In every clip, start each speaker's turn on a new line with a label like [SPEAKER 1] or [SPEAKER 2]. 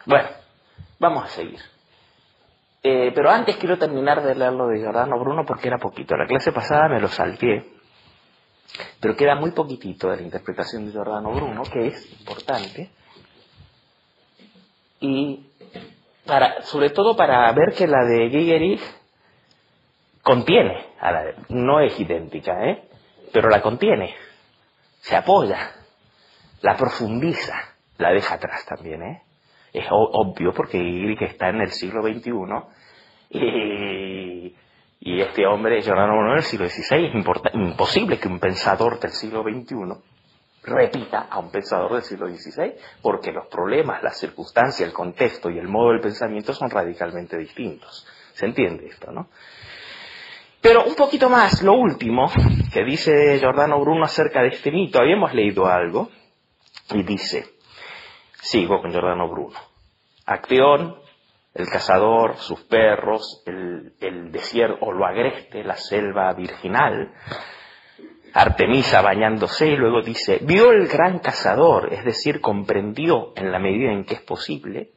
[SPEAKER 1] Bueno, vamos a seguir. Pero antes quiero terminar de leer lo de Giordano Bruno porque era poquito. La clase pasada me lo salteé, pero queda muy poquitito de la interpretación de Giordano Bruno, que es importante. Y sobre todo para ver que la de Gigerich contiene, no es idéntica, pero la contiene, se apoya, la profundiza, la deja atrás también. Es obvio porque Gigerich está en el siglo XXI y este hombre, Giordano Bruno, en el siglo XVI. Es imposible que un pensador del siglo XXI repita a un pensador del siglo XVI, porque los problemas, las circunstancias, el contexto y el modo del pensamiento son radicalmente distintos. ¿Se entiende esto, no? Pero un poquito más, lo último que dice Giordano Bruno acerca de este mito. Habíamos leído algo y dice, sigo con Giordano Bruno: Acteón, el cazador, sus perros, el desierto o lo agreste, la selva virginal, Artemisa bañándose, y luego dice, vio el gran cazador, es decir, comprendió en la medida en que es posible,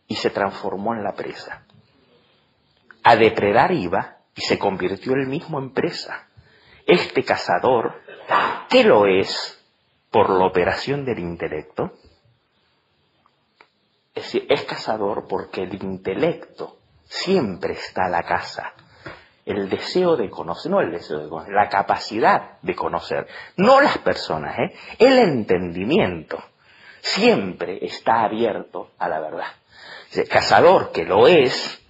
[SPEAKER 1] y se transformó en la presa. A depredar iba, y se convirtió él mismo en presa. Este cazador, ¿qué lo es por la operación del intelecto? Es decir, es cazador porque el intelecto siempre está a la caza. El deseo de conocer, no el deseo de conocer, la capacidad de conocer, no las personas, el entendimiento siempre está abierto a la verdad. El cazador, que lo es,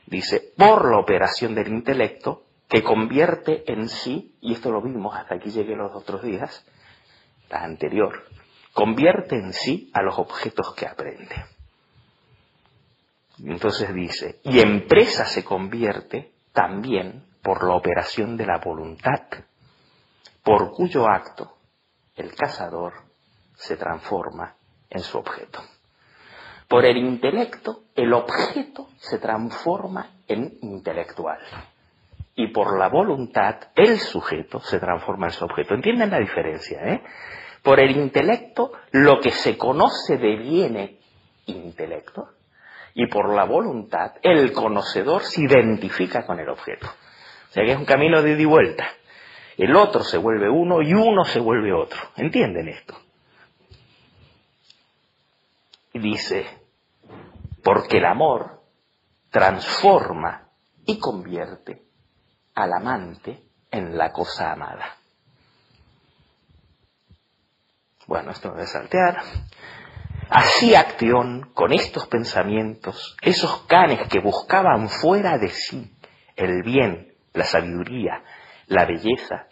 [SPEAKER 1] dice, por la operación del intelecto, que convierte en sí, y esto lo vimos, hasta aquí llegué los otros días, la anterior, convierte en sí a los objetos que aprende. Entonces dice, y en presa se convierte también por la operación de la voluntad, por cuyo acto el cazador se transforma en su objeto. Por el intelecto, el objeto se transforma en intelectual. Y por la voluntad, el sujeto se transforma en su objeto. ¿Entienden la diferencia? Por el intelecto, lo que se conoce deviene intelecto. Y por la voluntad, el conocedor se identifica con el objeto. O sea que es un camino de ida y vuelta. El otro se vuelve uno y uno se vuelve otro. ¿Entienden esto? Y dice, porque el amor transforma y convierte al amante en la cosa amada. Bueno, esto me voy a saltear. Así Acteón, con estos pensamientos, esos canes que buscaban fuera de sí el bien, la sabiduría, la belleza,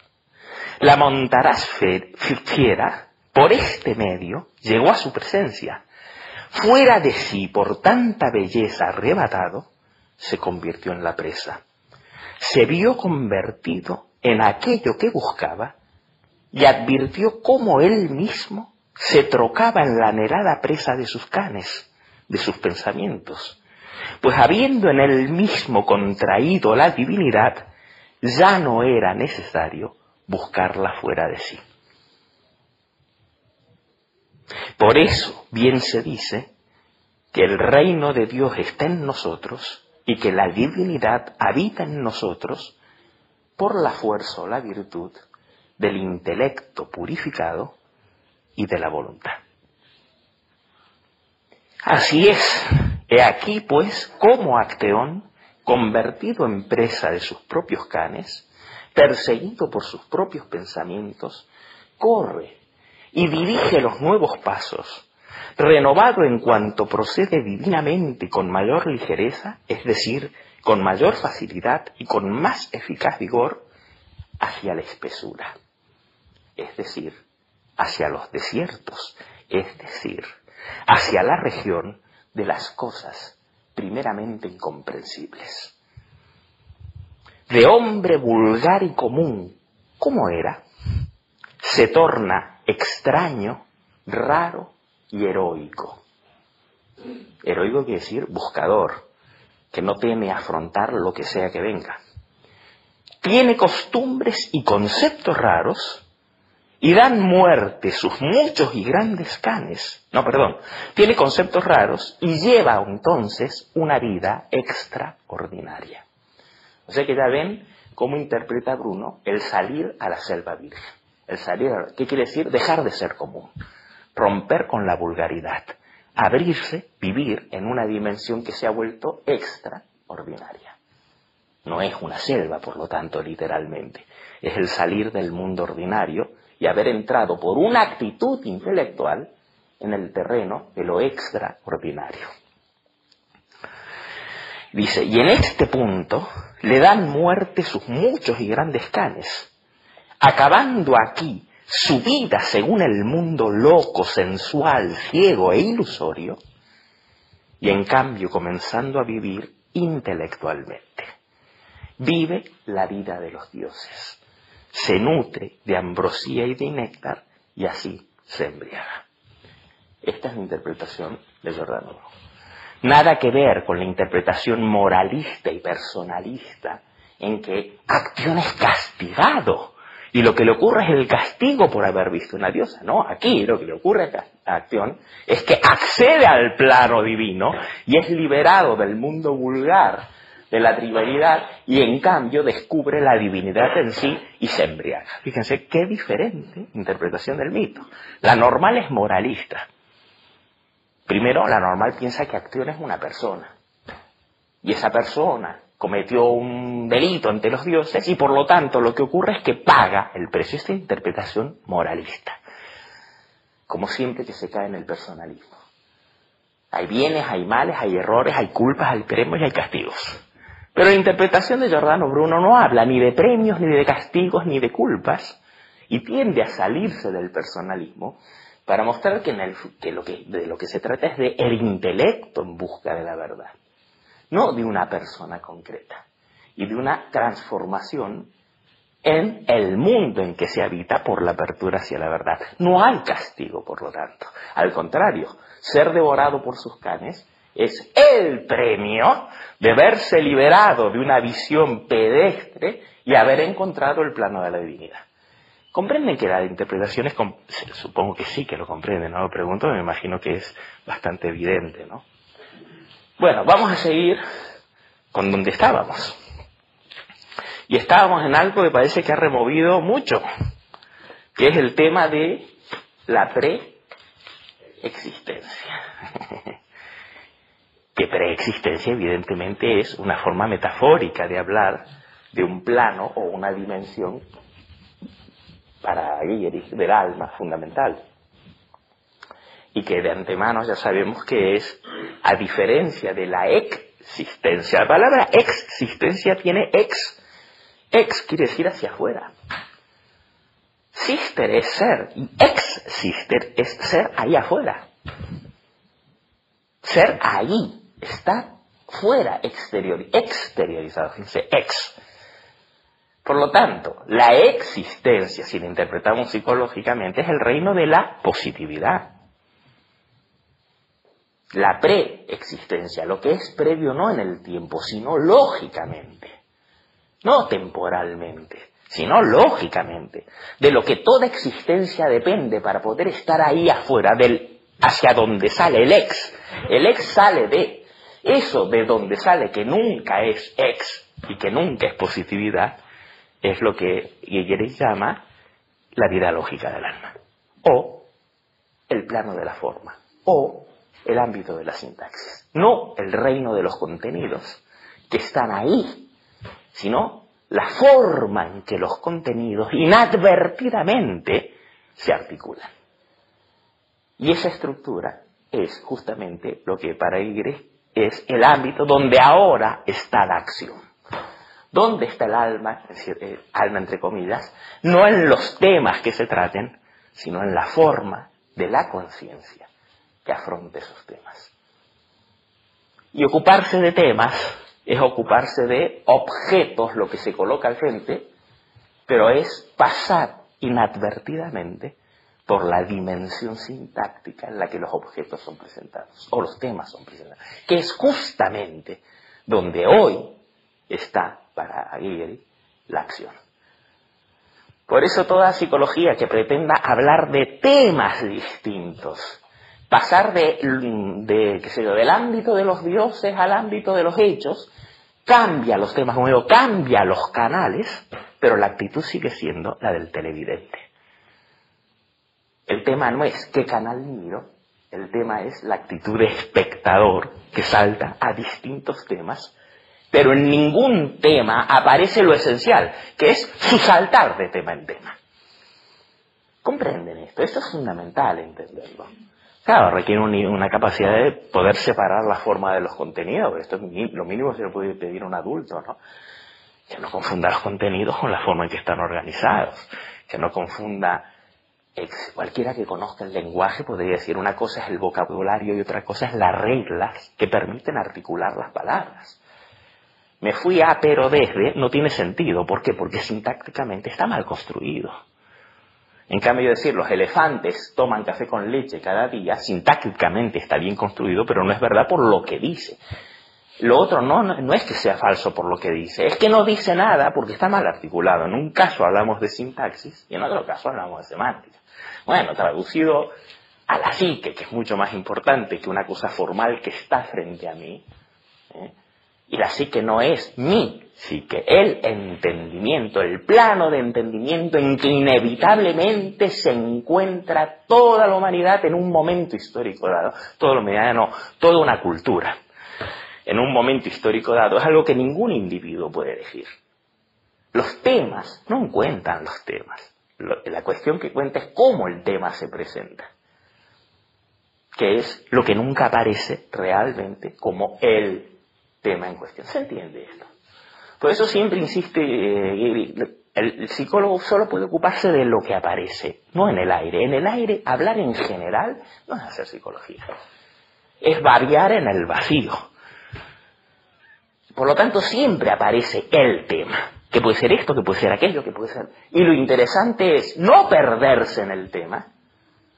[SPEAKER 1] la montaraz fiera, por este medio, llegó a su presencia. Fuera de sí, por tanta belleza arrebatado, se convirtió en la presa. Se vio convertido en aquello que buscaba y advirtió cómo él mismo se trocaba en la anhelada presa de sus canes, de sus pensamientos, pues habiendo en él mismo contraído la divinidad, ya no era necesario buscarla fuera de sí. Por eso bien se dice que el reino de Dios está en nosotros y que la divinidad habita en nosotros por la fuerza o la virtud del intelecto purificado y de la voluntad. Así es. He aquí, pues, cómo Acteón, convertido en presa de sus propios canes, perseguido por sus propios pensamientos, corre y dirige los nuevos pasos, renovado en cuanto procede divinamente con mayor ligereza, es decir, con mayor facilidad y con más eficaz vigor, hacia la espesura, es decir, hacia los desiertos, es decir, hacia la región de las cosas primeramente incomprensibles. De hombre vulgar y común, ¿cómo era? Se torna extraño, raro y heroico. Heroico quiere decir buscador, que no teme afrontar lo que sea que venga. Tiene costumbres y conceptos raros y dan muerte sus muchos y grandes canes. Tiene conceptos raros y lleva entonces una vida extraordinaria. O sea que ya ven cómo interpreta Bruno el salir a la selva virgen. ¿Qué quiere decir? Dejar de ser común, romper con la vulgaridad, abrirse, vivir en una dimensión que se ha vuelto extraordinaria. No es una selva, por lo tanto, literalmente. Es el salir del mundo ordinario y haber entrado por una actitud intelectual en el terreno de lo extraordinario. Dice, y en este punto le dan muerte sus muchos y grandes canes, acabando aquí su vida según el mundo loco, sensual, ciego e ilusorio, y en cambio comenzando a vivir intelectualmente. Vive la vida de los dioses, se nutre de ambrosía y de néctar, y así se embriaga. Esta es la interpretación de Giordano Bruno. Nada que ver con la interpretación moralista y personalista en que Acción es castigado y lo que le ocurre es el castigo por haber visto una diosa. No, aquí lo que le ocurre a Acción es que accede al plano divino y es liberado del mundo vulgar, de la tribalidad, y en cambio descubre la divinidad en sí y se embriaga. Fíjense qué diferente interpretación del mito. La normal es moralista. Primero, la normal piensa que Acción es una persona, y esa persona cometió un delito ante los dioses, y por lo tanto lo que ocurre es que paga el precio. Esta interpretación moralista, como siempre que se cae en el personalismo. Hay bienes, hay males, hay errores, hay culpas, hay premios y hay castigos. Pero la interpretación de Giordano Bruno no habla ni de premios, ni de castigos, ni de culpas, y tiende a salirse del personalismo para mostrar que de lo que se trata es de el intelecto en busca de la verdad, no de una persona concreta, y de una transformación en el mundo en que se habita por la apertura hacia la verdad. No hay castigo, por lo tanto. Al contrario, ser devorado por sus canes es el premio de verse liberado de una visión pedestre y haber encontrado el plano de la divinidad. ¿Comprenden que la interpretación es... Supongo que sí que lo comprenden, no lo pregunto, me imagino que es bastante evidente, ¿no? Bueno, vamos a seguir con donde estábamos. Y estábamos en algo que parece que ha removido mucho, que es el tema de la preexistencia. Que preexistencia evidentemente es una forma metafórica de hablar de un plano o una dimensión para Ghieri del alma fundamental. Y que de antemano ya sabemos que es, a diferencia de la existencia. La palabra existencia tiene ex quiere decir hacia afuera. Sister es ser, y ex-sister es ser ahí afuera. Ser ahí, estar fuera, exteriorizado, fíjense, ex. Por lo tanto, la existencia, si la interpretamos psicológicamente, es el reino de la positividad. La preexistencia, lo que es previo no en el tiempo, sino lógicamente. No temporalmente, sino lógicamente. De lo que toda existencia depende para poder estar ahí afuera, hacia donde sale el ex. El ex sale de eso, de donde sale, que nunca es ex y que nunca es positividad, es lo que Ghieri llama la vida lógica del alma, o el plano de la forma, o el ámbito de la sintaxis. No el reino de los contenidos que están ahí, sino la forma en que los contenidos inadvertidamente se articulan. Y esa estructura es justamente lo que para Ghieri es el ámbito donde ahora está la acción. ¿Dónde está el alma? Es decir, alma entre comillas, no en los temas que se traten, sino en la forma de la conciencia que afronte esos temas. Y ocuparse de temas es ocuparse de objetos, lo que se coloca al frente, pero es pasar inadvertidamente por la dimensión sintáctica en la que los objetos son presentados, o los temas son presentados, que es justamente donde hoy está para Ghieri la acción. Por eso toda psicología que pretenda hablar de temas distintos, pasar qué sé yo, del ámbito de los dioses al ámbito de los hechos, cambia los temas, como digo, cambia los canales, pero la actitud sigue siendo la del televidente. El tema no es qué canal miro, el tema es la actitud de espectador que salta a distintos temas, pero en ningún tema aparece lo esencial, que es su saltar de tema en tema. ¿Comprenden esto? Esto es fundamental entenderlo. Claro, requiere una capacidad de poder separar la forma de los contenidos. Esto es lo mínimo que se le puede pedir a un adulto, ¿no? Que no confunda los contenidos con la forma en que están organizados. Que no confunda... Cualquiera que conozca el lenguaje podría decir una cosa es el vocabulario y otra cosa es las reglas que permiten articular las palabras. Me fui a pero desde no tiene sentido. ¿Por qué? Porque sintácticamente está mal construido. En cambio, decir los elefantes toman café con leche cada día, sintácticamente está bien construido, pero no es verdad por lo que dice. Lo otro no es que sea falso por lo que dice, es que no dice nada porque está mal articulado. En un caso hablamos de sintaxis y en otro caso hablamos de semántica. Bueno, traducido a la psique, que es mucho más importante que una cosa formal que está frente a mí, y la psique no es mi psique, el entendimiento, el plano de entendimiento en que inevitablemente se encuentra toda la humanidad en un momento histórico dado. Toda la humanidad no, toda una cultura. En un momento histórico dado es algo que ningún individuo puede elegir. Los temas no cuentan los temas. La cuestión que cuenta es cómo el tema se presenta, que es lo que nunca aparece realmente como el tema en cuestión. ¿Se entiende esto? Por eso siempre insiste, el psicólogo solo puede ocuparse de lo que aparece, no en el aire. En el aire, hablar en general no es hacer psicología, es variar en el vacío. Por lo tanto, siempre aparece el tema, que puede ser esto, que puede ser aquello, que puede ser... Y lo interesante es no perderse en el tema,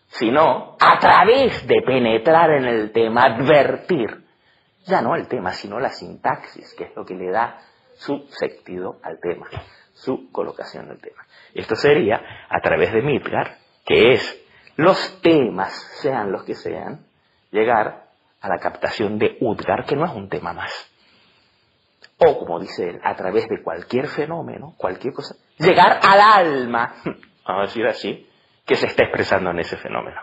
[SPEAKER 1] sino a través de penetrar en el tema, advertir, ya no el tema, sino la sintaxis, que es lo que le da su sentido al tema, su colocación del tema. Esto sería a través de Midgard, que es los temas, sean los que sean, llegar a la captación de Utgard, que no es un tema más. O, como dice él, a través de cualquier fenómeno, cualquier cosa, llegar al alma, vamos a decir así, que se está expresando en ese fenómeno.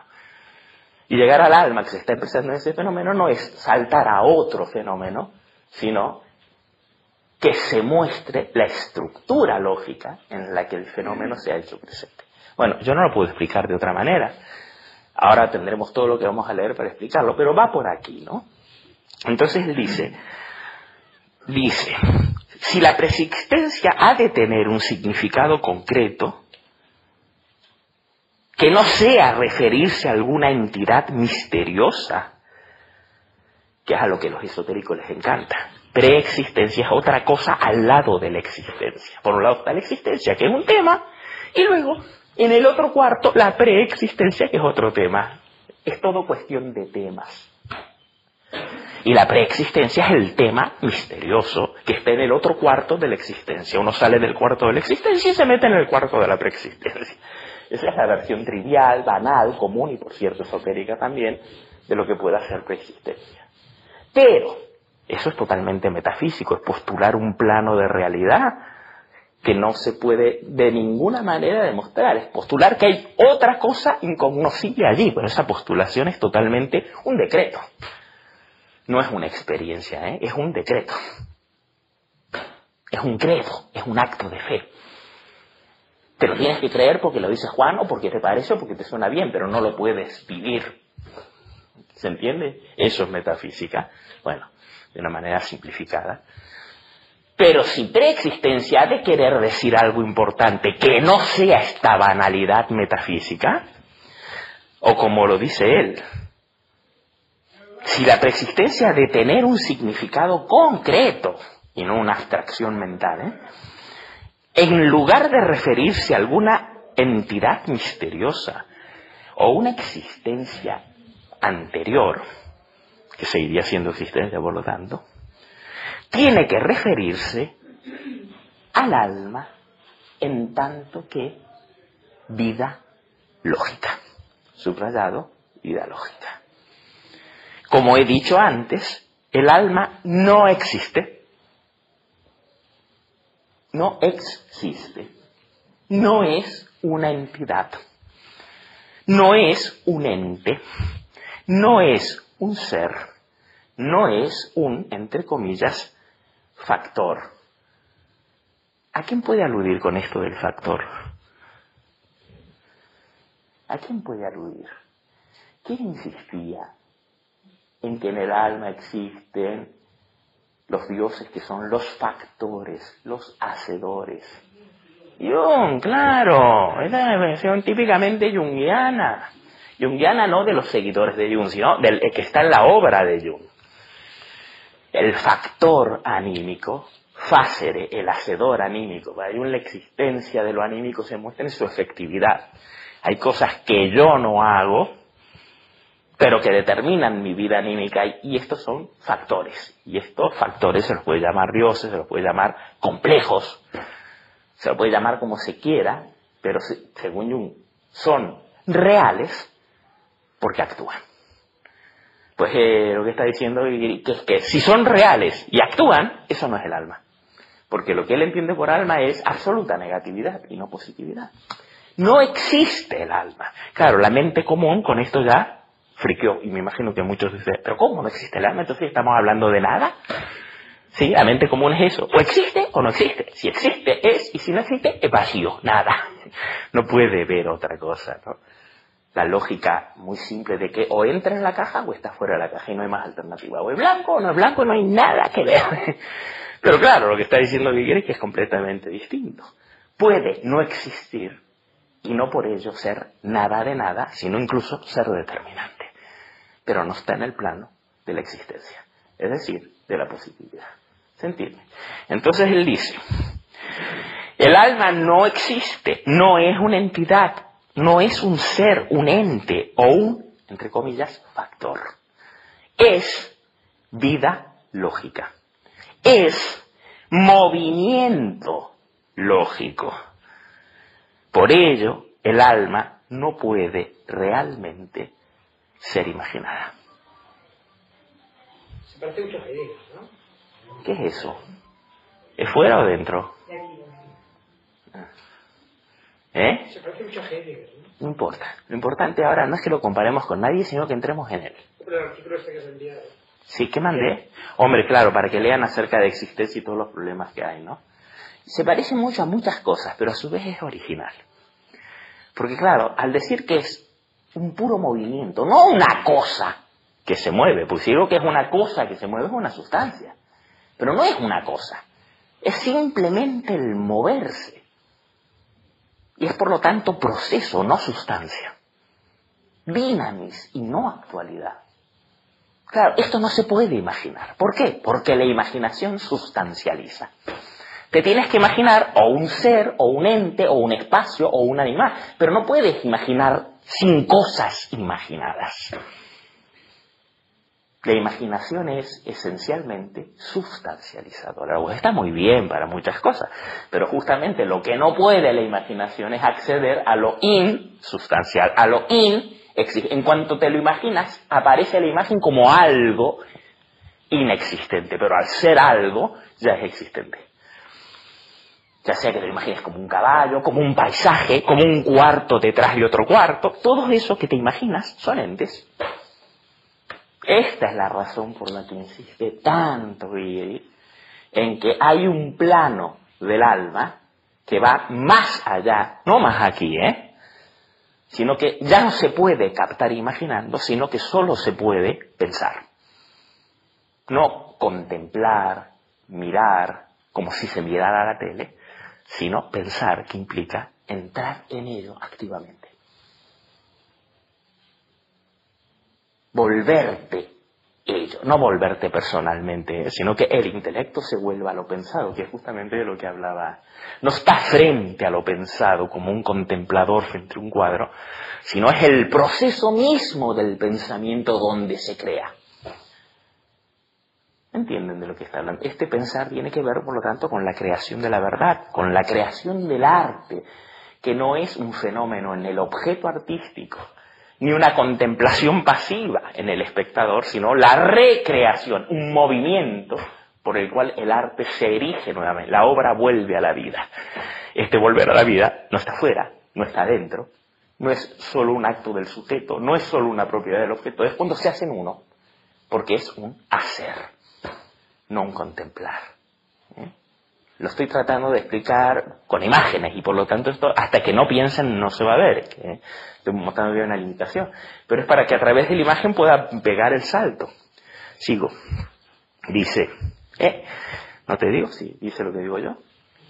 [SPEAKER 1] Y llegar al alma que se está expresando en ese fenómeno no es saltar a otro fenómeno, sino que se muestre la estructura lógica en la que el fenómeno se ha hecho presente. Bueno, yo no lo puedo explicar de otra manera. Ahora tendremos todo lo que vamos a leer para explicarlo, pero va por aquí, ¿no? Entonces él dice, si la preexistencia ha de tener un significado concreto, que no sea referirse a alguna entidad misteriosa, que es a lo que a los esotéricos les encanta. Preexistencia es otra cosa al lado de la existencia. Por un lado está la existencia, que es un tema, y luego, en el otro cuarto, la preexistencia, que es otro tema. Es todo cuestión de temas. Y la preexistencia es el tema misterioso que está en el otro cuarto de la existencia. Uno sale del cuarto de la existencia y se mete en el cuarto de la preexistencia. Esa es la versión trivial, banal, común y por cierto esotérica también, de lo que pueda ser preexistencia. Pero eso es totalmente metafísico, es postular un plano de realidad que no se puede de ninguna manera demostrar. Es postular que hay otra cosa incognoscible allí, pero esa postulación es totalmente un decreto. No es una experiencia, es un decreto. Es un credo, es un acto de fe. Te lo tienes que creer porque lo dice Juan o porque te parece o porque te suena bien, pero no lo puedes vivir. ¿Se entiende? Eso es metafísica. Bueno, de una manera simplificada. Pero si preexistencia ha de querer decir algo importante que no sea esta banalidad metafísica, o como lo dice él, si la preexistencia ha de tener un significado concreto y no una abstracción mental, en lugar de referirse a alguna entidad misteriosa o una existencia anterior, que seguiría siendo existencia por lo tanto, tiene que referirse al alma en tanto que vida lógica. Subrayado, vida lógica. Como he dicho antes, el alma no existe. No existe. No es una entidad. No es un ente. No es un ser. No es un, entre comillas, factor. ¿A quién puede aludir con esto del factor? ¿A quién puede aludir? ¿Quién insistía en que en el alma existen los dioses que son los factores, los hacedores? Jung, claro, esa es la versión típicamente junguiana. Junguiana no de los seguidores de Jung, sino del que está en la obra de Jung. El factor anímico, facere, el hacedor anímico. Para Jung la existencia de lo anímico se muestra en su efectividad. Hay cosas que yo no hago, pero que determinan mi vida anímica, y estos son factores. Y estos factores se los puede llamar dioses, se los puede llamar complejos, se los puede llamar como se quiera, pero según Jung son reales porque actúan. Pues lo que está diciendo es que si son reales y actúan, eso no es el alma. Porque lo que él entiende por alma es absoluta negatividad y no positividad. No existe el alma. Claro, la mente común con esto ya friqueó, y me imagino que muchos dicen, ¿pero cómo no existe el alma? Entonces estamos hablando de nada. Sí, la mente común es eso. O existe o no existe. Si existe es, y si no existe es vacío, nada. No puede ver otra cosa, ¿no? La lógica muy simple de que o entra en la caja o está fuera de la caja y no hay más alternativa. O es blanco o no es blanco, no hay nada que ver. Pero claro, lo que está diciendo Viguerie es que es completamente distinto. Puede no existir y no por ello ser nada de nada, sino incluso ser determinante. Pero no está en el plano de la existencia, es decir, de la positividad. ¿Se entiende? Entonces él dice, el alma no existe, no es una entidad, no es un ser, un ente o un, entre comillas, factor. Es vida lógica. Es movimiento lógico. Por ello, el alma no puede realmente ser imaginada.
[SPEAKER 2] Se parece mucho a Heidegger, ¿no?
[SPEAKER 1] ¿Qué es eso? ¿Es fuera o dentro? ¿Eh?
[SPEAKER 2] Se parece mucho a Heidegger, ¿no?
[SPEAKER 1] No importa. Lo importante ahora no es que lo comparemos con nadie, sino que entremos en él.
[SPEAKER 2] Pero el artículo este que has enviado.
[SPEAKER 1] Sí, ¿qué mandé? Hombre, claro, para que lean acerca de existencia y todos los problemas que hay, ¿no? Se parece mucho a muchas cosas, pero a su vez es original. Porque claro, al decir que es un puro movimiento, no una cosa que se mueve, pues si digo que es una cosa que se mueve es una sustancia, pero no es una cosa, es simplemente el moverse. Y es por lo tanto proceso, no sustancia. Dinamis y no actualidad. Claro, esto no se puede imaginar. ¿Por qué? Porque la imaginación sustancializa. Te tienes que imaginar o un ser, o un ente, o un espacio, o un animal, pero no puedes imaginar sin cosas imaginadas. La imaginación es esencialmente sustancializadora. Pues está muy bien para muchas cosas, pero justamente lo que no puede la imaginación es acceder a lo insustancial, a lo inexistente. En cuanto te lo imaginas, aparece la imagen como algo inexistente, pero al ser algo ya es existente. Ya sea que te lo imagines como un caballo, como un paisaje, como un cuarto detrás de otro cuarto, todo eso que te imaginas son entes. Esta es la razón por la que insiste tanto Viguerie en que hay un plano del alma que va más allá, no más aquí, sino que ya no se puede captar imaginando, sino que solo se puede pensar. No contemplar, mirar, como si se mirara a la tele, sino pensar, que implica entrar en ello activamente. Volverte ello, no volverte personalmente, sino que el intelecto se vuelva a lo pensado, que es justamente de lo que hablaba. No está frente a lo pensado como un contemplador frente a un cuadro, sino es el proceso mismo del pensamiento donde se crea. ¿Entienden de lo que está hablando? Este pensar tiene que ver, por lo tanto, con la creación de la verdad, con la creación del arte, que no es un fenómeno en el objeto artístico, ni una contemplación pasiva en el espectador, sino la recreación, un movimiento por el cual el arte se erige nuevamente, la obra vuelve a la vida. Este volver a la vida no está fuera, no está dentro, no es solo un acto del sujeto, no es solo una propiedad del objeto, es cuando se hace en uno, porque es un hacer, no un contemplar. Lo estoy tratando de explicar con imágenes y por lo tanto esto hasta que no piensen no se va a ver. Estoy mostrando una limitación. Pero es para que a través de la imagen pueda pegar el salto. Sigo. Dice, ¿no te digo? Sí, dice lo que digo yo.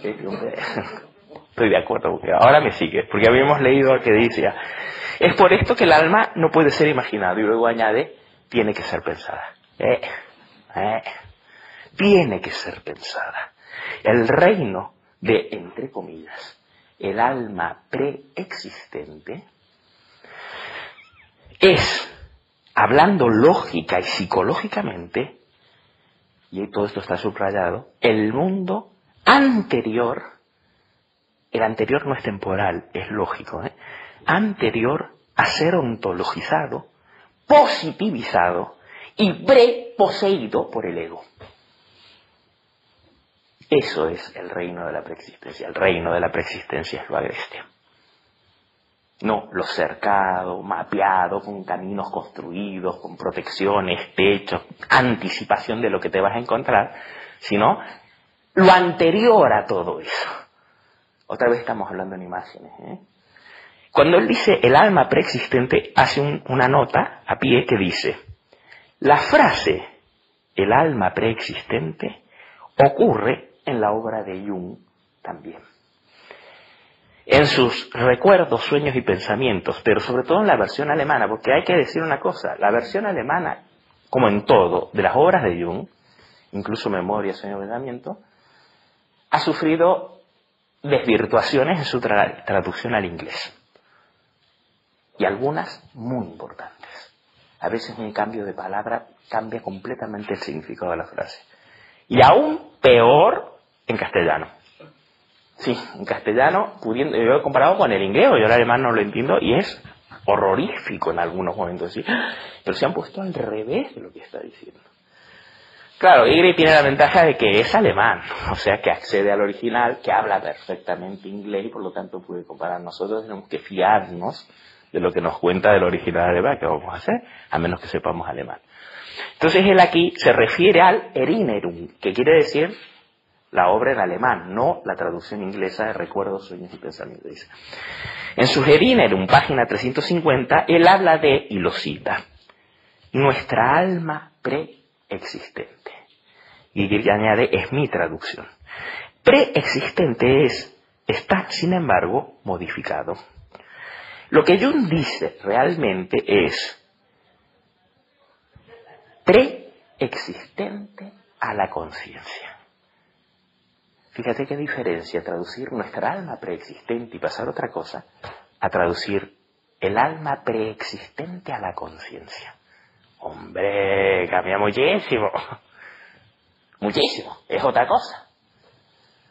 [SPEAKER 1] Estoy de acuerdo, porque ahora me sigue. Porque habíamos leído que decía, es por esto que el alma no puede ser imaginada. Y luego añade, tiene que ser pensada. Tiene que ser pensada. El reino de, entre comillas, el alma preexistente es, hablando lógica y psicológicamente, y todo esto está subrayado, el mundo anterior, el anterior no es temporal, es lógico, anterior a ser ontologizado, positivizado y preposeído por el ego. Eso es el reino de la preexistencia. El reino de la preexistencia es lo agreste. No lo cercado, mapeado, con caminos construidos, con protecciones, techos, anticipación de lo que te vas a encontrar, sino lo anterior a todo eso. Otra vez estamos hablando en imágenes. Cuando él dice el alma preexistente, hace una nota a pie que dice, la frase el alma preexistente ocurre en la obra de Jung también. En sus recuerdos, sueños y pensamientos, pero sobre todo en la versión alemana, porque hay que decir una cosa, la versión alemana, como en todo, de las obras de Jung, incluso Memoria, Sueño y Pensamiento, ha sufrido desvirtuaciones en su traducción al inglés. Y algunas muy importantes. A veces un cambio de palabra cambia completamente el significado de la frase. Y aún peor en castellano. Sí, en castellano, yo he comparado con el inglés, yo el alemán no lo entiendo y es horrorífico en algunos momentos. ¿Sí? Pero se han puesto al revés de lo que está diciendo. Claro, Ygritte tiene la ventaja de que es alemán, o sea que accede al original, que habla perfectamente inglés y por lo tanto puede comparar. Nosotros tenemos que fiarnos de lo que nos cuenta del original alemán, que vamos a hacer, a menos que sepamos alemán. Entonces él aquí se refiere al Erinnerung, que quiere decir la obra en alemán, no la traducción inglesa de Recuerdos, Sueños y Pensamientos. Dice. En su Erinnerung, página 350, él habla de, y lo cita, nuestra alma preexistente. Y añade, es mi traducción. Preexistente está, sin embargo, modificado. Lo que Jung dice realmente es preexistente a la conciencia. Fíjate qué diferencia traducir nuestra alma preexistente y pasar otra cosa a traducir el alma preexistente a la conciencia. Hombre, cambia muchísimo. Muchísimo, es otra cosa.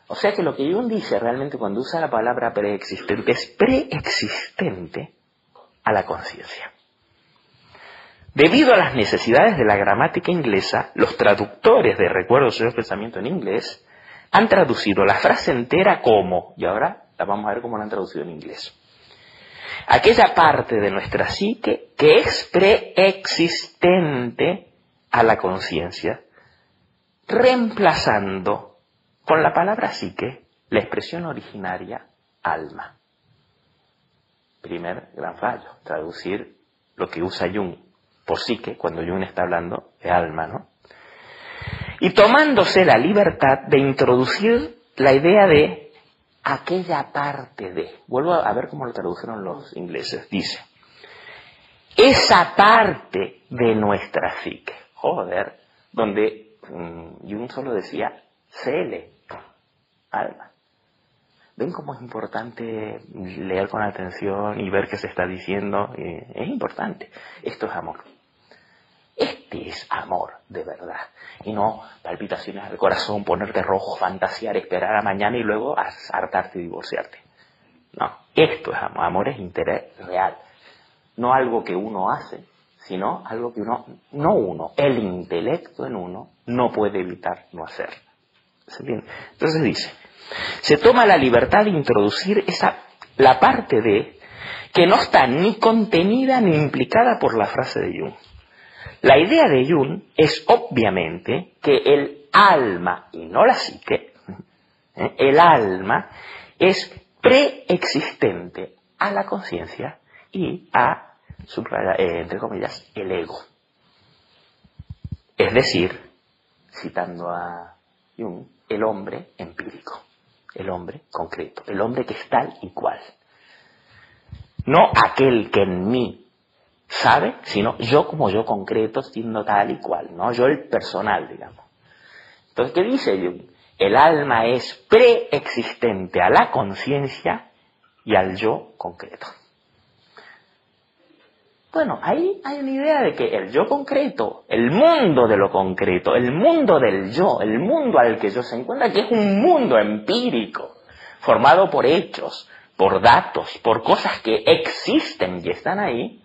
[SPEAKER 1] O sea que lo que Jung dice realmente cuando usa la palabra preexistente es preexistente a la conciencia. Debido a las necesidades de la gramática inglesa, los traductores de Recuerdos, Sueños y Pensamiento en inglés han traducido la frase entera como, y ahora la vamos a ver cómo la han traducido en inglés, aquella parte de nuestra psique que es preexistente a la conciencia, reemplazando con la palabra psique la expresión originaria alma. Primer gran fallo, traducir lo que usa Jung por psique, cuando Jung está hablando de alma, ¿no? Y tomándose la libertad de introducir la idea de aquella parte de. Vuelvo a ver cómo lo tradujeron los ingleses. Dice, esa parte de nuestra psique. Joder, donde Jung solo decía CL, alma. ¿Ven cómo es importante leer con atención y ver qué se está diciendo? Es importante. Esto es amor. Este es amor de verdad. Y no palpitaciones del corazón, ponerte rojo, fantasear, esperar a mañana y luego hartarte y divorciarte. No, esto es amor. Amor es interés real. No algo que uno hace, sino algo que el intelecto en uno no puede evitar no hacer. ¿Se entiende? Entonces dice, se toma la libertad de introducir la parte de que no está ni contenida ni implicada por la frase de Jung. La idea de Jung es obviamente que el alma, y no la psique, el alma es preexistente a la conciencia y a, entre comillas, el ego. Es decir, citando a Jung, el hombre empírico, el hombre concreto, el hombre que es tal y cual. No aquel que en mí sabe, sino yo como yo concreto, siendo tal y cual, ¿no? Yo el personal, digamos. Entonces, ¿qué dice Jung? El alma es preexistente a la conciencia y al yo concreto. Bueno, ahí hay una idea de que el yo concreto, el mundo de lo concreto, el mundo del yo, el mundo al que yo se encuentra, que es un mundo empírico, formado por hechos, por datos, por cosas que existen y están ahí,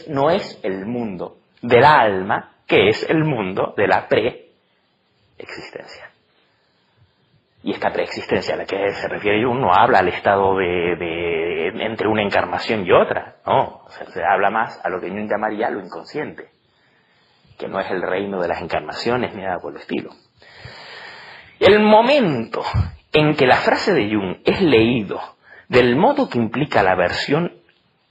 [SPEAKER 1] no es el mundo del alma, que es el mundo de la preexistencia. Y esta preexistencia a la que se refiere Jung no habla al estado entre una encarnación y otra, no, o sea, se habla más a lo que Jung llamaría lo inconsciente, que no es el reino de las encarnaciones ni nada por el estilo. El momento en que la frase de Jung es leído del modo que implica la versión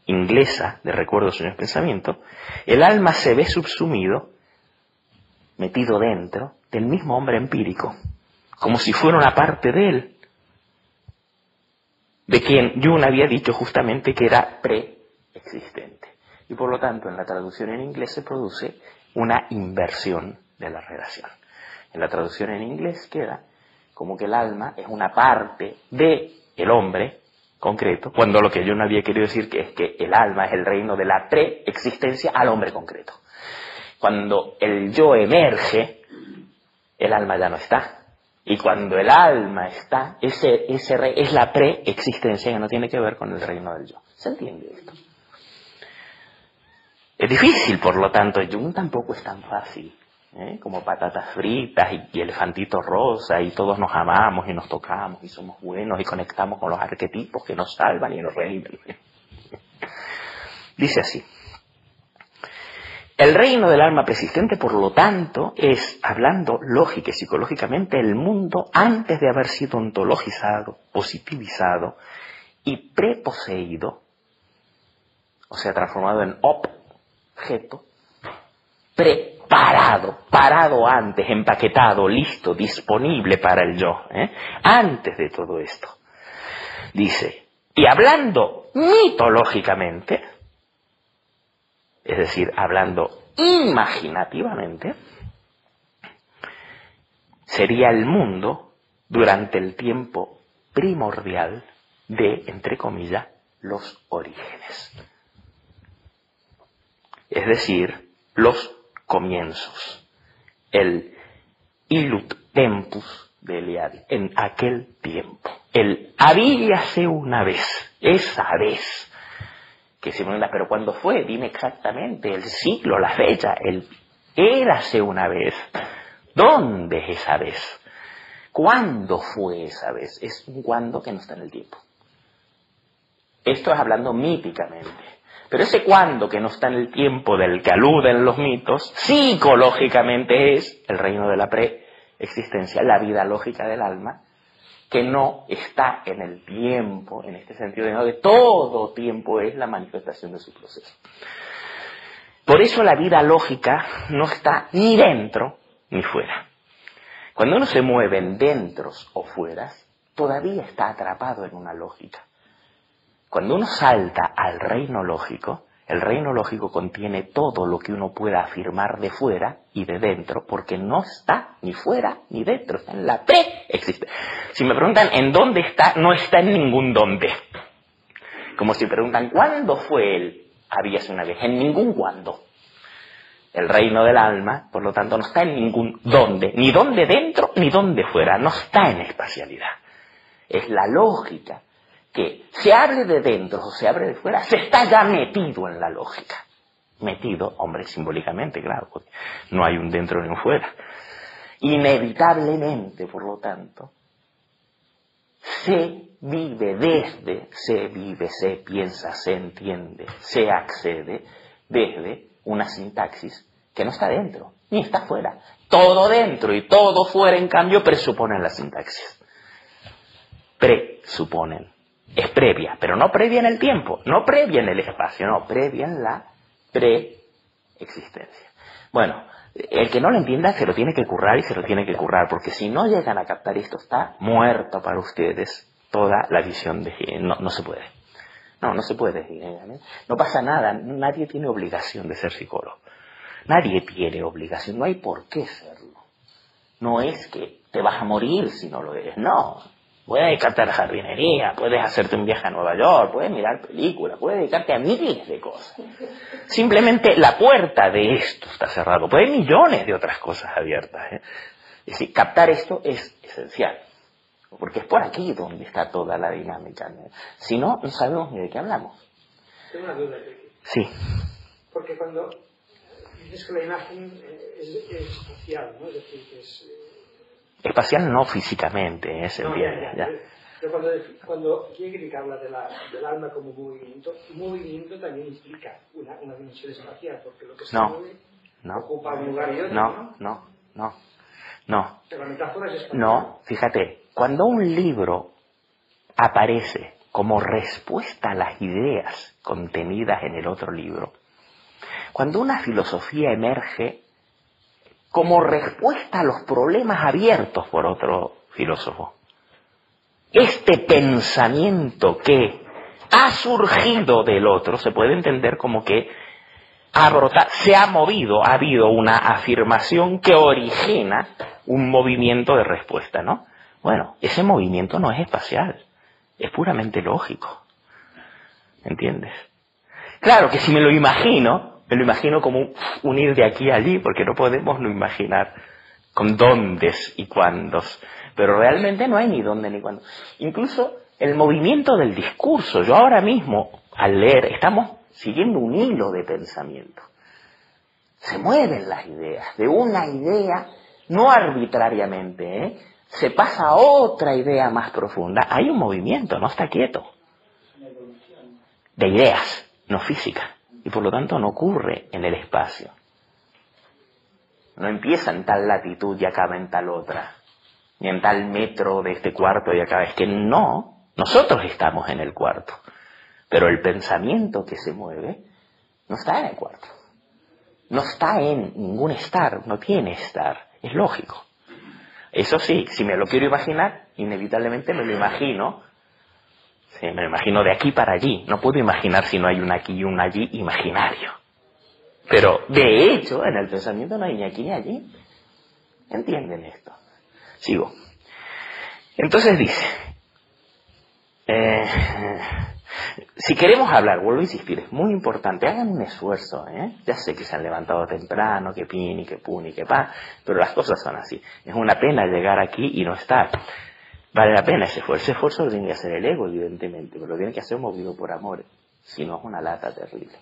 [SPEAKER 1] inglesa de Recuerdos, Sueños, Pensamiento, el alma se ve subsumido, metido dentro del mismo hombre empírico, como si fuera una parte de él, de quien Jung había dicho justamente que era preexistente. Y por lo tanto, en la traducción en inglés se produce una inversión de la relación. En la traducción en inglés queda como que el alma es una parte del hombre concreto, cuando lo que Jung había querido decir es que el alma es el reino de la preexistencia al hombre concreto. Cuando el yo emerge, el alma ya no está. Y cuando el alma está, es la preexistencia que no tiene que ver con el reino del yo. ¿Se entiende esto? Es difícil, por lo tanto, Jung tampoco es tan fácil, como patatas fritas y elefantito rosa y todos nos amamos y nos tocamos y somos buenos y conectamos con los arquetipos que nos salvan y nos redimen. Dice así. El reino del alma persistente, por lo tanto, es, hablando lógica y psicológicamente, el mundo antes de haber sido ontologizado, positivizado y preposeído, o sea, transformado en objeto, parado antes, empaquetado, listo, disponible para el yo, antes de todo esto. Dice, y hablando mitológicamente, es decir, hablando imaginativamente, sería el mundo durante el tiempo primordial de, entre comillas, los orígenes. Es decir, los comienzos. El ilut tempus de Eliade, en aquel tiempo. El habíase una vez, esa vez. Que se me pregunta, pero ¿cuándo fue? Dime exactamente el siglo, la fecha, el érase una vez. ¿Dónde es esa vez? ¿Cuándo fue esa vez? Es un cuándo que no está en el tiempo. Esto es hablando míticamente. Pero ese cuándo que no está en el tiempo del que aluden los mitos, psicológicamente es el reino de la preexistencia, la vida lógica del alma, que no está en el tiempo, en este sentido de que todo tiempo es la manifestación de su proceso. Por eso la vida lógica no está ni dentro ni fuera. Cuando uno se mueve en dentros o fueras, todavía está atrapado en una lógica. Cuando uno salta al reino lógico, el reino lógico contiene todo lo que uno pueda afirmar de fuera y de dentro, porque no está ni fuera ni dentro, está en la preexistencia. Si me preguntan en dónde está, no está en ningún dónde. Como si preguntan ¿cuándo fue él? Habíase una vez, en ningún cuándo. El reino del alma, por lo tanto, no está en ningún dónde, ni dónde dentro ni dónde fuera, no está en espacialidad. Es la lógica que se hable de dentro o se hable de fuera, se está ya metido en la lógica. Metido, hombre, simbólicamente, claro, porque no hay un dentro ni un fuera. Inevitablemente, por lo tanto, se vive, se piensa, se entiende, se accede desde una sintaxis que no está dentro, ni está fuera. Todo dentro y todo fuera, en cambio, presuponen la sintaxis. Presuponen. Es previa, pero no previa en el tiempo, no previa en el espacio, no, previa en la preexistencia. Bueno, el que no lo entienda se lo tiene que currar y se lo tiene que currar, porque si no llegan a captar esto, está muerto para ustedes toda la visión de Hegel. No se puede. No se puede. No pasa nada, nadie tiene obligación de ser psicólogo. Nadie tiene obligación, no hay por qué serlo. No es que te vas a morir si no lo eres, no. Puedes dedicarte a la jardinería, puedes hacerte un viaje a Nueva York, puedes mirar películas, puedes dedicarte a miles de cosas. Simplemente la puerta de esto está cerrada, pues hay millones de otras cosas abiertas. Es decir, captar esto es esencial, porque es por aquí donde está toda la dinámica. Si no, no sabemos ni de qué hablamos.
[SPEAKER 2] Tengo una duda, Ricky.
[SPEAKER 1] Sí.
[SPEAKER 2] Porque cuando dices que la imagen es espacial, ¿no? Es decir, que es...
[SPEAKER 1] Espacial no físicamente, se entiende. Ya.
[SPEAKER 2] Pero cuando Hegel habla del alma como movimiento también implica una dimensión espacial, porque lo que se mueve ocupa un lugar y otro,
[SPEAKER 1] No.
[SPEAKER 2] Pero la metáfora es espacial.
[SPEAKER 1] No, fíjate, cuando un libro aparece como respuesta a las ideas contenidas en el otro libro, cuando una filosofía emerge como respuesta a los problemas abiertos por otro filósofo, este pensamiento que ha surgido del otro se puede entender como que se ha movido, ha habido una afirmación que origina un movimiento de respuesta, ¿no? Bueno, ese movimiento no es espacial, es puramente lógico, ¿entiendes? Claro que si me lo imagino como un ir de aquí a allí, porque no podemos no imaginar con dóndes y cuándos, pero realmente no hay ni dónde ni cuándo. Incluso el movimiento del discurso, yo ahora mismo, al leer, estamos siguiendo un hilo de pensamiento. Se mueven las ideas, de una idea, no arbitrariamente, se pasa a otra idea más profunda. Hay un movimiento, no está quieto. De ideas, no física. Y por lo tanto no ocurre en el espacio. No empieza en tal latitud y acaba en tal otra. Ni en tal metro de este cuarto y acaba. Es que no, nosotros estamos en el cuarto. Pero el pensamiento que se mueve no está en el cuarto. No está en ningún estar, no tiene estar. Es lógico. Eso sí, si me lo quiero imaginar, inevitablemente me lo imagino. Sí, me lo imagino de aquí para allí. No puedo imaginar si no hay un aquí y un allí imaginario. Pero, de hecho, en el pensamiento no hay ni aquí ni allí. ¿Entienden esto? Sigo. Entonces dice, si queremos hablar, vuelvo a insistir, es muy importante, hagan un esfuerzo, Ya sé que se han levantado temprano, que pin y que pun y que pa, pero las cosas son así. Es una pena llegar aquí y no estar. Vale la pena ese esfuerzo. Ese esfuerzo lo tiene que hacer el ego, evidentemente, pero lo tiene que hacer movido por amor, si no es una lata terrible.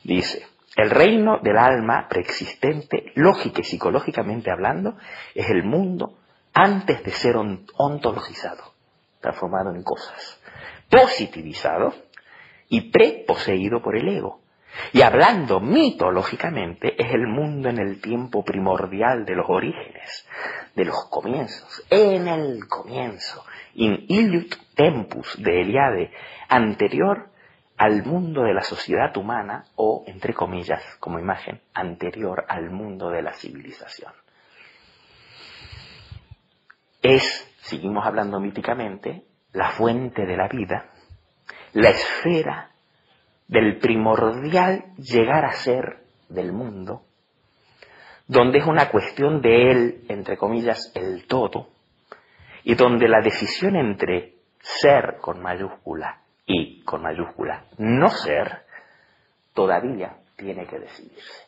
[SPEAKER 1] Dice, el reino del alma preexistente, lógica y psicológicamente hablando, es el mundo antes de ser ontologizado, transformado en cosas, positivizado y preposeído por el ego. Y hablando mitológicamente, es el mundo en el tiempo primordial de los orígenes, de los comienzos, en el comienzo, in illic tempus de Eliade, anterior al mundo de la sociedad humana, o, entre comillas, como imagen, anterior al mundo de la civilización. Es, seguimos hablando míticamente, la fuente de la vida, la esfera del primordial llegar a ser del mundo, donde es una cuestión de él, entre comillas, el todo, y donde la decisión entre ser con mayúscula y con mayúscula no ser, todavía tiene que decidirse.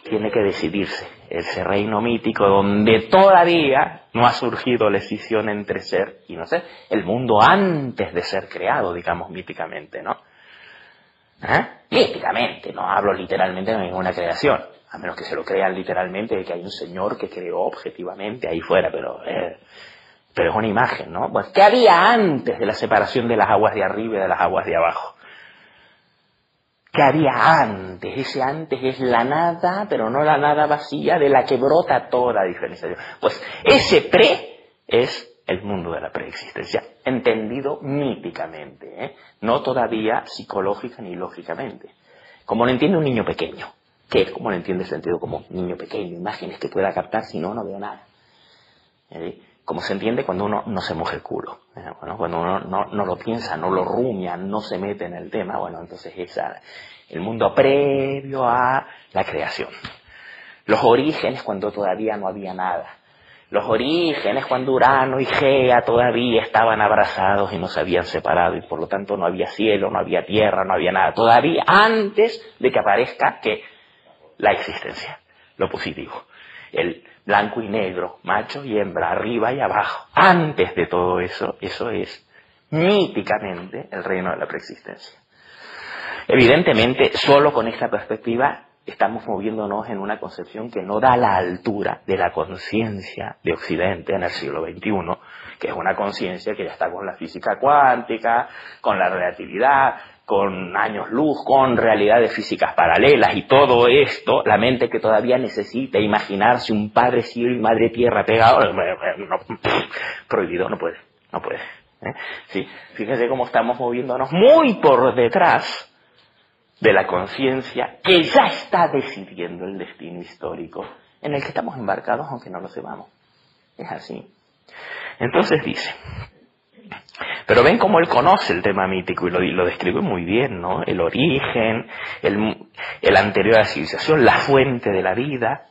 [SPEAKER 1] Tiene que decidirse. Ese reino mítico donde todavía no ha surgido la escisión entre ser y no ser. El mundo antes de ser creado, digamos, míticamente, ¿no? Míticamente, no hablo literalmente de ninguna creación. A menos que se lo crean literalmente de que hay un señor que creó objetivamente ahí fuera, pero es una imagen, ¿no? Pues, ¿qué había antes de la separación de las aguas de arriba y de las aguas de abajo? ¿Qué había antes? Ese antes es la nada, pero no la nada vacía de la que brota toda diferenciación. Pues ese pre es el mundo de la preexistencia, entendido míticamente, no todavía psicológica ni lógicamente. Como lo entiende un niño pequeño, que es como lo entiende el sentido común, niño pequeño, imágenes que pueda captar, si no, no veo nada. Como se entiende cuando uno no se moja el culo, bueno, cuando uno no lo piensa, no lo rumia, no se mete en el tema, bueno, entonces es el mundo previo a la creación. Los orígenes cuando todavía no había nada. Los orígenes cuando Urano y Gea todavía estaban abrazados y no se habían separado y por lo tanto no había cielo, no había tierra, no había nada. Todavía antes de que aparezca la existencia, lo positivo. El blanco y negro, macho y hembra, arriba y abajo. Antes de todo eso, eso es míticamente el reino de la preexistencia. Evidentemente, solo con esta perspectiva estamos moviéndonos en una concepción que no da la altura de la conciencia de Occidente en el siglo XXI, que es una conciencia que ya está con la física cuántica, con la relatividad, con años luz, con realidades físicas paralelas y todo esto, la mente que todavía necesita imaginarse un padre cielo y madre tierra pegado, prohibido, no puede. Sí, fíjense cómo estamos moviéndonos muy por detrás de la conciencia que ya está decidiendo el destino histórico en el que estamos embarcados aunque no lo sepamos. Es así. Entonces dice, pero ven cómo él conoce el tema mítico y lo describe muy bien, ¿no? El origen, el anterior a la civilización, la fuente de la vida,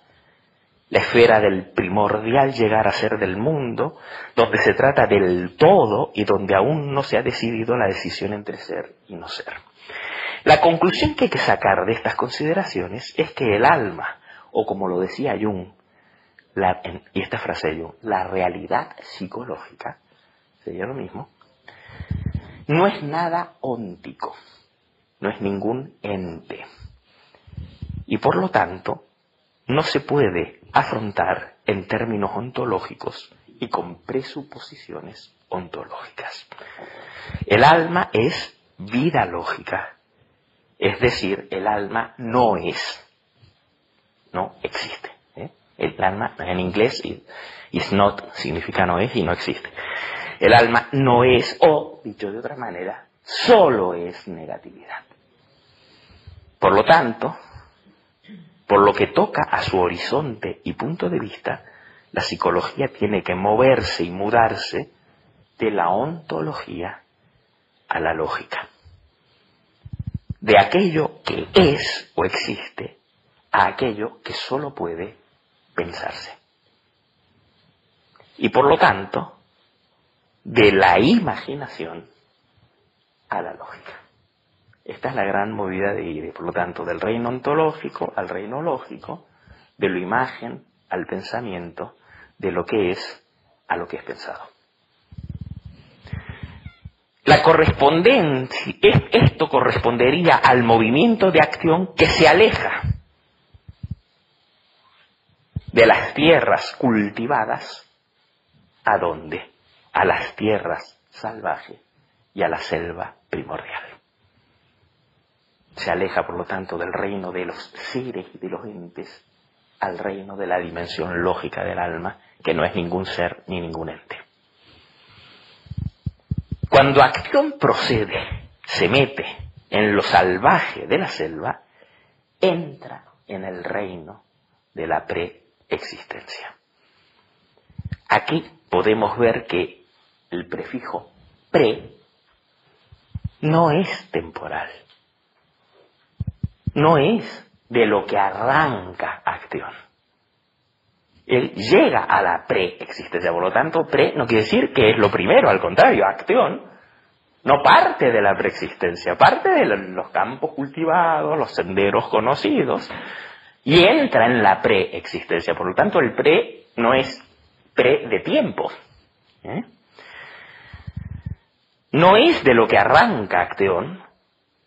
[SPEAKER 1] la esfera del primordial llegar a ser del mundo, donde se trata del todo y donde aún no se ha decidido la decisión entre ser y no ser. La conclusión que hay que sacar de estas consideraciones es que el alma, o como lo decía Jung, y esta frase de Jung, la realidad psicológica, sería lo mismo, no es nada óntico, no es ningún ente. Y por lo tanto, no se puede afrontar en términos ontológicos y con presuposiciones ontológicas. El alma es vida lógica. Es decir, el alma no existe. El alma, en inglés, is not significa no es y no existe. El alma no es, o, dicho de otra manera, solo es negatividad. Por lo tanto, por lo que toca a su horizonte y punto de vista, la psicología tiene que moverse y mudarse de la ontología a la lógica. De aquello que es o existe a aquello que solo puede pensarse. Y por lo tanto, de la imaginación a la lógica. Esta es la gran movida de ir, por lo tanto, del reino ontológico al reino lógico, de la imagen al pensamiento, de lo que es a lo que es pensado. Esto correspondería al movimiento de acción que se aleja de las tierras cultivadas, ¿a dónde? A las tierras salvajes y a la selva primordial. Se aleja, por lo tanto, del reino de los seres y de los entes al reino de la dimensión lógica del alma, que no es ningún ser ni ningún ente. Cuando acción procede, se mete en lo salvaje de la selva, entra en el reino de la preexistencia. Aquí podemos ver que el prefijo pre no es temporal, no es de lo que arranca acción. Él llega a la preexistencia, por lo tanto, pre no quiere decir que es lo primero, al contrario, acción no parte de la preexistencia, parte de los campos cultivados, los senderos conocidos, y entra en la preexistencia. Por lo tanto, el pre no es pre de tiempo. No es de lo que arranca Acteón,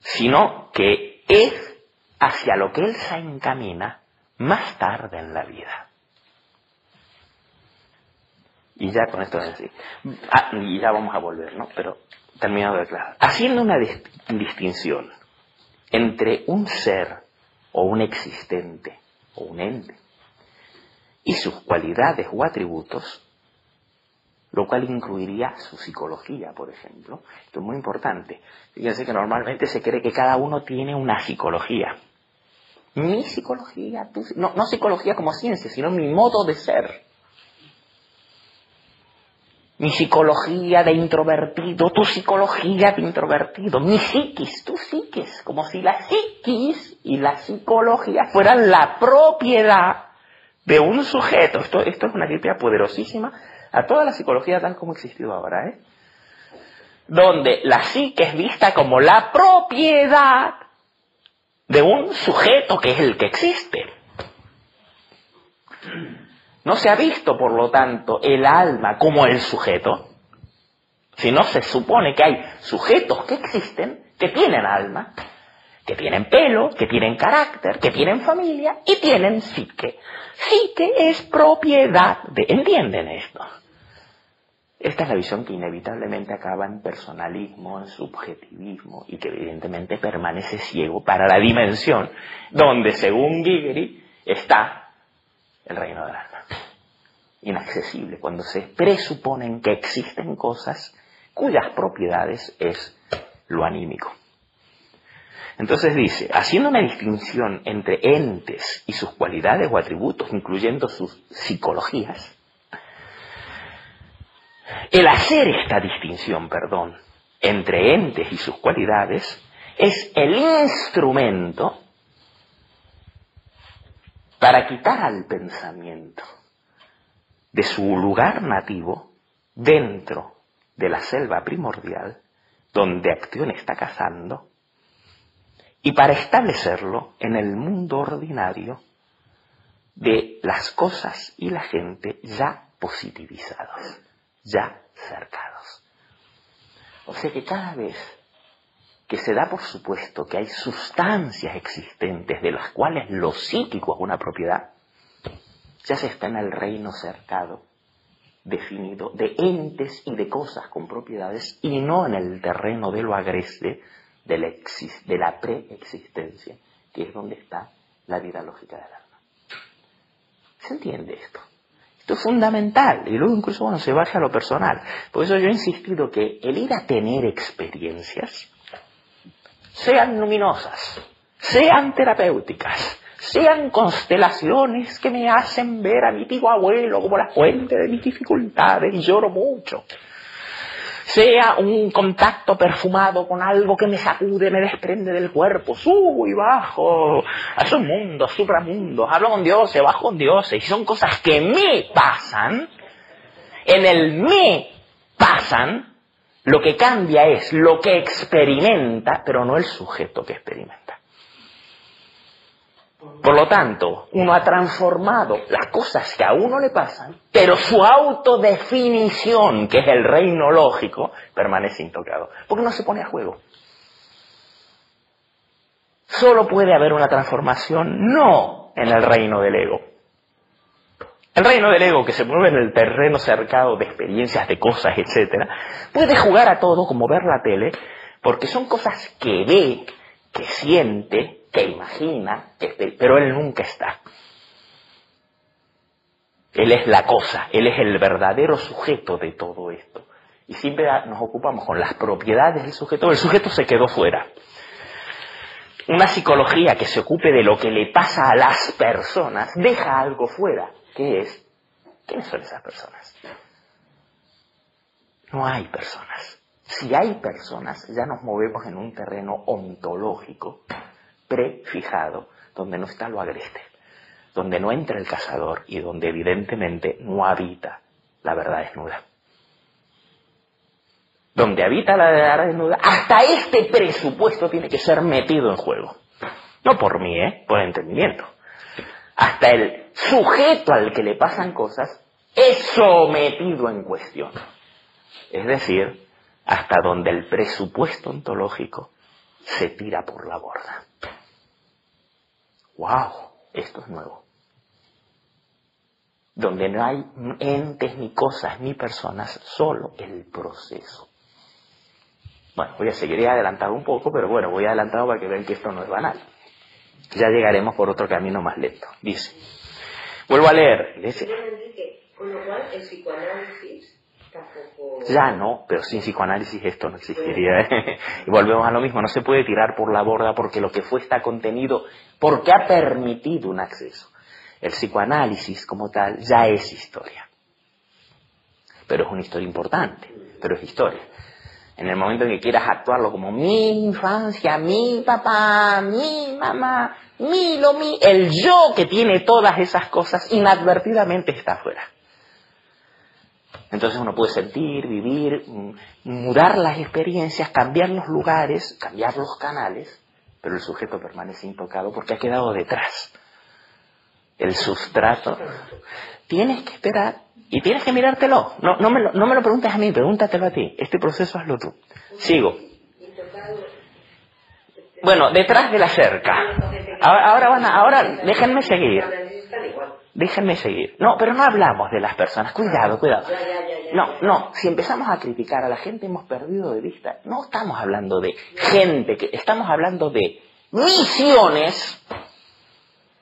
[SPEAKER 1] sino que es hacia lo que él se encamina más tarde en la vida. Y ya con esto es así. Y ya vamos a volver, ¿no? Pero terminado de aclarar. Haciendo una distinción entre un ser o un existente o un ente y sus cualidades o atributos, lo cual incluiría su psicología, por ejemplo. Esto es muy importante. Fíjense que normalmente se cree que cada uno tiene una psicología. Mi psicología, no psicología como ciencia, sino mi modo de ser. Mi psicología de introvertido, tu psicología de introvertido, mi psiquis, tu psiquis, como si la psiquis y la psicología fueran la propiedad de un sujeto. Esto es una crítica poderosísima a toda la psicología tal como ha existido ahora, donde la psique es vista como la propiedad de un sujeto que es el que existe. No se ha visto, por lo tanto, el alma como el sujeto, sino se supone que hay sujetos que existen, que tienen alma, que tienen pelo, que tienen carácter, que tienen familia y tienen psique. Psique es propiedad de... ¿Entienden esto? Esta es la visión que inevitablemente acaba en personalismo, en subjetivismo y que evidentemente permanece ciego para la dimensión donde, según Guigeri, está el reino del alma. Inaccesible, cuando se presuponen que existen cosas cuyas propiedades es lo anímico. Entonces dice, haciendo una distinción entre entes y sus cualidades o atributos, incluyendo sus psicologías, el hacer esta distinción, entre entes y sus cualidades es el instrumento para quitar al pensamiento de su lugar nativo dentro de la selva primordial donde Acteón está cazando y para establecerlo en el mundo ordinario de las cosas y la gente ya positivizados, ya cercados. O sea que cada vez que se da por supuesto que hay sustancias existentes de las cuales lo psíquico es una propiedad, ya se está en el reino cercado, definido, de entes y de cosas con propiedades, y no en el terreno de lo agreste, de la preexistencia, que es donde está la vida lógica del alma. ¿Se entiende esto? Esto es fundamental, y luego incluso se baja a lo personal. Por eso yo he insistido que el ir a tener experiencias, sean luminosas, sean terapéuticas, sean constelaciones que me hacen ver a mi tío abuelo como la fuente de mis dificultades y lloro mucho, sea un contacto perfumado con algo que me sacude, me desprende del cuerpo, subo y bajo a esos mundos, supramundos, hablo con dioses, bajo con dioses, y son cosas que me pasan, en el me pasan, lo que cambia es lo que experimenta, pero no el sujeto que experimenta. Por lo tanto, uno ha transformado las cosas que a uno le pasan, pero su autodefinición, que es el reino lógico, permanece intocado, porque no se pone a juego. Solo puede haber una transformación, no en el reino del ego. El reino del ego, que se mueve en el terreno cercado de experiencias, de cosas, etc., puede jugar a todo como ver la tele, porque son cosas que ve, que siente, que imagina, pero él nunca está. Él es la cosa, él es el verdadero sujeto de todo esto. Y siempre nos ocupamos con las propiedades del sujeto, el sujeto se quedó fuera. Una psicología que se ocupe de lo que le pasa a las personas deja algo fuera. ¿Qué es? ¿Quiénes son esas personas? No hay personas. Si hay personas, ya nos movemos en un terreno ontológico prefijado, donde no está lo agreste, donde no entra el cazador y donde evidentemente no habita la verdad desnuda. Donde habita la verdad desnuda, hasta este presupuesto tiene que ser metido en juego. No por mí, por entendimiento. hasta el sujeto al que le pasan cosas es sometido en cuestión. Es decir, hasta donde el presupuesto ontológico se tira por la borda. ¡Wow! Esto es nuevo. Donde no hay entes, ni cosas, ni personas, solo el proceso. Bueno, voy a seguir adelantado un poco, pero bueno, voy adelantado para que vean que esto no es banal. Ya llegaremos por otro camino más lento. Dice, vuelvo a leer. Dice,
[SPEAKER 3] con lo cual el psicoanálisis tampoco...
[SPEAKER 1] Ya no, pero sin psicoanálisis esto no existiría. Y volvemos a lo mismo, no se puede tirar por la borda porque lo que fue está contenido, porque ha permitido un acceso. El psicoanálisis como tal ya es historia. Pero es una historia importante, pero es historia. En el momento en que quieras actuarlo como mi infancia, mi papá, mi mamá, el yo que tiene todas esas cosas, inadvertidamente está afuera. Entonces uno puede sentir, vivir, mudar las experiencias, cambiar los lugares, cambiar los canales, pero el sujeto permanece intocado porque ha quedado detrás. El sustrato. Tienes que esperar y tienes que mirártelo. No me lo preguntes a mí, pregúntatelo a ti. Este proceso hazlo tú. Sigo. Bueno, detrás de la cerca. Ahora déjenme seguir. Déjenme seguir. No, pero no hablamos de las personas. Cuidado. No. Si empezamos a criticar a la gente hemos perdido de vista. No estamos hablando de gente, estamos hablando de misiones.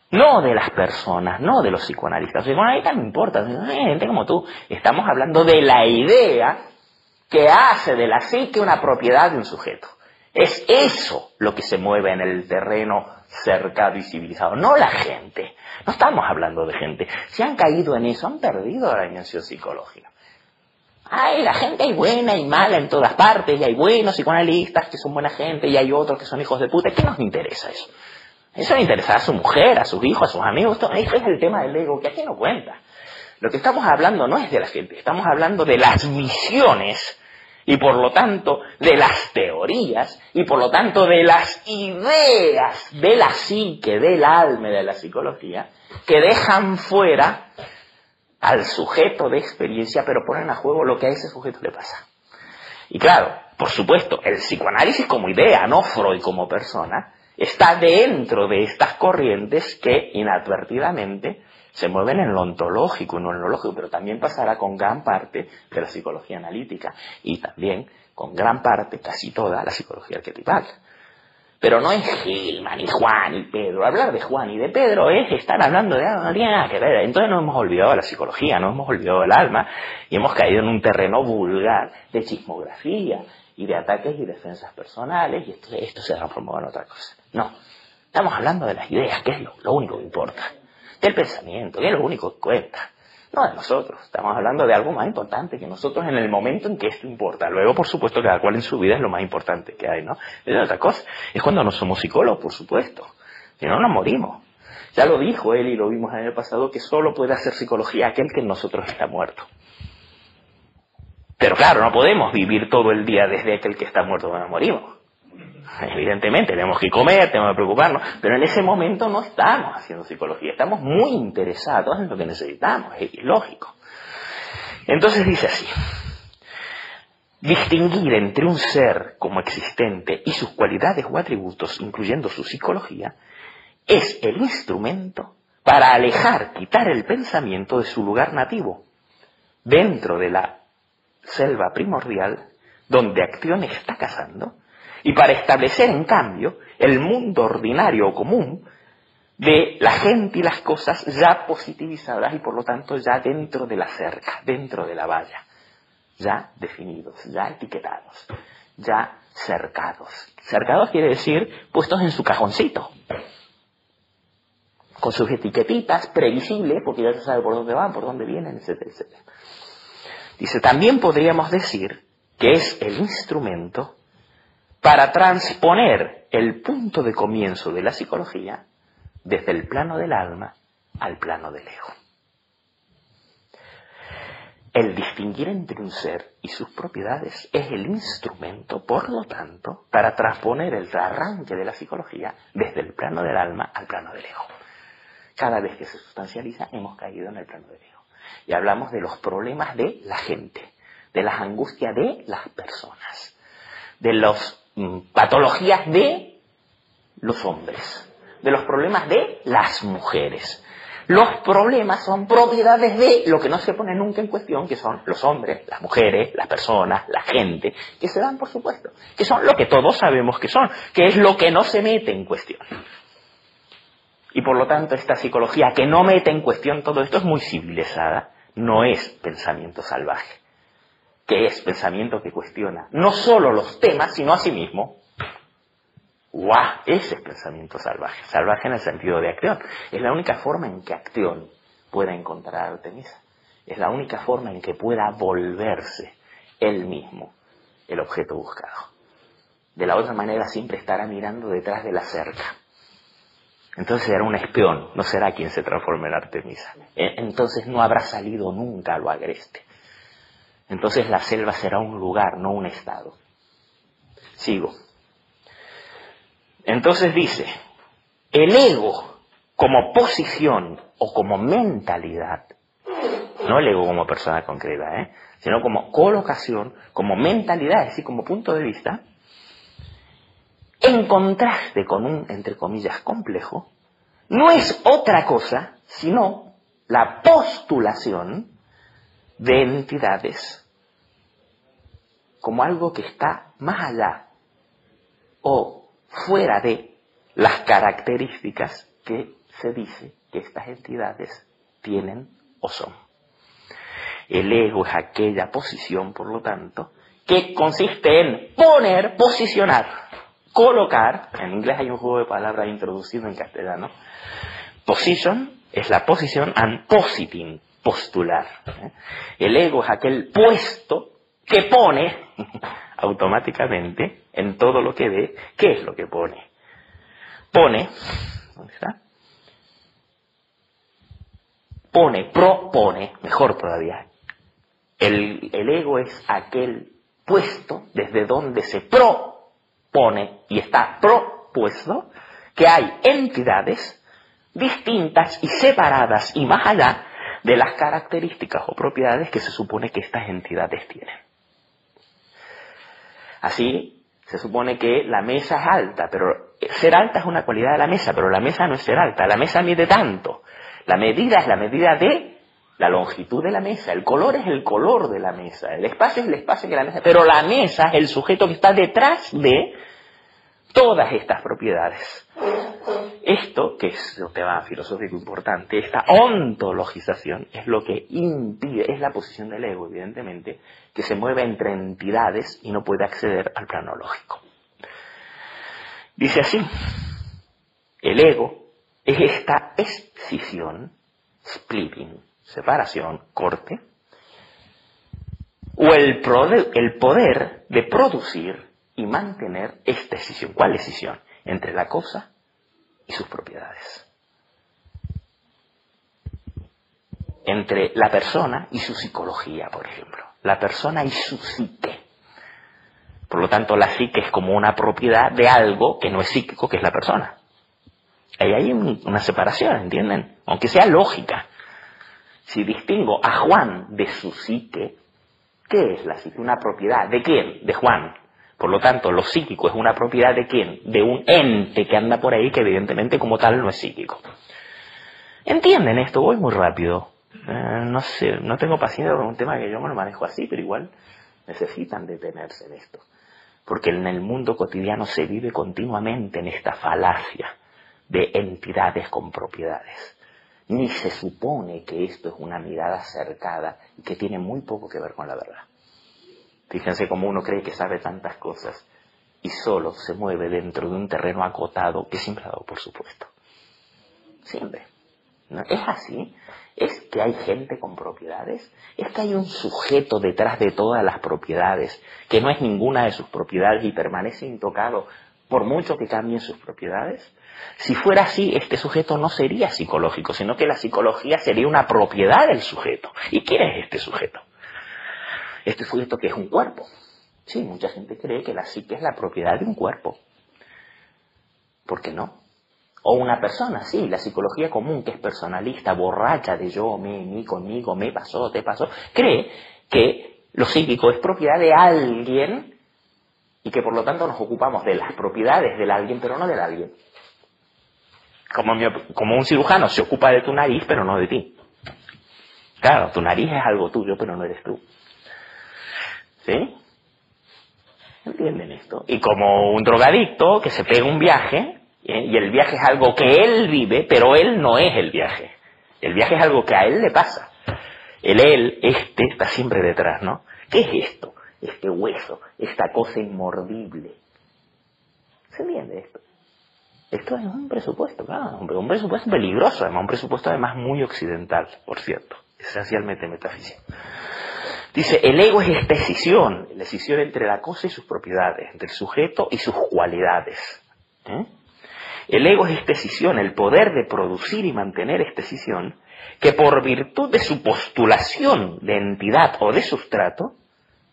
[SPEAKER 1] No de las personas, no de los psicoanalistas. Los psicoanalistas no importan, hay gente como tú. Estamos hablando de la idea que hace de la psique una propiedad de un sujeto. Es eso lo que se mueve en el terreno cercado y civilizado, no la gente. No estamos hablando de gente. Si han caído en eso, han perdido la dimensión psicológica. Ay, la gente hay buena y mala en todas partes, y hay buenos psicoanalistas que son buena gente, y hay otros que son hijos de puta. ¿Qué nos interesa eso? Eso le interesa a su mujer, a sus hijos, a sus amigos. Eso es el tema del ego, que aquí no cuenta. Lo que estamos hablando no es de la gente, estamos hablando de las misiones y por lo tanto de las teorías y por lo tanto de las ideas de la psique, del alma y de la psicología que dejan fuera al sujeto de experiencia pero ponen a juego lo que a ese sujeto le pasa. Y claro, por supuesto, el psicoanálisis como idea, no Freud como persona, está dentro de estas corrientes que inadvertidamente se mueven en lo ontológico y no en lo lógico, pero también pasará con gran parte de la psicología analítica y también con gran parte, casi toda, la psicología arquetipal. Pero no es Gilman, ni Juan, ni Pedro. Hablar de Juan y de Pedro es estar hablando de algo que no tiene nada que ver. Entonces nos hemos olvidado de la psicología, nos hemos olvidado del alma y hemos caído en un terreno vulgar de chismografía y de ataques y defensas personales, y esto se ha transformado en otra cosa. No, estamos hablando de las ideas, que es lo único que importa, del pensamiento, que es lo único que cuenta, no de nosotros. Estamos hablando de algo más importante que nosotros en el momento en que esto importa. Luego, por supuesto, cada cual en su vida es lo más importante que hay, ¿no? Es otra cosa, es cuando no somos psicólogos, por supuesto, si no nos morimos. Ya lo dijo él y lo vimos en el pasado, que solo puede hacer psicología aquel que en nosotros está muerto. Pero claro, no podemos vivir todo el día desde aquel que está muerto cuando morimos. Evidentemente, tenemos que comer, tenemos que preocuparnos, pero en ese momento no estamos haciendo psicología, estamos muy interesados en lo que necesitamos, es lógico. Entonces dice así, distinguir entre un ser como existente y sus cualidades o atributos, incluyendo su psicología, es el instrumento para alejar, quitar el pensamiento de su lugar nativo, dentro de la selva primordial, donde acción está cazando, y para establecer, en cambio, el mundo ordinario o común de la gente y las cosas ya positivizadas y, por lo tanto, ya dentro de la cerca, dentro de la valla, ya definidos, ya etiquetados, ya cercados. Cercados quiere decir puestos en su cajoncito, con sus etiquetitas, previsibles, porque ya se sabe por dónde van, por dónde vienen, etcétera, etcétera. Dice, también podríamos decir que es el instrumento para transponer el punto de comienzo de la psicología desde el plano del alma al plano del ego. El distinguir entre un ser y sus propiedades es el instrumento, por lo tanto, para transponer el arranque de la psicología desde el plano del alma al plano del ego. Cada vez que se sustancializa, hemos caído en el plano del ego. Y hablamos de los problemas de la gente, de las angustias de las personas, de las patologías de los hombres, de los problemas de las mujeres. Los problemas son propiedades de lo que no se pone nunca en cuestión, que son los hombres, las mujeres, las personas, la gente, que se dan por supuesto, que son lo que todos sabemos que son, que es lo que no se mete en cuestión. Y por lo tanto esta psicología que no mete en cuestión todo esto es muy civilizada, no es pensamiento salvaje, que es pensamiento que cuestiona no solo los temas, sino a sí mismo. ¡Guau! Ese es pensamiento salvaje. Salvaje en el sentido de acción. Es la única forma en que acción pueda encontrar a Artemisa. Es la única forma en que pueda volverse él mismo el objeto buscado. De la otra manera siempre estará mirando detrás de la cerca. Entonces será un espión, no será quien se transforme en Artemisa. Entonces no habrá salido nunca a lo agreste. Entonces la selva será un lugar, no un estado. Sigo. Entonces dice, el ego como posición o como mentalidad, no el ego como persona concreta, sino como colocación, como mentalidad, es decir, como punto de vista, en contraste con un, entre comillas, complejo, no es otra cosa sino la postulación de entidades como algo que está más allá o fuera de las características que se dice que estas entidades tienen o son. El ego es aquella posición, por lo tanto, que consiste en poner, posicionar, colocar. En inglés hay un juego de palabras introducido en castellano. Position es la posición, and positing, postular. El ego es aquel puesto que pone automáticamente en todo lo que ve. ¿Qué es lo que pone? Pone, ¿dónde está? Propone, mejor todavía. El ego es aquel puesto desde donde se propone y está propuesto que hay entidades distintas y separadas y más allá de las características o propiedades que se supone que estas entidades tienen. Así, se supone que la mesa es alta, pero ser alta es una cualidad de la mesa, pero la mesa no es ser alta, la mesa mide tanto. La medida es la medida de la longitud de la mesa, el color es el color de la mesa, el espacio es el espacio de la mesa, pero la mesa es el sujeto que está detrás de todas estas propiedades. Esto, que es un tema filosófico importante, esta ontologización es lo que impide, es la posición del ego, evidentemente, que se mueve entre entidades y no puede acceder al plano lógico. Dice así, el ego es esta escisión, splitting, separación, corte, o el poder de producir y mantener esta escisión. ¿Cuál escisión? Entre la cosa y sus propiedades. Entre la persona y su psicología, por ejemplo. La persona y su psique. Por lo tanto, la psique es como una propiedad de algo que no es psíquico, que es la persona. Ahí hay una separación, ¿entienden? Aunque sea lógica. Si distingo a Juan de su psique, ¿qué es la psique? Una propiedad. ¿De quién? De Juan. Por lo tanto, lo psíquico es una propiedad ¿de quién? De un ente que anda por ahí que evidentemente como tal no es psíquico. ¿Entienden esto? Voy muy rápido. No sé, no tengo paciencia con un tema que yo me lo manejo así, pero igual necesitan detenerse en esto. Porque en el mundo cotidiano se vive continuamente en esta falacia de entidades con propiedades. Ni se supone que esto es una mirada acercada y que tiene muy poco que ver con la verdad. Fíjense cómo uno cree que sabe tantas cosas y solo se mueve dentro de un terreno acotado que siempre ha dado por supuesto. Siempre. ¿No? Es así. Es que hay gente con propiedades. Es que hay un sujeto detrás de todas las propiedades que no es ninguna de sus propiedades y permanece intocado por mucho que cambien sus propiedades. Si fuera así, este sujeto no sería psicológico, sino que la psicología sería una propiedad del sujeto. ¿Y quién es este sujeto? Este sujeto que es un cuerpo. Sí, mucha gente cree que la psique es la propiedad de un cuerpo. ¿Por qué no? O una persona, sí, la psicología común, que es personalista, borracha de yo, mí, conmigo, me pasó, te pasó, cree que lo psíquico es propiedad de alguien y que por lo tanto nos ocupamos de las propiedades del alguien, pero no del alguien. Como un cirujano se ocupa de tu nariz, pero no de ti. Claro, tu nariz es algo tuyo, pero no eres tú. ¿Sí? ¿Entienden esto? Y como un drogadicto que se pega un viaje, y el viaje es algo que él vive, pero él no es el viaje. El viaje es algo que a él le pasa. Él, está siempre detrás, ¿no? ¿Qué es esto? Este hueso, esta cosa inmordible. ¿Se entiende esto? Esto es un presupuesto, claro, un presupuesto peligroso, además, un presupuesto además muy occidental, por cierto, esencialmente metafísico. Dice, el ego es esta escisión, la escisión entre la cosa y sus propiedades, entre el sujeto y sus cualidades. El ego es esta escisión, el poder de producir y mantener esta escisión, que por virtud de su postulación de entidad o de sustrato,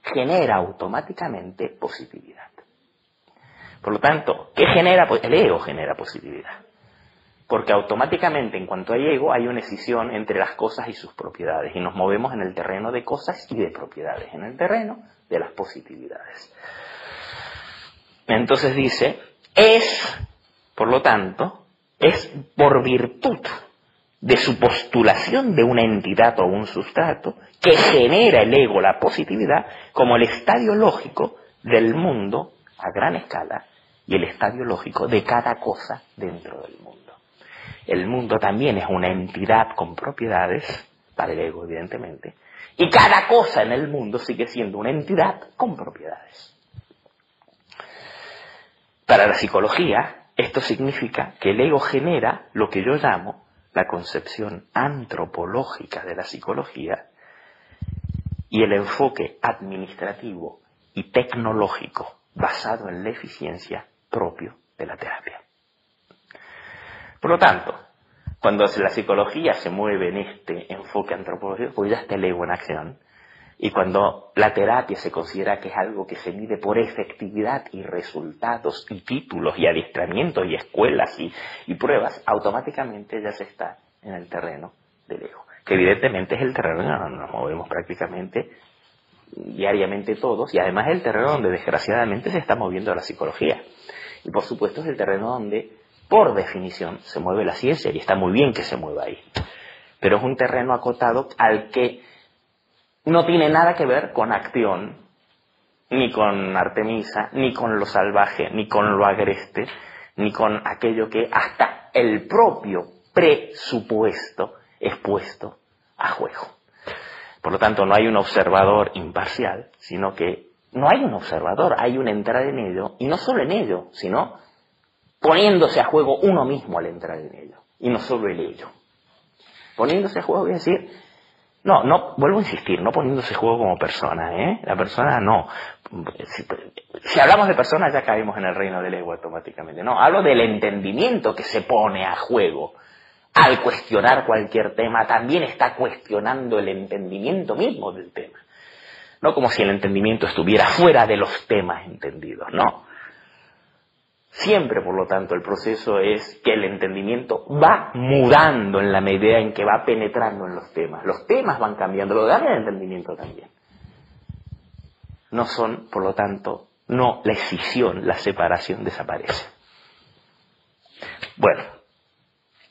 [SPEAKER 1] genera automáticamente positividad. Por lo tanto, ¿qué genera? Pues el ego genera positividad. Porque automáticamente, en cuanto hay ego, hay una escisión entre las cosas y sus propiedades. Y nos movemos en el terreno de cosas y de propiedades, en el terreno de las positividades. Entonces dice, por lo tanto, es por virtud de su postulación de una entidad o un sustrato que genera el ego la positividad como el estadio lógico del mundo a gran escala y el estadio lógico de cada cosa dentro del mundo. El mundo también es una entidad con propiedades, para el ego evidentemente, y cada cosa en el mundo sigue siendo una entidad con propiedades. Para la psicología, esto significa que el ego genera lo que yo llamo la concepción antropológica de la psicología y el enfoque administrativo y tecnológico basado en la eficiencia propio de la terapia. Por lo tanto, cuando la psicología se mueve en este enfoque antropológico, pues ya está el ego en acción. Y cuando la terapia se considera que es algo que se mide por efectividad y resultados y títulos y adiestramientos y escuelas y pruebas, automáticamente ya se está en el terreno del ego. Que evidentemente es el terreno en donde nos movemos prácticamente diariamente todos, y además es el terreno donde desgraciadamente se está moviendo la psicología. Y por supuesto es el terreno donde, por definición, se mueve la ciencia, y está muy bien que se mueva ahí. Pero es un terreno acotado al que no tiene nada que ver con acción, ni con Artemisa, ni con lo salvaje, ni con lo agreste, ni con aquello que hasta el propio presupuesto es puesto a juego. Por lo tanto, no hay un observador imparcial, sino que no hay un observador, hay una entrada en ello, y no solo en ello, sino poniéndose a juego uno mismo al entrar en ello, y no solo el ello. Poniéndose a juego, es decir, no, vuelvo a insistir, no poniéndose a juego como persona, ¿eh? La persona no. Si hablamos de persona ya caemos en el reino del ego automáticamente. No, hablo del entendimiento que se pone a juego. Al cuestionar cualquier tema, también está cuestionando el entendimiento mismo del tema. No como si el entendimiento estuviera fuera de los temas entendidos, no. Siempre, por lo tanto, el proceso es que el entendimiento va mudando en la medida en que va penetrando en los temas. Los temas van cambiando, lo dan el entendimiento también. No son, por lo tanto, no la escisión, la separación desaparece. Bueno,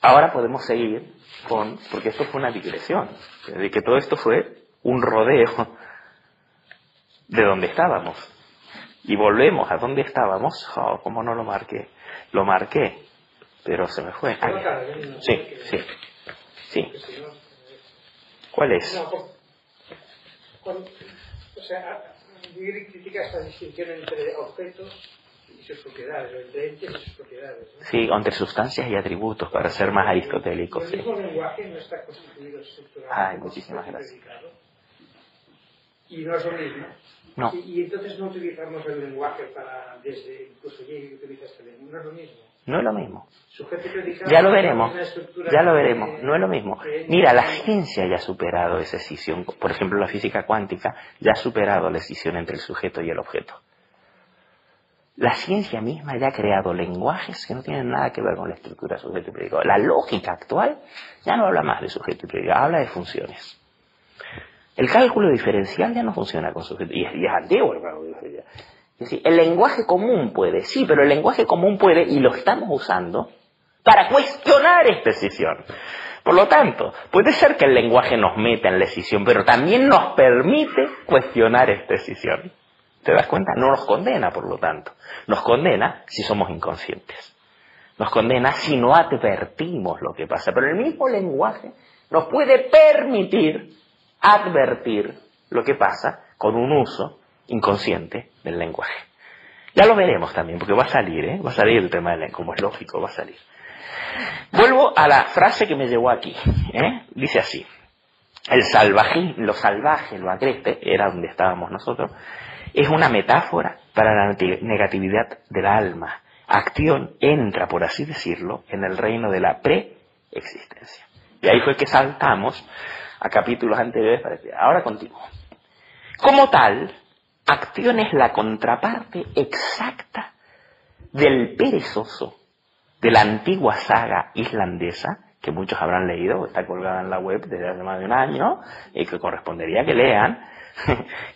[SPEAKER 1] ahora podemos seguir porque esto fue una digresión, de que todo esto fue un rodeo de donde estábamos. Y volvemos a donde estábamos. ¿Cómo no lo marqué? Lo marqué, pero se me fue. Sí. ¿Cuál es?
[SPEAKER 2] Critica esta distinción entre objetos y sus propiedades, o entre entes y sus propiedades, ¿no?
[SPEAKER 1] Sí, entre sustancias y atributos, para ser más aristotélicos.
[SPEAKER 2] El mismo lenguaje no está constituido estructuralmente.
[SPEAKER 1] Muchísimas gracias.
[SPEAKER 2] Y no es lo mismo.
[SPEAKER 1] No.
[SPEAKER 2] Y entonces no utilizamos el lenguaje para, desde incluso Hegel utiliza este lenguaje, no es lo mismo.
[SPEAKER 1] No es lo mismo.
[SPEAKER 2] Sujeto y predicado.
[SPEAKER 1] Ya lo veremos, no es lo mismo. Mira, la ciencia ya ha superado esa escisión. Por ejemplo, la física cuántica ya ha superado la escisión entre el sujeto y el objeto. la ciencia misma ya ha creado lenguajes que no tienen nada que ver con la estructura sujeto y predicado. La lógica actual ya no habla más de sujeto y predicado, habla de funciones. El cálculo diferencial ya no funciona con sujeto, y es antiguo el cálculo diferencial. Es decir, el lenguaje común puede, sí, pero el lenguaje común puede, y lo estamos usando, para cuestionar esta decisión. Por lo tanto, puede ser que el lenguaje nos meta en la decisión, pero también nos permite cuestionar esta decisión. ¿Te das cuenta? No nos condena, por lo tanto. Nos condena si somos inconscientes. Nos condena si no advertimos lo que pasa. Pero el mismo lenguaje nos puede permitir advertir lo que pasa con un uso inconsciente del lenguaje. Ya lo veremos también, porque va a salir, va a salir el tema del lenguaje, como es lógico, va a salir. Vuelvo a la frase que me llevó aquí. Dice así: lo salvaje, lo agreste, era donde estábamos nosotros, es una metáfora para la negatividad del alma. Acción entra, por así decirlo, en el reino de la preexistencia. Y ahí fue que saltamos a capítulos anteriores para decir, ahora continúo. Como tal, acción es la contraparte exacta del perezoso de la antigua saga islandesa, que muchos habrán leído, está colgada en la web desde hace más de un año, y que correspondería que lean,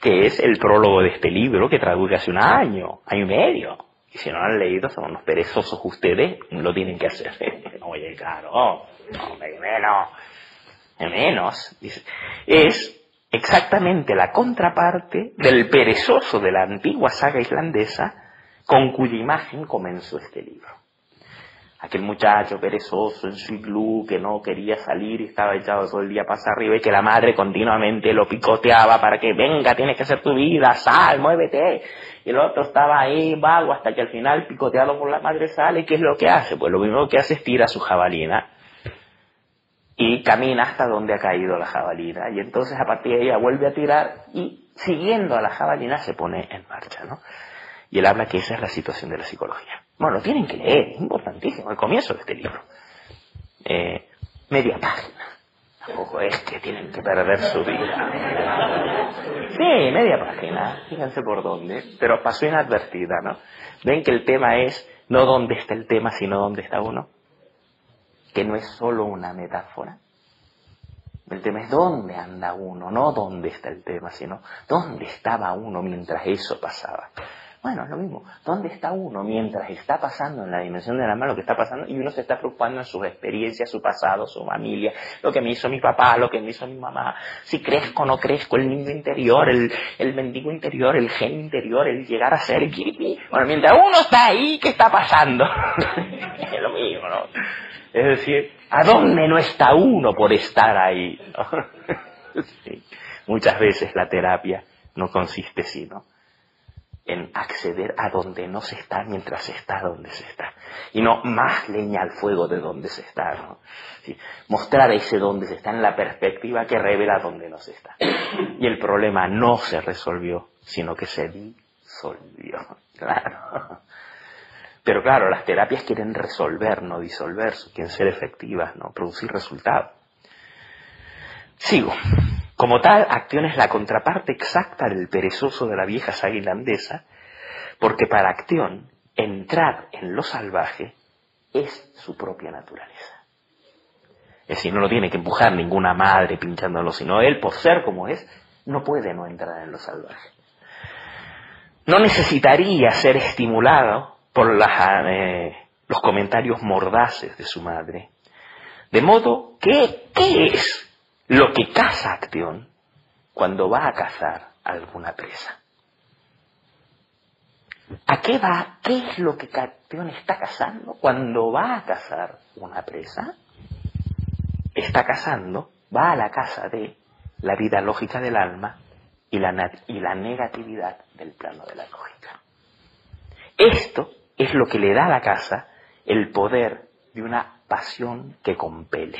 [SPEAKER 1] que es el prólogo de este libro que traduje hace un año y medio. Y si no lo han leído, son unos perezosos ustedes, lo tienen que hacer. Oye, claro, menos. Dice, es exactamente la contraparte del perezoso de la antigua saga islandesa con cuya imagen comenzó este libro. Aquel muchacho perezoso en su iglú que no quería salir y estaba echado todo el día para arriba y que la madre continuamente lo picoteaba para que venga, tienes que hacer tu vida, sal, muévete. Y el otro estaba ahí vago hasta que al final, picoteado por la madre, sale. ¿Y qué es lo que hace? Pues lo primero que hace es tira su jabalina y camina hasta donde ha caído la jabalina. Y entonces a partir de ahí ella vuelve a tirar y siguiendo a la jabalina se pone en marcha, ¿no? Y él habla que esa es la situación de la psicología. Bueno, lo tienen que leer, es importantísimo, el comienzo de este libro. Media página. Tampoco es que tienen que perder su vida. Sí, media página, fíjense por dónde, pero pasó inadvertida, ¿no? Ven que el tema es no dónde está el tema, sino dónde está uno. Que no es solo una metáfora. El tema es dónde anda uno, no dónde está el tema, sino dónde estaba uno mientras eso pasaba. Bueno, es lo mismo. ¿Dónde está uno mientras está pasando en la dimensión del alma lo que está pasando y uno se está preocupando en sus experiencias, su pasado, su familia, lo que me hizo mi papá, lo que me hizo mi mamá, si crezco o no crezco, el niño interior, el mendigo interior, el gen interior, el llegar a ser Bueno, mientras uno está ahí, ¿qué está pasando? Es lo mismo, ¿no? Es decir, ¿a dónde no está uno por estar ahí? ¿No? Sí. Muchas veces la terapia no consiste sino en acceder a donde no se está mientras se está donde se está. Y no más leña al fuego de donde se está, ¿no? Sí. Mostrar ese donde se está en la perspectiva que revela donde no se está. Y el problema no se resolvió, sino que se disolvió. Claro. Pero claro, las terapias quieren resolver, no disolver, quieren ser efectivas, no producir resultados. Sigo. Como tal, acción es la contraparte exacta del perezoso de la vieja saga irlandesa, porque para acción, entrar en lo salvaje es su propia naturaleza. Es decir, no lo tiene que empujar ninguna madre pinchándolo, sino él, por ser como es, no puede no entrar en lo salvaje. No necesitaría ser estimulado por los comentarios mordaces de su madre. De modo que, ¿qué es lo que caza acción cuando va a cazar alguna presa? ¿A qué va? ¿Qué es lo que acción está cazando cuando va a cazar una presa? Está cazando, va a la caza de la vida lógica del alma y la negatividad del plano de la lógica. Esto es lo que le da a la caza el poder de una pasión que compele.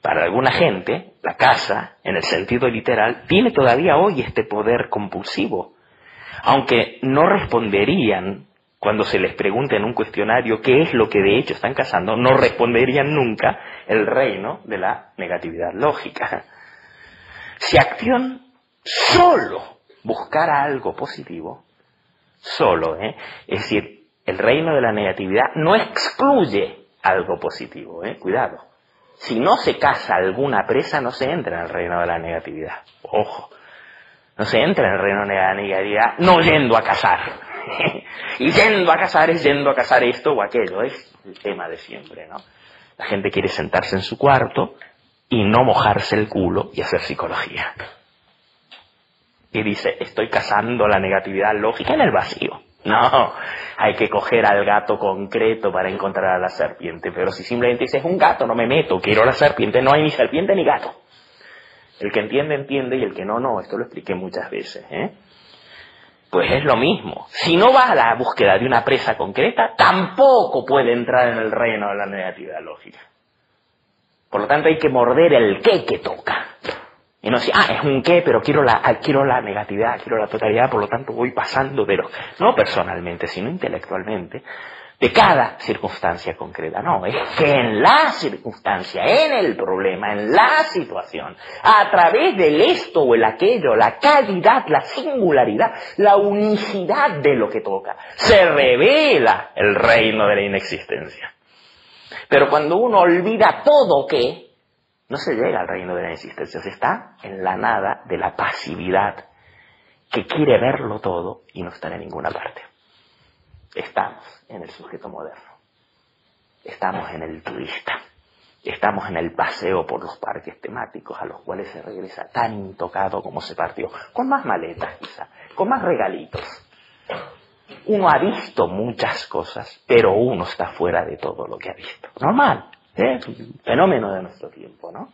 [SPEAKER 1] Para alguna gente, la caza, en el sentido literal, tiene todavía hoy este poder compulsivo, aunque no responderían, cuando se les pregunte en un cuestionario qué es lo que de hecho están cazando, no responderían nunca el reino de la negatividad lógica. Si acción solo buscara algo positivo, solo, es decir, el reino de la negatividad no excluye algo positivo, cuidado. Si no se caza alguna presa, no se entra en el reino de la negatividad. Ojo, no se entra en el reino de la negatividad no yendo a cazar. Y yendo a cazar es yendo a cazar esto o aquello, es el tema de siempre, ¿no? La gente quiere sentarse en su cuarto y no mojarse el culo y hacer psicología. Y dice, estoy cazando la negatividad lógica en el vacío. No, hay que coger al gato concreto para encontrar a la serpiente. Pero si simplemente dices, un gato, no me meto, quiero la serpiente, no hay ni serpiente ni gato. El que entiende, entiende, y el que no, no. Esto lo expliqué muchas veces, Pues es lo mismo. Si no va a la búsqueda de una presa concreta, tampoco puede entrar en el reino de la negatividad lógica. Por lo tanto, hay que morder el qué que toca. Y no decir, es un qué, pero quiero la negatividad, quiero la totalidad, por lo tanto voy pasando de los... No personalmente, sino intelectualmente, de cada circunstancia concreta. No, es que en la circunstancia, en el problema, en la situación, a través del esto o el aquello, la calidad, la singularidad, la unicidad de lo que toca, se revela el reino de la inexistencia. Pero cuando uno olvida todo qué, no se llega al reino de la inexistencia, se está en la nada de la pasividad que quiere verlo todo y no estar en ninguna parte. Estamos en el sujeto moderno, estamos en el turista, estamos en el paseo por los parques temáticos a los cuales se regresa tan intocado como se partió, con más maletas quizá, con más regalitos. Uno ha visto muchas cosas, pero uno está fuera de todo lo que ha visto. Normal, fenómeno de nuestro tiempo, ¿no?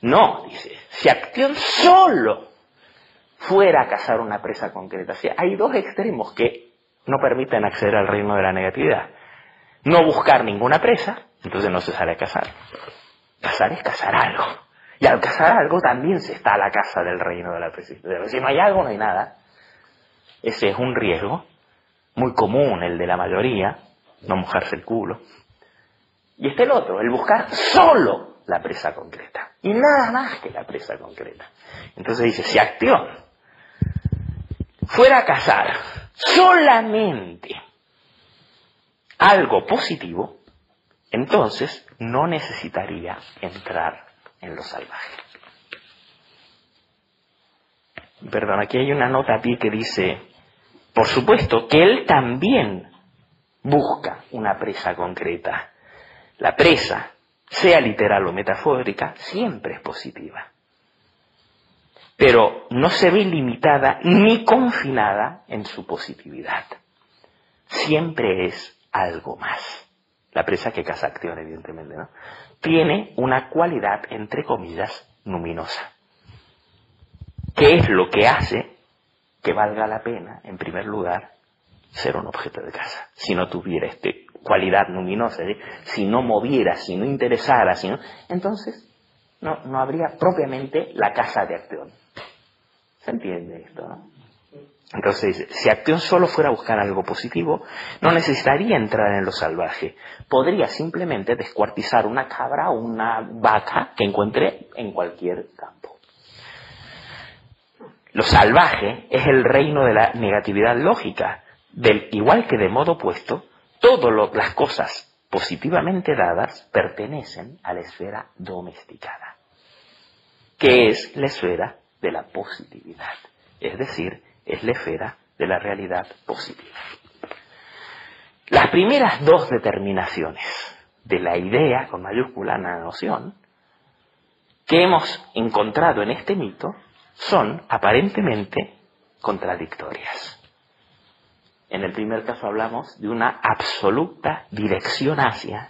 [SPEAKER 1] No, dice, si Acción solo fuera a cazar una presa concreta, o sea, hay dos extremos que no permiten acceder al reino de la negatividad. No buscar ninguna presa, entonces no se sale a cazar. Cazar es cazar algo. Y al cazar algo también se está a la caza del reino de la persistencia. Si no hay algo, no hay nada. Ese es un riesgo muy común, el de la mayoría, no mojarse el culo. Y el otro, el buscar solo la presa concreta. Y nada más que la presa concreta. Entonces dice, si Acción fuera a cazar solamente algo positivo, entonces no necesitaría entrar en lo salvaje. Perdón, aquí hay una nota a pie que dice, por supuesto que él también busca una presa concreta. La presa, sea literal o metafórica, siempre es positiva. Pero no se ve limitada ni confinada en su positividad. Siempre es algo más. La presa que caza Acción, evidentemente, ¿no? Tiene una cualidad, entre comillas, luminosa. ¿Qué es lo que hace que valga la pena, en primer lugar, ser un objeto de caza? Si no tuviera esta cualidad luminosa, si no moviera, si no interesara, entonces no habría propiamente la caza de Acción. ¿Se entiende esto, no? Entonces, si Acción solo fuera a buscar algo positivo, no necesitaría entrar en lo salvaje. Podría simplemente descuartizar una cabra o una vaca que encuentre en cualquier campo. Lo salvaje es el reino de la negatividad lógica. Igual que de modo opuesto, todas las cosas positivamente dadas pertenecen a la esfera domesticada, que es la esfera de la positividad, es decir, es la esfera de la realidad positiva. Las primeras dos determinaciones de la idea, con mayúscula en la noción, que hemos encontrado en este mito, son aparentemente contradictorias. En el primer caso hablamos de una absoluta dirección hacia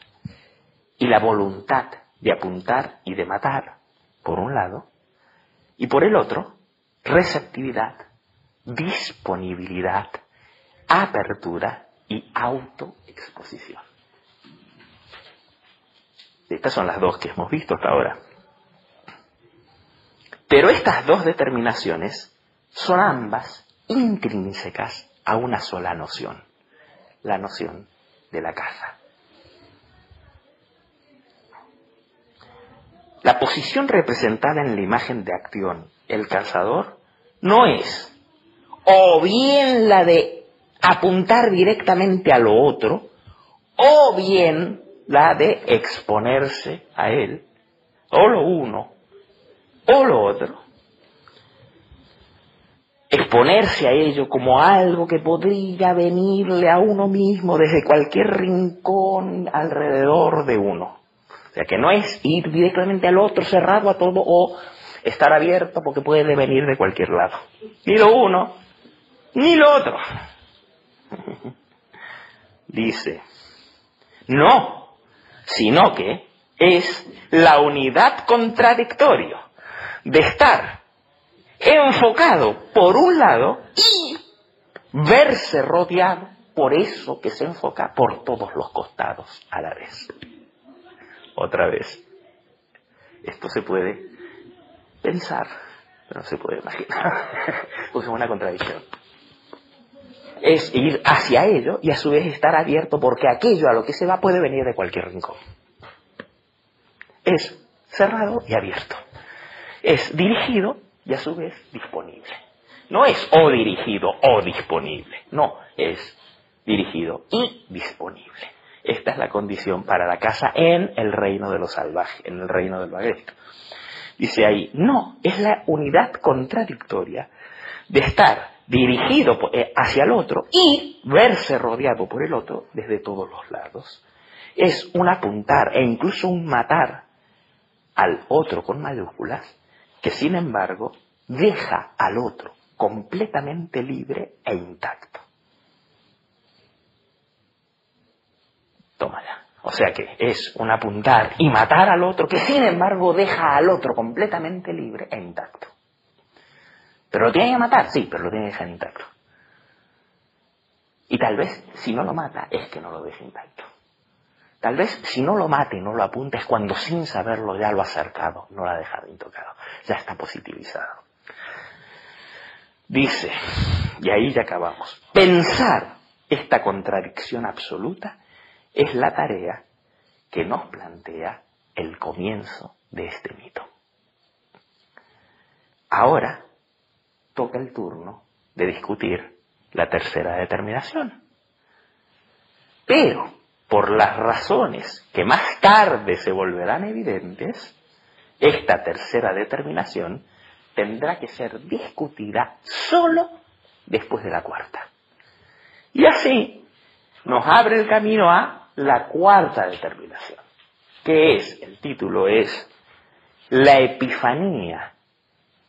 [SPEAKER 1] y la voluntad de apuntar y de matar, por un lado, y por el otro, receptividad, disponibilidad, apertura y autoexposición. Estas son las dos que hemos visto hasta ahora. Pero estas dos determinaciones son ambas intrínsecas a una sola noción, la noción de la caza. La posición representada en la imagen de Acción, el cazador, no es o bien la de apuntar directamente a lo otro, o bien la de exponerse a él, o lo uno, o lo otro. Exponerse a ello como algo que podría venirle a uno mismo desde cualquier rincón alrededor de uno. O sea, que no es ir directamente al otro, cerrado a todo, o estar abierto porque puede venir de cualquier lado. Ni lo uno, ni lo otro. Dice, no, sino que es la unidad contradictoria de estar enfocado por un lado y verse rodeado por eso que se enfoca por todos los costados a la vez. Otra vez, esto se puede pensar, pero no se puede imaginar, porque es una contradicción. Es ir hacia ello y a su vez estar abierto porque aquello a lo que se va puede venir de cualquier rincón. Es cerrado y abierto. Es dirigido y a su vez disponible. No es o dirigido o disponible, no, es dirigido y disponible. Esta es la condición para la casa en el reino de lo salvaje, en el reino del vaguesto. Dice ahí, no, es la unidad contradictoria de estar dirigido hacia el otro y verse rodeado por el otro desde todos los lados. Es un apuntar e incluso un matar al otro con mayúsculas, que sin embargo deja al otro completamente libre e intacto. Tómala. O sea que es un apuntar y matar al otro que sin embargo deja al otro completamente libre e intacto. ¿Pero lo tiene que matar? Sí, pero lo tiene que dejar intacto. Y tal vez si no lo mata es que no lo deja intacto. Tal vez si no lo mata y no lo apunta es cuando sin saberlo ya lo ha acercado, no lo ha dejado intocado, ya está positivizado. Dice, y ahí ya acabamos, pensar esta contradicción absoluta es la tarea que nos plantea el comienzo de este mito. Ahora toca el turno de discutir la tercera determinación. Pero por las razones que más tarde se volverán evidentes, esta tercera determinación tendrá que ser discutida solo después de la cuarta. Y así nos abre el camino a la cuarta determinación, que es, el título es La Epifanía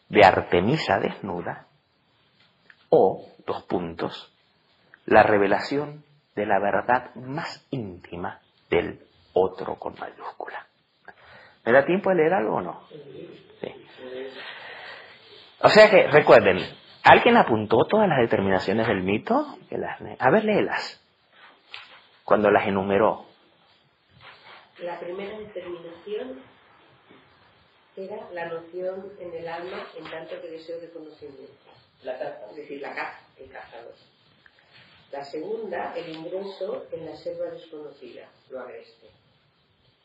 [SPEAKER 1] de Artemisa desnuda, o, la revelación de la verdad más íntima del otro con mayúscula. ¿Me da tiempo de leer algo o no? Sí. O sea que, recuerden, ¿alguien apuntó todas las determinaciones del mito? A ver, léelas. Cuando las enumeró.
[SPEAKER 3] La primera determinación era la noción en el alma en tanto que deseo de conocimiento. La caza. Es decir, la caza, el cazador. La segunda, el ingreso en la selva desconocida, lo agreste.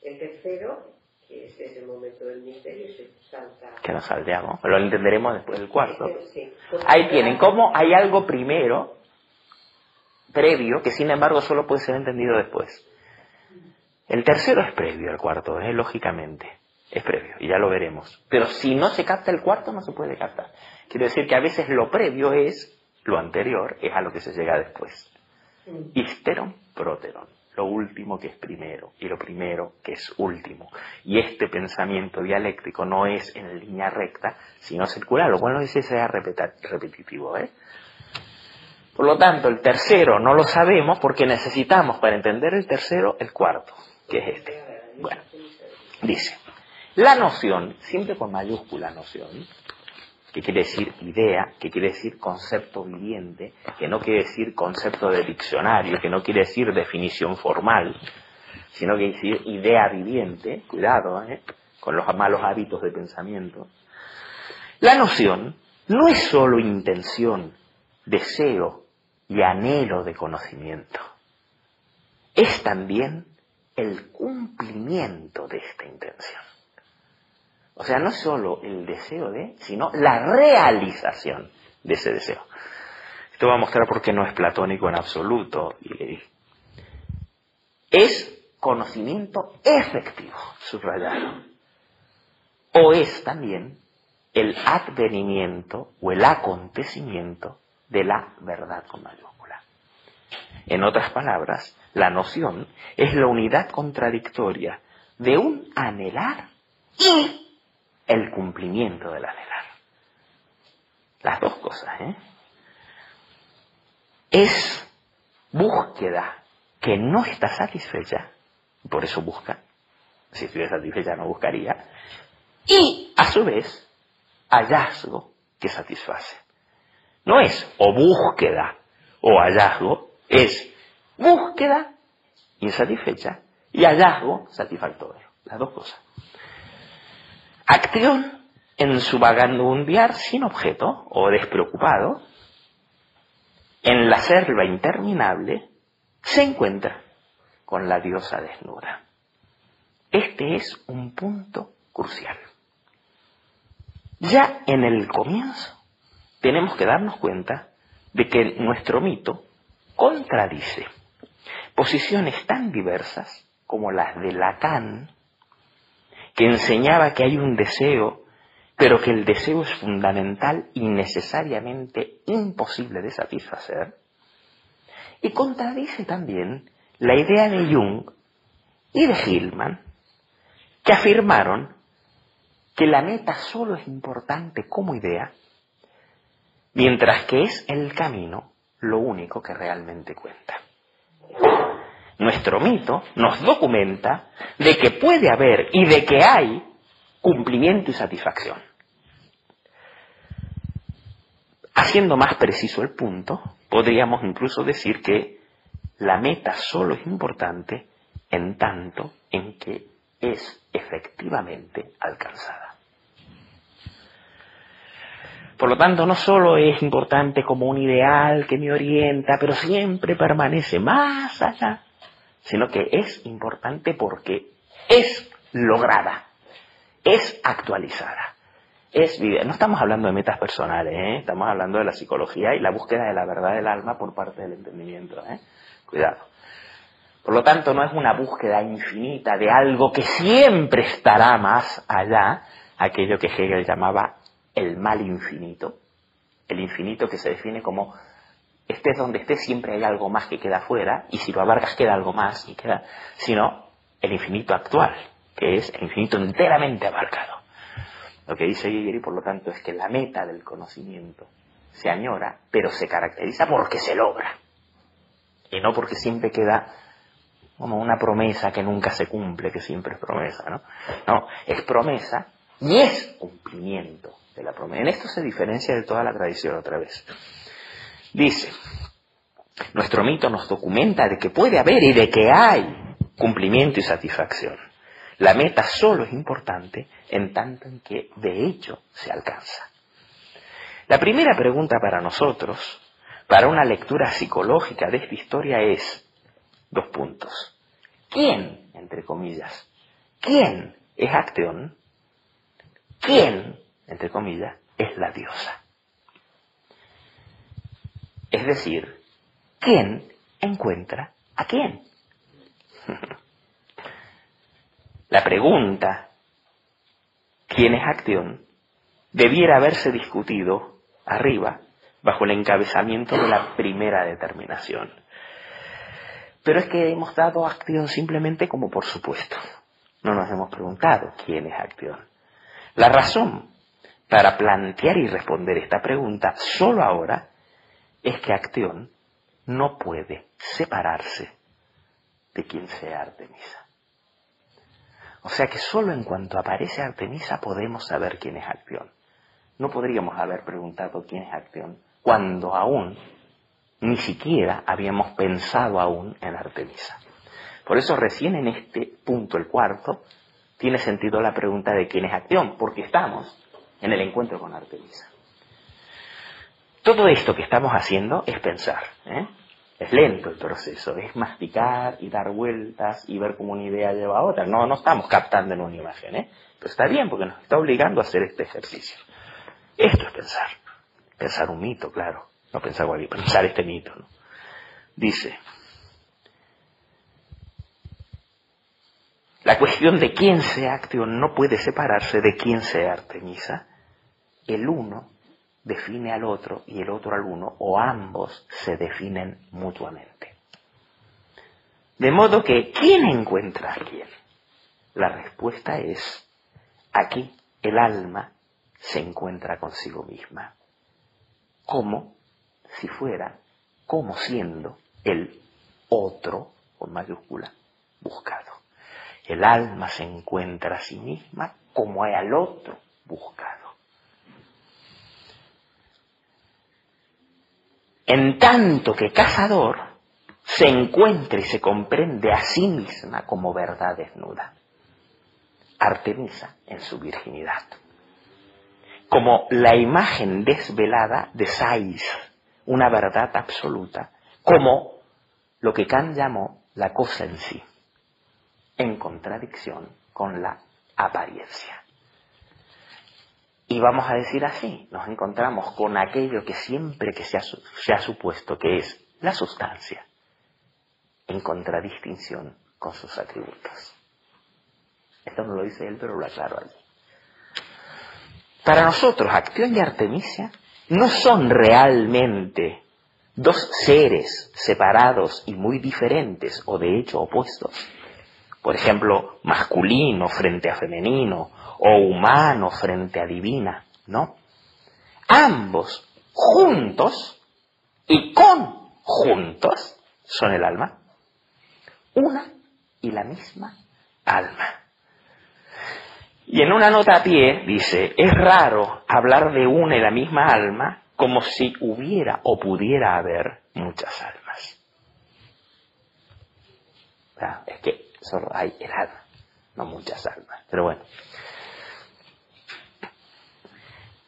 [SPEAKER 3] El tercero, que es desde el momento del misterio, se salta...
[SPEAKER 1] Que nos salteamos, lo entenderemos después del cuarto.
[SPEAKER 3] Sí.
[SPEAKER 1] Ahí tienen, cómo hay algo primero, previo, que sin embargo solo puede ser entendido después. El tercero es previo al cuarto, lógicamente. Es previo, y ya lo veremos. Pero si no se capta el cuarto, no se puede captar. Quiere decir que a veces lo previo es lo anterior, es a lo que se llega después. Histeron, próteron. Lo último que es primero, y lo primero que es último. Y este pensamiento dialéctico no es en línea recta, sino circular, lo cual no dice que sea repetitivo. Por lo tanto, el tercero no lo sabemos porque necesitamos, para entender el tercero, el cuarto, que es este. Bueno, dice, la noción, siempre con mayúscula noción, que quiere decir idea, que quiere decir concepto viviente, que no quiere decir concepto de diccionario, que no quiere decir definición formal, sino que quiere decir idea viviente, cuidado, con los malos hábitos de pensamiento. La noción no es solo intención, deseo y anhelo de conocimiento, es también el cumplimiento de esta intención. O sea, no solo el deseo de, sino la realización de ese deseo. Esto va a mostrar por qué no es platónico en absoluto. Es conocimiento efectivo, subrayado. O es también el advenimiento o el acontecimiento de la verdad con mayúscula. En otras palabras, la noción es la unidad contradictoria de un anhelar y el cumplimiento del anhelar. Las dos cosas, ¿eh? Es búsqueda que no está satisfecha, por eso busca. Si estuviera satisfecha no buscaría. Y, a su vez, hallazgo que satisface. No es o búsqueda o hallazgo, es búsqueda insatisfecha y hallazgo satisfactorio. Las dos cosas. Acción en su vagabundear sin objeto o despreocupado, en la selva interminable, se encuentra con la diosa desnuda. Este es un punto crucial. Ya en el comienzo tenemos que darnos cuenta de que nuestro mito contradice posiciones tan diversas como las de Lacan, que enseñaba que hay un deseo, pero que el deseo es fundamental y necesariamente imposible de satisfacer, y contradice también la idea de Jung y de Hillman, que afirmaron que la meta solo es importante como idea, mientras que es el camino lo único que realmente cuenta. Nuestro mito nos documenta de que puede haber y de que hay cumplimiento y satisfacción. Haciendo más preciso el punto, podríamos incluso decir que la meta solo es importante en tanto en que es efectivamente alcanzada. Por lo tanto, no solo es importante como un ideal que me orienta, pero siempre permanece más allá, sino que es importante porque es lograda, es actualizada, es vida. No estamos hablando de metas personales, estamos hablando de la psicología y la búsqueda de la verdad del alma por parte del entendimiento. Cuidado. Por lo tanto, no es una búsqueda infinita de algo que siempre estará más allá, aquello que Hegel llamaba el mal infinito, el infinito que se define como estés donde estés siempre hay algo más que queda fuera, y si lo abarcas queda algo más, y queda, sino el infinito actual, que es el infinito enteramente abarcado. Lo que dice Hegel, por lo tanto, es que la meta del conocimiento se añora, pero se caracteriza porque se logra, y no porque siempre queda como una promesa que nunca se cumple, que siempre es promesa, ¿no? No, es promesa y es cumplimiento de la promesa. En esto se diferencia de toda la tradición otra vez. Dice, nuestro mito nos documenta de que puede haber y de que hay cumplimiento y satisfacción. La meta solo es importante en tanto en que de hecho se alcanza. La primera pregunta para nosotros, para una lectura psicológica de esta historia es, dos puntos. ¿Quién, entre comillas, quién es Acteón? ¿Quién, entre comillas, es la diosa? Es decir, ¿quién encuentra a quién? La pregunta, ¿quién es Acteón?, debiera haberse discutido arriba, bajo el encabezamiento de la primera determinación. Pero es que hemos dado Acteón simplemente como por supuesto. No nos hemos preguntado quién es Acteón. La razón para plantear y responder esta pregunta solo ahora es que Acteón no puede separarse de quien sea Artemisa. O sea que solo en cuanto aparece Artemisa podemos saber quién es Acteón. No podríamos haber preguntado quién es Acteón cuando aún ni siquiera habíamos pensado aún en Artemisa. Por eso recién en este punto, el cuarto, tiene sentido la pregunta de quién es Acteón, porque estamos en el encuentro con Artemisa. Todo esto que estamos haciendo es pensar, Es lento el proceso, es masticar y dar vueltas y ver cómo una idea lleva a otra. No estamos captando en una imagen, Pero está bien porque nos está obligando a hacer este ejercicio. Esto es pensar un mito, claro. no pensar este mito, ¿no? Dice, la cuestión de quién sea Acteón no puede separarse de quién sea Artemisa. El uno define al otro y el otro al uno, o ambos se definen mutuamente. De modo que, ¿quién encuentra a quién? La respuesta es, aquí el alma se encuentra consigo misma, como si fuera, como siendo el otro, con mayúscula, buscado. El alma se encuentra a sí misma como al otro buscado. En tanto que cazador se encuentra y se comprende a sí misma como verdad desnuda. Artemisa en su virginidad. Como la imagen desvelada de Sais, una verdad absoluta, como lo que Kant llamó la cosa en sí, en contradicción con la apariencia. Y vamos a decir así, nos encontramos con aquello que siempre que se ha supuesto que es la sustancia, en contradistinción con sus atributos. Esto no lo dice él, pero lo aclaro allí. Para nosotros, Acteón y Artemisia no son realmente dos seres separados y muy diferentes, o de hecho opuestos. Por ejemplo, masculino frente a femenino, o humano frente a divina, ¿no? Ambos, juntos y conjuntos, son el alma. Una y la misma alma. Y en una nota a pie dice, es raro hablar de una y la misma alma como si hubiera o pudiera haber muchas almas. Es que solo hay el alma, no muchas almas. Pero bueno.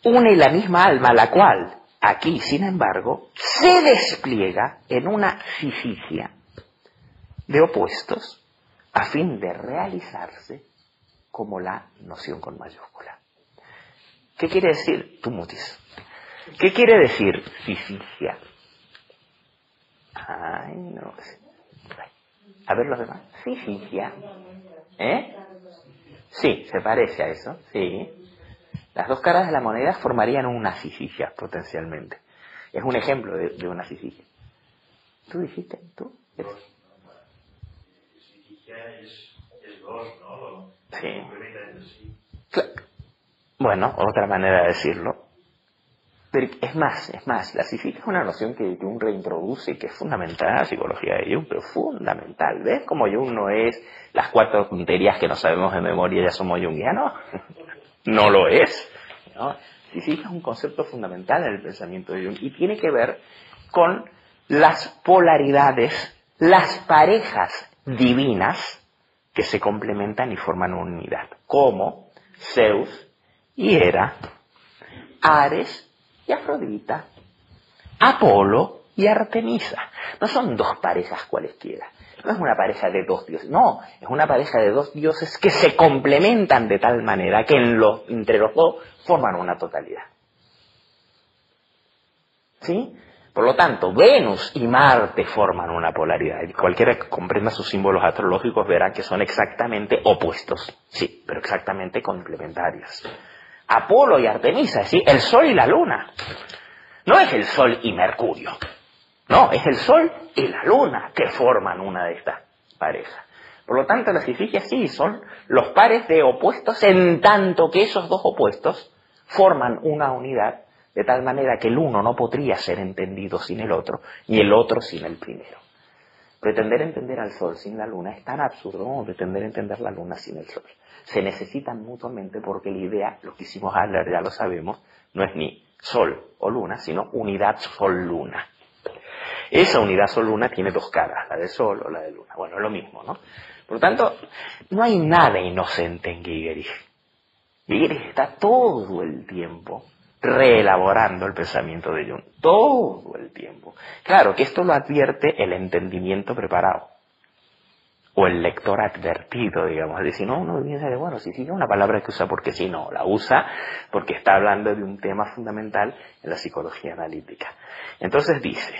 [SPEAKER 1] Una y la misma alma, la cual, aquí, sin embargo, se despliega en una fisicia de opuestos a fin de realizarse como la noción con mayúscula. ¿Qué quiere decir Tumutis? ¿Qué quiere decir fisicia? Ay, no sé. A ver los demás. Fisicia. Sí, se parece a eso, sí. Las dos caras de la moneda formarían una fisicia, potencialmente. Es un ejemplo de una fisicia. ¿Tú dijiste? ¿Tú?
[SPEAKER 4] Fisicia es dos, ¿no?
[SPEAKER 1] Sí. Claro. Bueno, otra manera de decirlo. Pero es más, la fisicia es una noción que Jung reintroduce y que es fundamental en la psicología de Jung, pero fundamental. ¿Ves cómo Jung no es las 4 tonterías que no sabemos de memoria, ya somos jungianos? No lo es, ¿no? Fisicia es un concepto fundamental en el pensamiento de Jung y tiene que ver con las polaridades, las parejas divinas que se complementan y forman una unidad, como Zeus y Hera, Ares y Afrodita, Apolo y Artemisa. No son dos parejas cualesquiera, no es una pareja de dos dioses, no, es una pareja de dos dioses que se complementan de tal manera que entre los dos forman una totalidad. ¿Sí? Por lo tanto, Venus y Marte forman una polaridad. Y cualquiera que comprenda sus símbolos astrológicos verá que son exactamente opuestos, sí, pero exactamente complementarios. Apolo y Artemisa, ¿sí? El Sol y la Luna. No es el Sol y Mercurio. No, es el Sol y la Luna que forman una de estas parejas. Por lo tanto, las fisias sí son los pares de opuestos en tanto que esos dos opuestos forman una unidad de tal manera que el uno no podría ser entendido sin el otro, ni el otro sin el primero. Pretender entender al Sol sin la Luna es tan absurdo como pretender entender la Luna sin el Sol. Se necesitan mutuamente porque la idea, lo que hicimos Adler ya lo sabemos, no es ni Sol o Luna, sino unidad Sol-Luna. Esa unidad Sol-Luna tiene dos caras, la de Sol o la de Luna. Bueno, es lo mismo, ¿no? Por lo tanto, no hay nada inocente en Gigerich. Gigerich está todo el tiempo reelaborando el pensamiento de Jung. Todo el tiempo. Claro que esto lo advierte el entendimiento preparado. o el lector advertido, digamos. Es decir, no, uno piensa de, bueno, si sigue una palabra que usa porque sí, no, la usa porque está hablando de un tema fundamental en la psicología analítica. Entonces dice,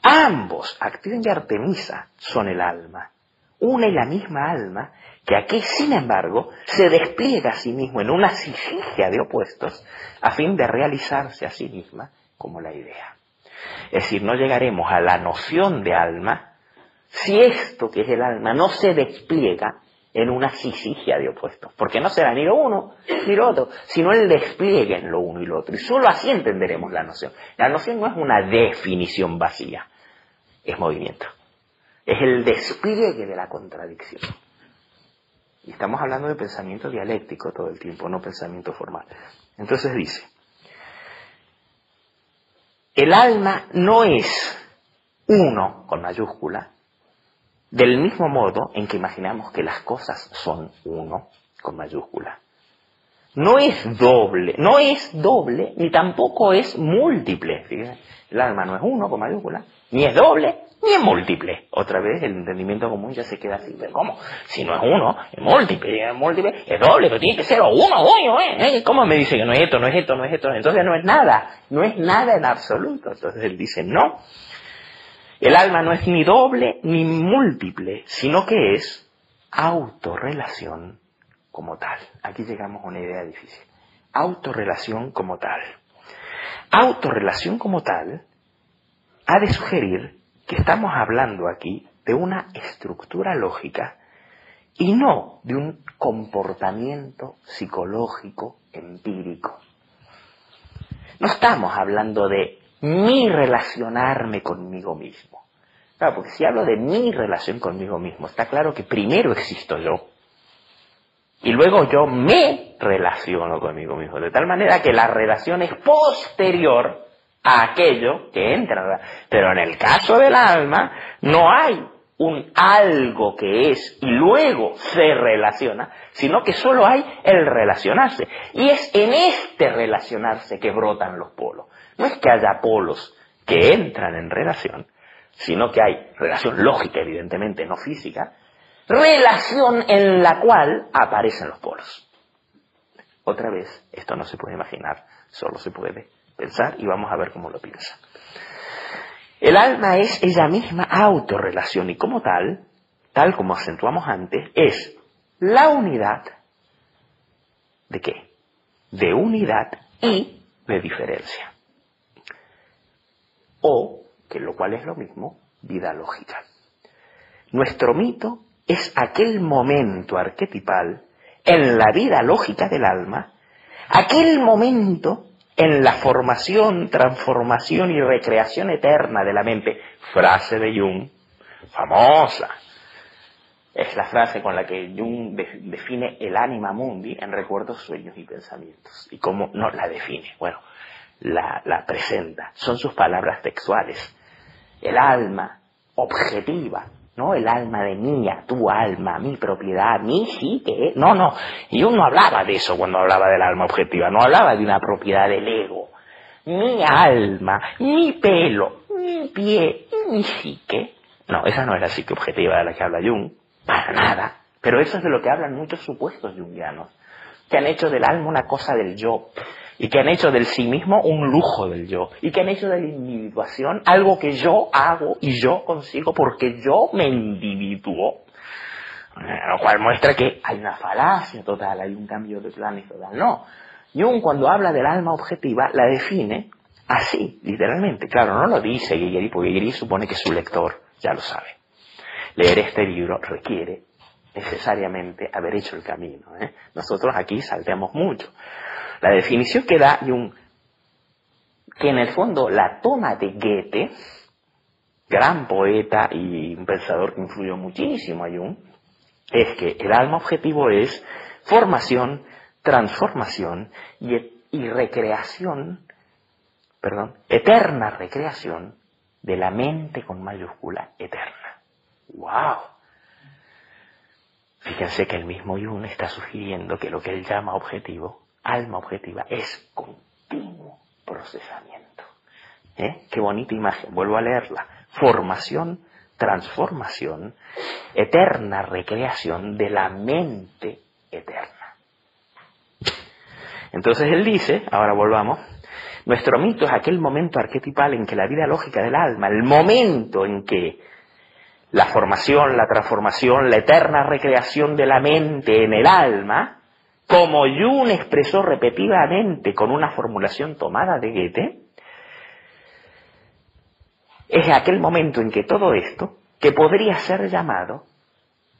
[SPEAKER 1] ambos, Actión y Artemisa, son el alma, una y la misma alma, que aquí, sin embargo, se despliega a sí mismo en una sinergia de opuestos a fin de realizarse a sí misma como la idea. Es decir, no llegaremos a la noción de alma si esto que es el alma no se despliega en una sinergia de opuestos, porque no será ni lo uno ni lo otro, sino el despliegue en lo uno y lo otro, y solo así entenderemos la noción. La noción no es una definición vacía, es movimiento, es el despliegue de la contradicción. Y estamos hablando de pensamiento dialéctico todo el tiempo, no pensamiento formal. Entonces dice, el alma no es uno con mayúscula, del mismo modo en que imaginamos que las cosas son uno con mayúscula. No es doble, ni tampoco es múltiple. Fíjense, el alma no es uno con mayúscula, ni es doble, ni es múltiple. Otra vez el entendimiento común ya se queda así. ¿Pero cómo? Si no es uno, es múltiple, es doble, pero tiene que ser uno. ¿Cómo me dice que no es esto, no es esto, no es esto? Entonces no es nada en absoluto. Entonces él dice, no. El alma no es ni doble ni múltiple, sino que es autorrelación como tal. Aquí llegamos a una idea difícil. Autorrelación como tal. Autorrelación como tal ha de sugerir que estamos hablando aquí de una estructura lógica y no de un comportamiento psicológico empírico. No estamos hablando de mi relacionarme conmigo mismo. Claro, porque si hablo de mi relación conmigo mismo, está claro que primero existo yo. Y luego yo me relaciono conmigo mismo. De tal manera que la relación es posterior a aquello que entra. Pero en el caso del alma, no hay un algo que es y luego se relaciona, sino que solo hay el relacionarse. Y es en este relacionarse que brotan los polos. No es que haya polos que entran en relación, sino que hay relación lógica, evidentemente, no física, relación en la cual aparecen los polos. Otra vez, esto no se puede imaginar, solo se puede pensar y vamos a ver cómo lo piensa. El alma es ella misma autorrelación y como tal como acentuamos antes, es la unidad ¿de qué? De unidad y de diferencia. O, que lo cual es lo mismo, vida lógica. Nuestro mito es aquel momento arquetipal en la vida lógica del alma, aquel momento en la formación, transformación y recreación eterna de la mente. Frase de Jung, famosa. Es la frase con la que Jung define el anima mundi en recuerdos, sueños y pensamientos. ¿Y cómo no la define? Bueno, la presenta. Son sus palabras textuales. El alma objetiva, ¿no? El alma de mía, tu alma, mi propiedad, mi psique. No. Jung no hablaba de eso cuando hablaba del alma objetiva. No hablaba de una propiedad del ego. Mi alma, mi pelo, mi pie, mi psique. No, esa no es la psique objetiva de la que habla Jung. Para nada. Pero eso es de lo que hablan muchos supuestos jungianos, que han hecho del alma una cosa del yo, y que han hecho del sí mismo un lujo del yo, y que han hecho de la individuación algo que yo hago y yo consigo porque yo me individuo. Lo cual muestra que hay una falacia total, hay un cambio de planes total. No. Jung, cuando habla del alma objetiva, la define así, literalmente. Claro, no lo dice Guilleri, porque Guilleri supone que su lector ya lo sabe. Leer este libro requiere necesariamente haber hecho el camino. Nosotros aquí salteamos mucho. La definición que da Jung, que en el fondo la toma de Goethe, gran poeta y un pensador que influyó muchísimo a Jung, es que el alma objetivo es formación, transformación y recreación, eterna recreación de la mente con mayúscula eterna. ¡Wow! Fíjense que el mismo Jung está sugiriendo que lo que él llama objetivo, alma objetiva, es continuo procesamiento. Qué bonita imagen, vuelvo a leerla. Formación, transformación, eterna recreación de la mente eterna. Entonces él dice, ahora volvamos, nuestro mito es aquel momento arquetipal en que la vida lógica del alma, el momento en que la formación, la transformación, la eterna recreación de la mente en el alma, como Jung expresó repetidamente con una formulación tomada de Goethe, es aquel momento en que todo esto, que podría ser llamado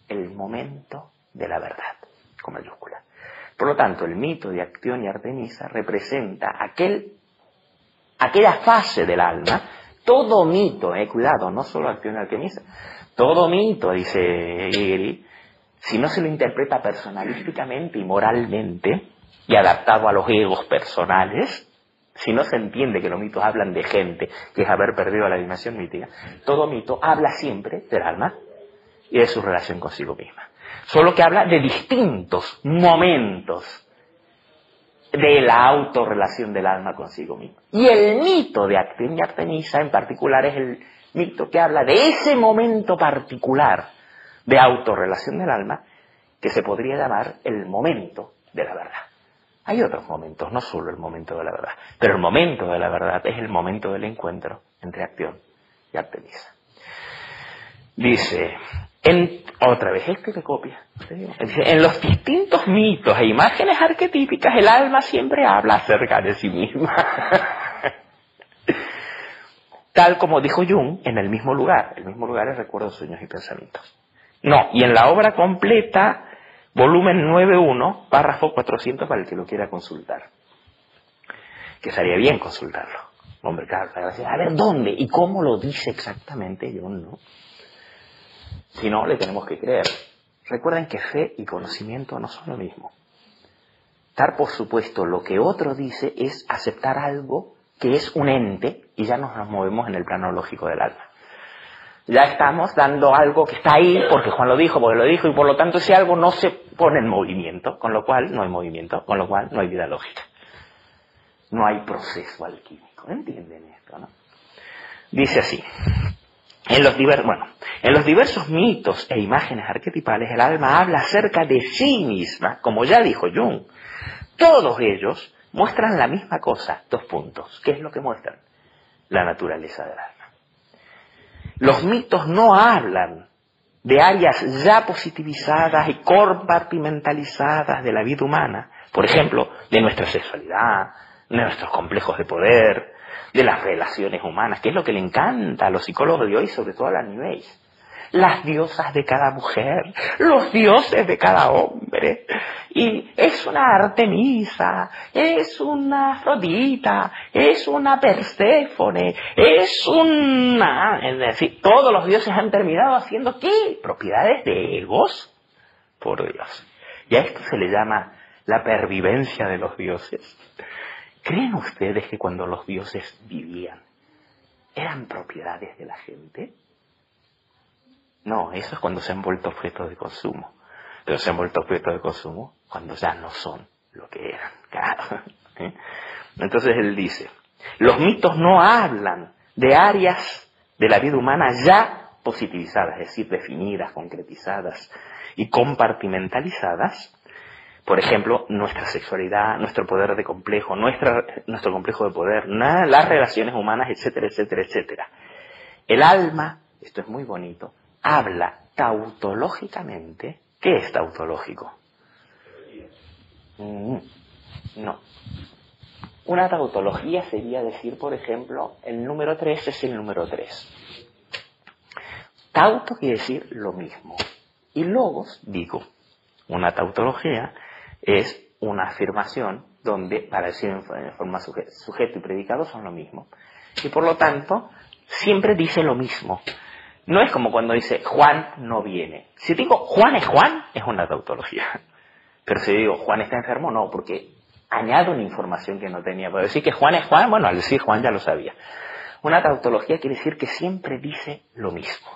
[SPEAKER 1] el momento de la verdad, con mayúscula. Por lo tanto, el mito de Actión y Artemisa representa aquella fase del alma, todo mito, cuidado, no solo Actión y Artemisa, todo mito, dice Hegel, si no se lo interpreta personalísticamente y moralmente, y adaptado a los egos personales, si no se entiende que los mitos hablan de gente, que es haber perdido la dimensión mítica, todo mito habla siempre del alma y de su relación consigo misma. Solo que habla de distintos momentos de la autorrelación del alma consigo misma. Y el mito de Actión y Artemisa en particular es el mito que habla de ese momento particular de autorrelación del alma que se podría llamar el momento de la verdad. Hay otros momentos, no solo el momento de la verdad, pero el momento de la verdad es el momento del encuentro entre Actión y Artemisa. Dice, otra vez, este que copia, dice, en los distintos mitos e imágenes arquetípicas el alma siempre habla acerca de sí misma. Tal como dijo Jung en el mismo lugar es Recuerdos, Sueños y Pensamientos. No, y en la obra completa, volumen 9.1, párrafo 400 para el que lo quiera consultar. Que estaría bien consultarlo. Hombre, claro, a ver dónde y cómo lo dice exactamente Jung, ¿no? Si no, le tenemos que creer. Recuerden que fe y conocimiento no son lo mismo. Dar por supuesto lo que otro dice es aceptar algo que es un ente y ya nos movemos en el plano lógico del alma. Ya estamos dando algo que está ahí porque Juan lo dijo, porque lo dijo, y por lo tanto ese algo no se pone en movimiento, con lo cual no hay movimiento, con lo cual no hay vida lógica. No hay proceso alquímico. ¿Entienden esto, no? Dice así. En los diversos mitos e imágenes arquetipales el alma habla acerca de sí misma, como ya dijo Jung. Todos ellos muestran la misma cosa, 2 puntos. ¿Qué es lo que muestran? La naturaleza del alma. Los mitos no hablan de áreas ya positivizadas y compartimentalizadas de la vida humana, por ejemplo, de nuestra sexualidad, de nuestros complejos de poder, de las relaciones humanas, que es lo que le encanta a los psicólogos de hoy, sobre todo a la New Age. Las diosas de cada mujer, los dioses de cada hombre. Y es una Artemisa, es una Afrodita, es una Perséfone, es una... Es decir, todos los dioses han terminado haciendo ¿qué? Propiedades de egos. Por Dios. Y a esto se le llama la pervivencia de los dioses. ¿Creen ustedes que cuando los dioses vivían eran propiedades de la gente? No, eso es cuando se han vuelto objetos de consumo. Pero se han vuelto objetos de consumo cuando ya no son lo que eran. Claro. Entonces él dice, los mitos no hablan de áreas de la vida humana ya positivizadas, es decir, definidas, concretizadas y compartimentalizadas. Por ejemplo, nuestra sexualidad, nuestro poder de complejo, nuestro complejo de poder, las relaciones humanas, etcétera, etcétera, etcétera. El alma, esto es muy bonito, habla tautológicamente. ¿Qué es tautológico? No. Una tautología sería decir, por ejemplo, el número 3 es el número 3. Tauto quiere decir lo mismo. Y logos, digo, una tautología es una afirmación donde, para decir en forma sujeto y predicado son lo mismo. Y por lo tanto, siempre dice lo mismo. No es como cuando dice Juan no viene. Si digo Juan, es una tautología. Pero si digo Juan está enfermo, no, porque añado una información que no tenía. Puedo decir que Juan es Juan, bueno, al decir Juan ya lo sabía. Una tautología quiere decir que siempre dice lo mismo.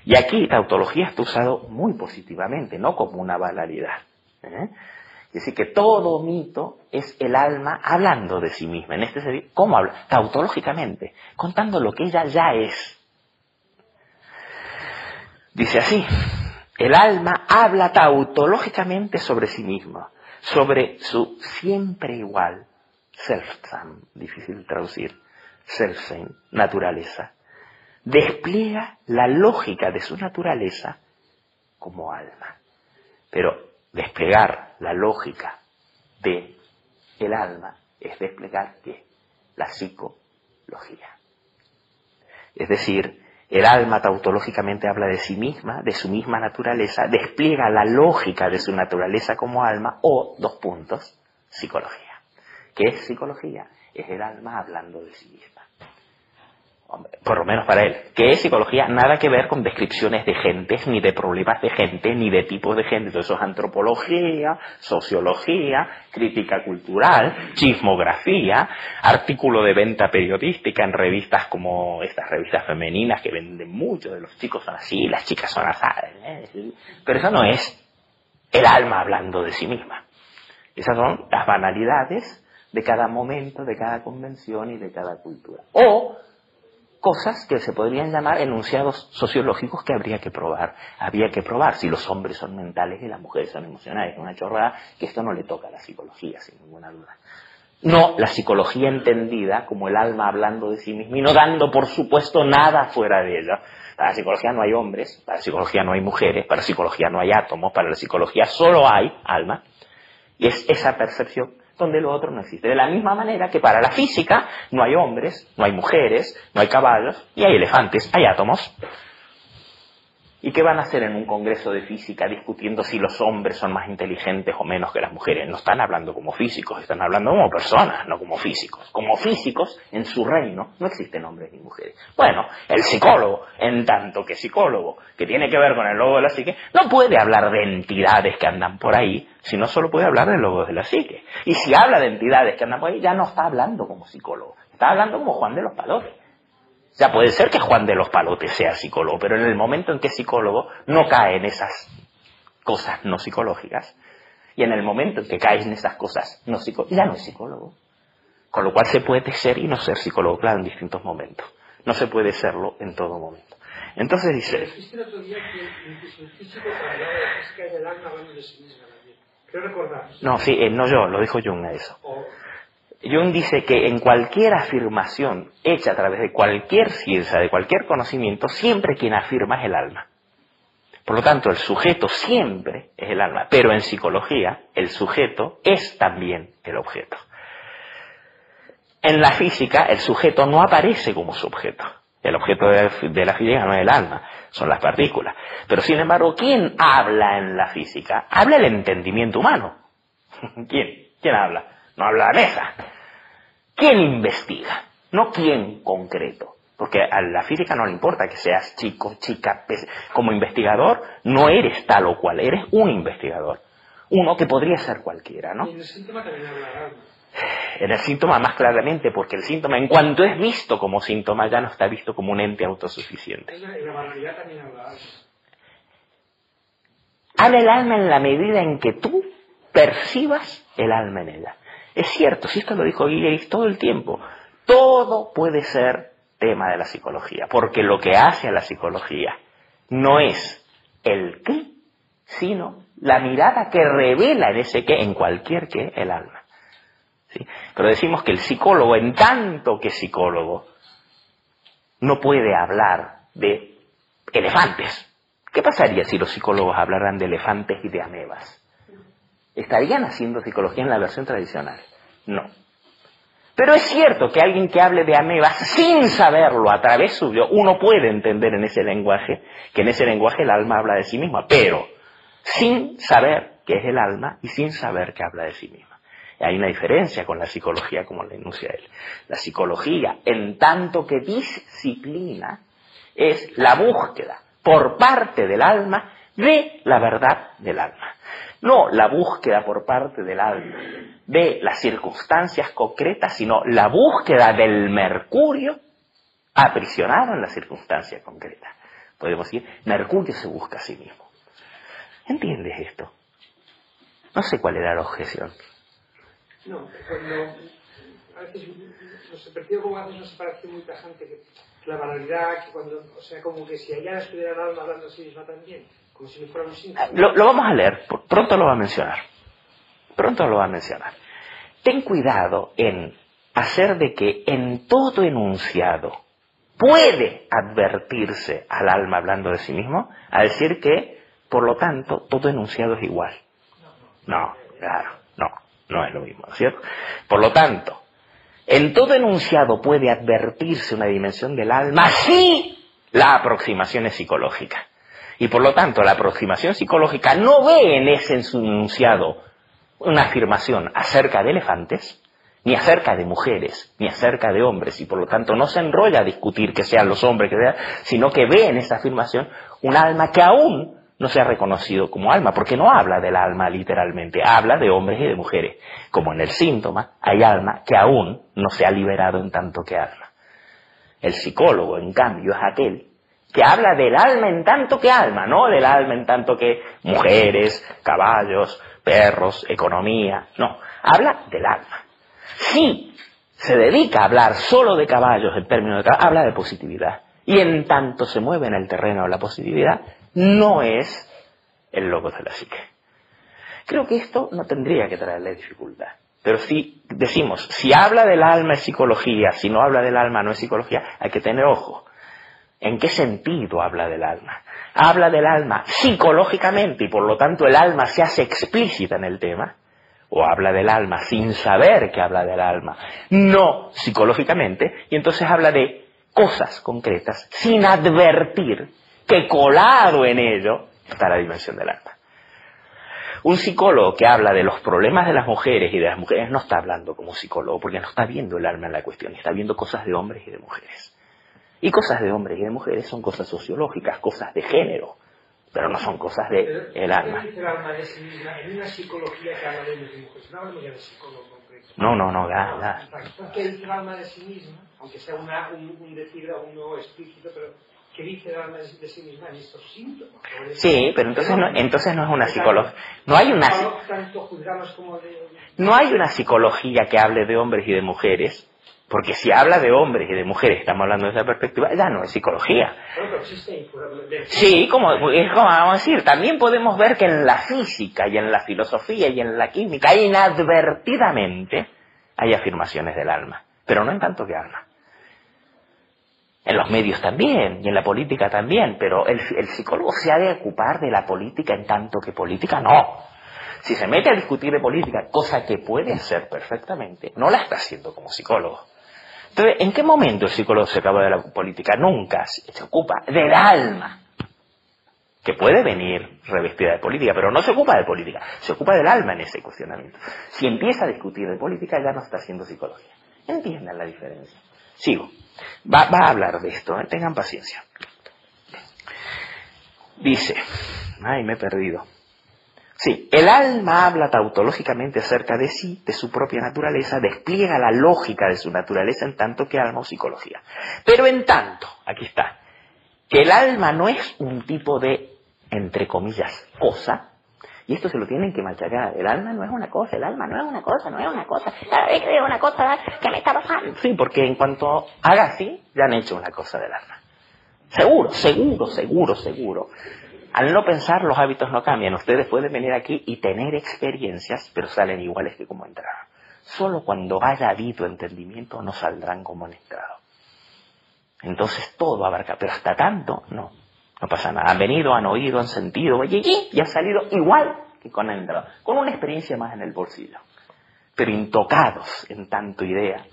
[SPEAKER 1] Y aquí tautología está usado muy positivamente, no como una banalidad. Es decir, que todo mito es el alma hablando de sí misma. En este sentido, ¿cómo habla? Tautológicamente, contando lo que ella ya es. Dice así: el alma habla tautológicamente sobre sí misma, sobre su siempre igual, Selbstsein, difícil de traducir, Selbstsein, naturaleza. Despliega la lógica de su naturaleza como alma. Pero desplegar la lógica de el alma es desplegar ¿qué? La psicología. Es decir, el alma tautológicamente habla de sí misma, de su misma naturaleza, despliega la lógica de su naturaleza como alma, o, psicología. ¿Qué es psicología? Es el alma hablando de sí misma. Por lo menos para él. ¿Qué es psicología? Nada que ver con descripciones de gentes, ni de problemas de gente, ni de tipos de gente. Todo eso es antropología, sociología, crítica cultural, chismografía, artículo de venta periodística en revistas como estas revistas femeninas que venden mucho, de los chicos son así, las chicas son así. Pero eso no es el alma hablando de sí misma. Esas son las banalidades de cada momento, de cada convención y de cada cultura. O cosas que se podrían llamar enunciados sociológicos que habría que probar. Habría que probar si los hombres son mentales y las mujeres son emocionales. Una chorrada que esto no le toca a la psicología, sin ninguna duda. No la psicología entendida como el alma hablando de sí misma y no dando, por supuesto, nada fuera de ella. Para la psicología no hay hombres, para la psicología no hay mujeres, para la psicología no hay átomos, para la psicología solo hay alma. Y es esa percepción donde lo otro no existe. De la misma manera que para la física no hay hombres, no hay mujeres, no hay caballos, y hay elefantes, hay átomos. ¿Y qué van a hacer en un congreso de física discutiendo si los hombres son más inteligentes o menos que las mujeres? No están hablando como físicos, están hablando como personas, no como físicos. Como físicos, en su reino, no existen hombres ni mujeres. Bueno, el psicólogo, en tanto que psicólogo, que tiene que ver con el logo de la psique, no puede hablar de entidades que andan por ahí, sino solo puede hablar del logo de la psique. Y si habla de entidades que andan por ahí, ya no está hablando como psicólogo, está hablando como Juan de los Palotes. O sea, puede ser que Juan de los Palotes sea psicólogo, pero en el momento en que es psicólogo no cae en esas cosas no psicológicas, y en el momento en que cae en esas cosas no psicológicas, ya no es psicólogo. Con lo cual se puede ser y no ser psicólogo, claro, en distintos momentos. No se puede serlo en todo momento. Entonces dice...
[SPEAKER 2] Dijiste el otro día que incluso el físico hablaba de la física del alma hablando de sí misma también. Creo recordar.
[SPEAKER 1] No, sí, no yo, lo dijo Jung a eso. Jung dice que en cualquier afirmación hecha a través de cualquier ciencia, de cualquier conocimiento, siempre quien afirma es el alma. Por lo tanto, el sujeto siempre es el alma, pero en psicología el sujeto es también el objeto. En la física el sujeto no aparece como sujeto. El objeto de la física no es el alma, son las partículas. Pero sin embargo, ¿quién habla en la física? Habla el entendimiento humano. ¿Quién? ¿Quién habla? No habla la mesa. ¿Quién investiga? No quién concreto. Porque a la física no le importa que seas chico, chica, como investigador no eres tal o cual, eres un investigador. Uno que podría ser cualquiera, ¿no?
[SPEAKER 2] Y en el síntoma también habla de alma.
[SPEAKER 1] En el síntoma más claramente, porque el síntoma, en cuanto es visto como síntoma, ya no está visto como un ente autosuficiente.
[SPEAKER 2] En la banalidad también habla de alma.
[SPEAKER 1] Habla el alma en la medida en que tú percibas el alma en ella. Es cierto, si esto lo dijo Guilleris todo el tiempo, todo puede ser tema de la psicología, porque lo que hace a la psicología no es el qué, sino la mirada que revela en ese qué, en cualquier qué, el alma. ¿Sí? Pero decimos que el psicólogo, en tanto que psicólogo, no puede hablar de elefantes. ¿Qué pasaría si los psicólogos hablaran de elefantes y de amebas? ¿Estarían haciendo psicología en la versión tradicional? No. Pero es cierto que alguien que hable de amebas sin saberlo a través suyo, uno puede entender en ese lenguaje, que en ese lenguaje el alma habla de sí misma, pero sin saber qué es el alma y sin saber que habla de sí misma. Y hay una diferencia con la psicología como la enuncia él. La psicología, en tanto que disciplina, es la búsqueda por parte del alma de la verdad del alma. No la búsqueda por parte del alma de las circunstancias concretas, sino la búsqueda del Mercurio aprisionado en la circunstancia concreta. Podemos decir, Mercurio se busca a sí mismo. ¿Entiendes esto? No sé cuál era la objeción.
[SPEAKER 2] No, cuando a veces no sé, percibo como haces una separación muy tajante, que la banalidad, que cuando, o sea, como que si allá estuviera el alma hablando a sí misma también, como si no fuera un síntoma.
[SPEAKER 1] Lo vamos a leer, pronto lo va a mencionar. Pronto lo va a mencionar. Ten cuidado en hacer de que en todo enunciado puede advertirse al alma hablando de sí mismo, a decir que, por lo tanto, todo enunciado es igual. No, claro, no es lo mismo, ¿cierto? Por lo tanto, en todo enunciado puede advertirse una dimensión del alma si la aproximación es psicológica. Y por lo tanto, la aproximación psicológica no ve en ese enunciado una afirmación acerca de elefantes, ni acerca de mujeres, ni acerca de hombres, y por lo tanto no se enrolla a discutir que sean los hombres, sino que ve en esa afirmación un alma que aún no se ha reconocido como alma, porque no habla del alma literalmente, habla de hombres y de mujeres. Como en el síntoma, hay alma que aún no se ha liberado en tanto que alma. El psicólogo, en cambio, es aquel que habla del alma en tanto que alma, no del alma en tanto que mujeres, caballos, perros, economía, no, habla del alma. Si se dedica a hablar solo de caballos en términos de habla de positividad, y en tanto se mueve en el terreno de la positividad, no es el logos de la psique. Creo que esto no tendría que traerle dificultad. Pero si decimos, si habla del alma es psicología, si no habla del alma no es psicología, hay que tener ojo. ¿En qué sentido habla del alma? Habla del alma psicológicamente y por lo tanto el alma se hace explícita en el tema, o habla del alma sin saber que habla del alma, no psicológicamente, y entonces habla de cosas concretas sin advertir que colado en ello está la dimensión del alma. Un psicólogo que habla de los problemas de las mujeres y de las mujeres no está hablando como psicólogo, porque no está viendo el alma en la cuestión, está viendo cosas de hombres y de mujeres. Y cosas de hombres y de mujeres son cosas sociológicas, cosas de género, pero no son cosas del alma.
[SPEAKER 2] ¿Qué dice el alma de sí misma en una psicología que habla de hombres y mujeres? No hablamos ya de psicólogo concreto.
[SPEAKER 1] No.
[SPEAKER 2] ¿Qué dice el alma de sí misma? Aunque sea un decir aún no explícito, pero ¿qué dice el alma de sí misma en estos síntomas?
[SPEAKER 1] Sí, pero entonces no es una psicología. No hay una psicología que hable de hombres y de mujeres. Porque si habla de hombres y de mujeres, estamos hablando de esa perspectiva, ya no es psicología. Sí, como vamos a decir, también podemos ver que en la física y en la filosofía y en la química, inadvertidamente, hay afirmaciones del alma, pero no en tanto que alma. En los medios también, y en la política también, pero el psicólogo se ha de ocupar de la política en tanto que política no. Si se mete a discutir de política, cosa que puede hacer perfectamente, no la está haciendo como psicólogo. Entonces, ¿en qué momento el psicólogo se acaba de la política? Nunca se ocupa del alma, que puede venir revestida de política, pero no se ocupa de política, se ocupa del alma en ese cuestionamiento. Si empieza a discutir de política, ya no está haciendo psicología. ¿Entiendan la diferencia? Sigo. Va a hablar de esto, tengan paciencia. Dice, me he perdido. Sí, el alma habla tautológicamente acerca de sí, de su propia naturaleza, despliega la lógica de su naturaleza en tanto que alma o psicología. Pero en tanto, aquí está, que el alma no es un tipo de, entre comillas, cosa, y esto se lo tienen que machacar, el alma no es una cosa, el alma no es una cosa, cada vez que digo una cosa, ¿qué me está pasando? Sí, porque en cuanto haga así, ya han hecho una cosa del alma. Seguro. Al no pensar, los hábitos no cambian. Ustedes pueden venir aquí y tener experiencias, pero salen iguales que como entraron. Solo cuando haya habido entendimiento no saldrán como han entrado. Entonces todo abarca, pero hasta tanto, no pasa nada. Han venido, han oído, han sentido, y han salido igual que cuando han entrado, con una experiencia más en el bolsillo. Pero intocados en tanto idea.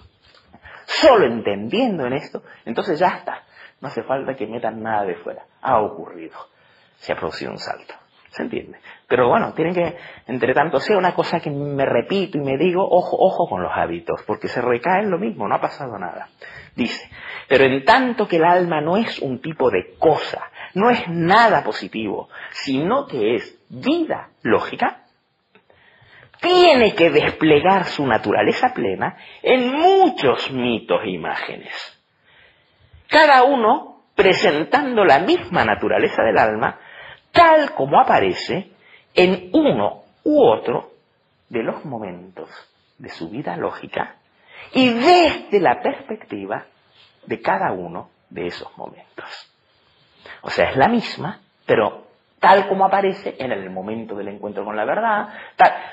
[SPEAKER 1] Solo entendiendo en esto, entonces ya está. No hace falta que metan nada de fuera. Ha ocurrido. Se ha producido un salto. ¿Se entiende? Pero bueno, tienen que, entre tanto, sea una cosa que me repito y me digo, ojo con los hábitos, porque se recae en lo mismo, no ha pasado nada. Dice, pero en tanto que el alma no es un tipo de cosa, no es nada positivo, sino que es vida lógica, tiene que desplegar su naturaleza plena en muchos mitos e imágenes. Cada uno presentando la misma naturaleza del alma, tal como aparece en uno u otro de los momentos de su vida lógica y desde la perspectiva de cada uno de esos momentos. O sea, es la misma, pero tal como aparece en el momento del encuentro con la verdad.